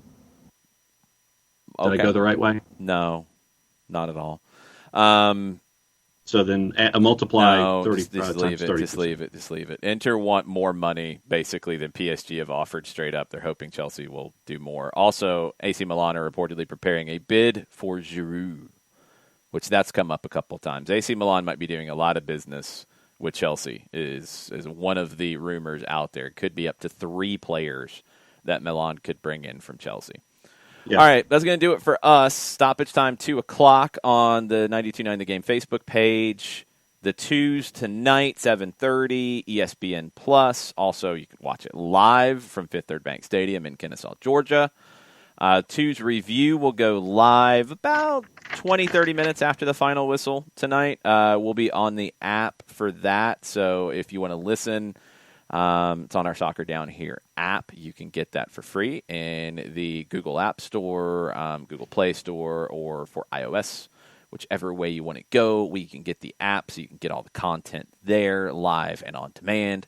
Okay. I go the right way? No, not at all. So then multiply 30 just leave it. 30%. Just leave it. Inter want more money, basically, than PSG have offered straight up. They're hoping Chelsea will do more. Also, AC Milan are reportedly preparing a bid for Giroud, which that's come up a couple times. AC Milan might be doing a lot of business with Chelsea, is one of the rumors out there. Could be up to 3 players that Milan could bring in from Chelsea. Yeah. All right, that's going to do it for us. Stoppage time, 2 o'clock on the 92.9 The Game Facebook page. The 2s tonight, 7:30, ESPN Plus. Also, you can watch it live from Fifth Third Bank Stadium in Kennesaw, Georgia. 2's review will go live about 20, 30 minutes after the final whistle tonight. We'll be on the app for that, so if you want to listen, it's on our Soccer Down Here app. You can get that for free in the Google App Store, Google Play Store, or for iOS, whichever way you want to go. We can get the app so you can get all the content there, live and on demand.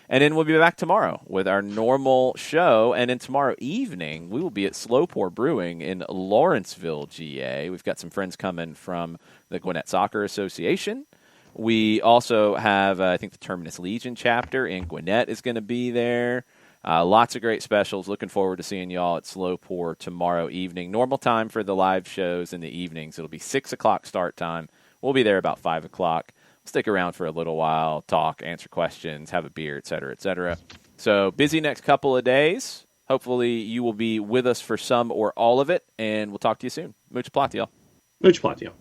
And then we'll be back tomorrow with our normal show. And then tomorrow evening, we will be at Slow Pour Brewing in Lawrenceville, GA. We've got some friends coming from the Gwinnett Soccer Association. We also have, I think, the Terminus Legion chapter in Gwinnett is going to be there. Lots of great specials. Looking forward to seeing y'all at Slow Pour tomorrow evening. Normal time for the live shows in the evenings. It'll be 6 o'clock start time. We'll be there about 5 o'clock. Stick around for a little while, talk, answer questions, have a beer, et cetera, et cetera. So busy next couple of days. Hopefully you will be with us for some or all of it, and we'll talk to you soon. Much plot, y'all. Much plot, y'all.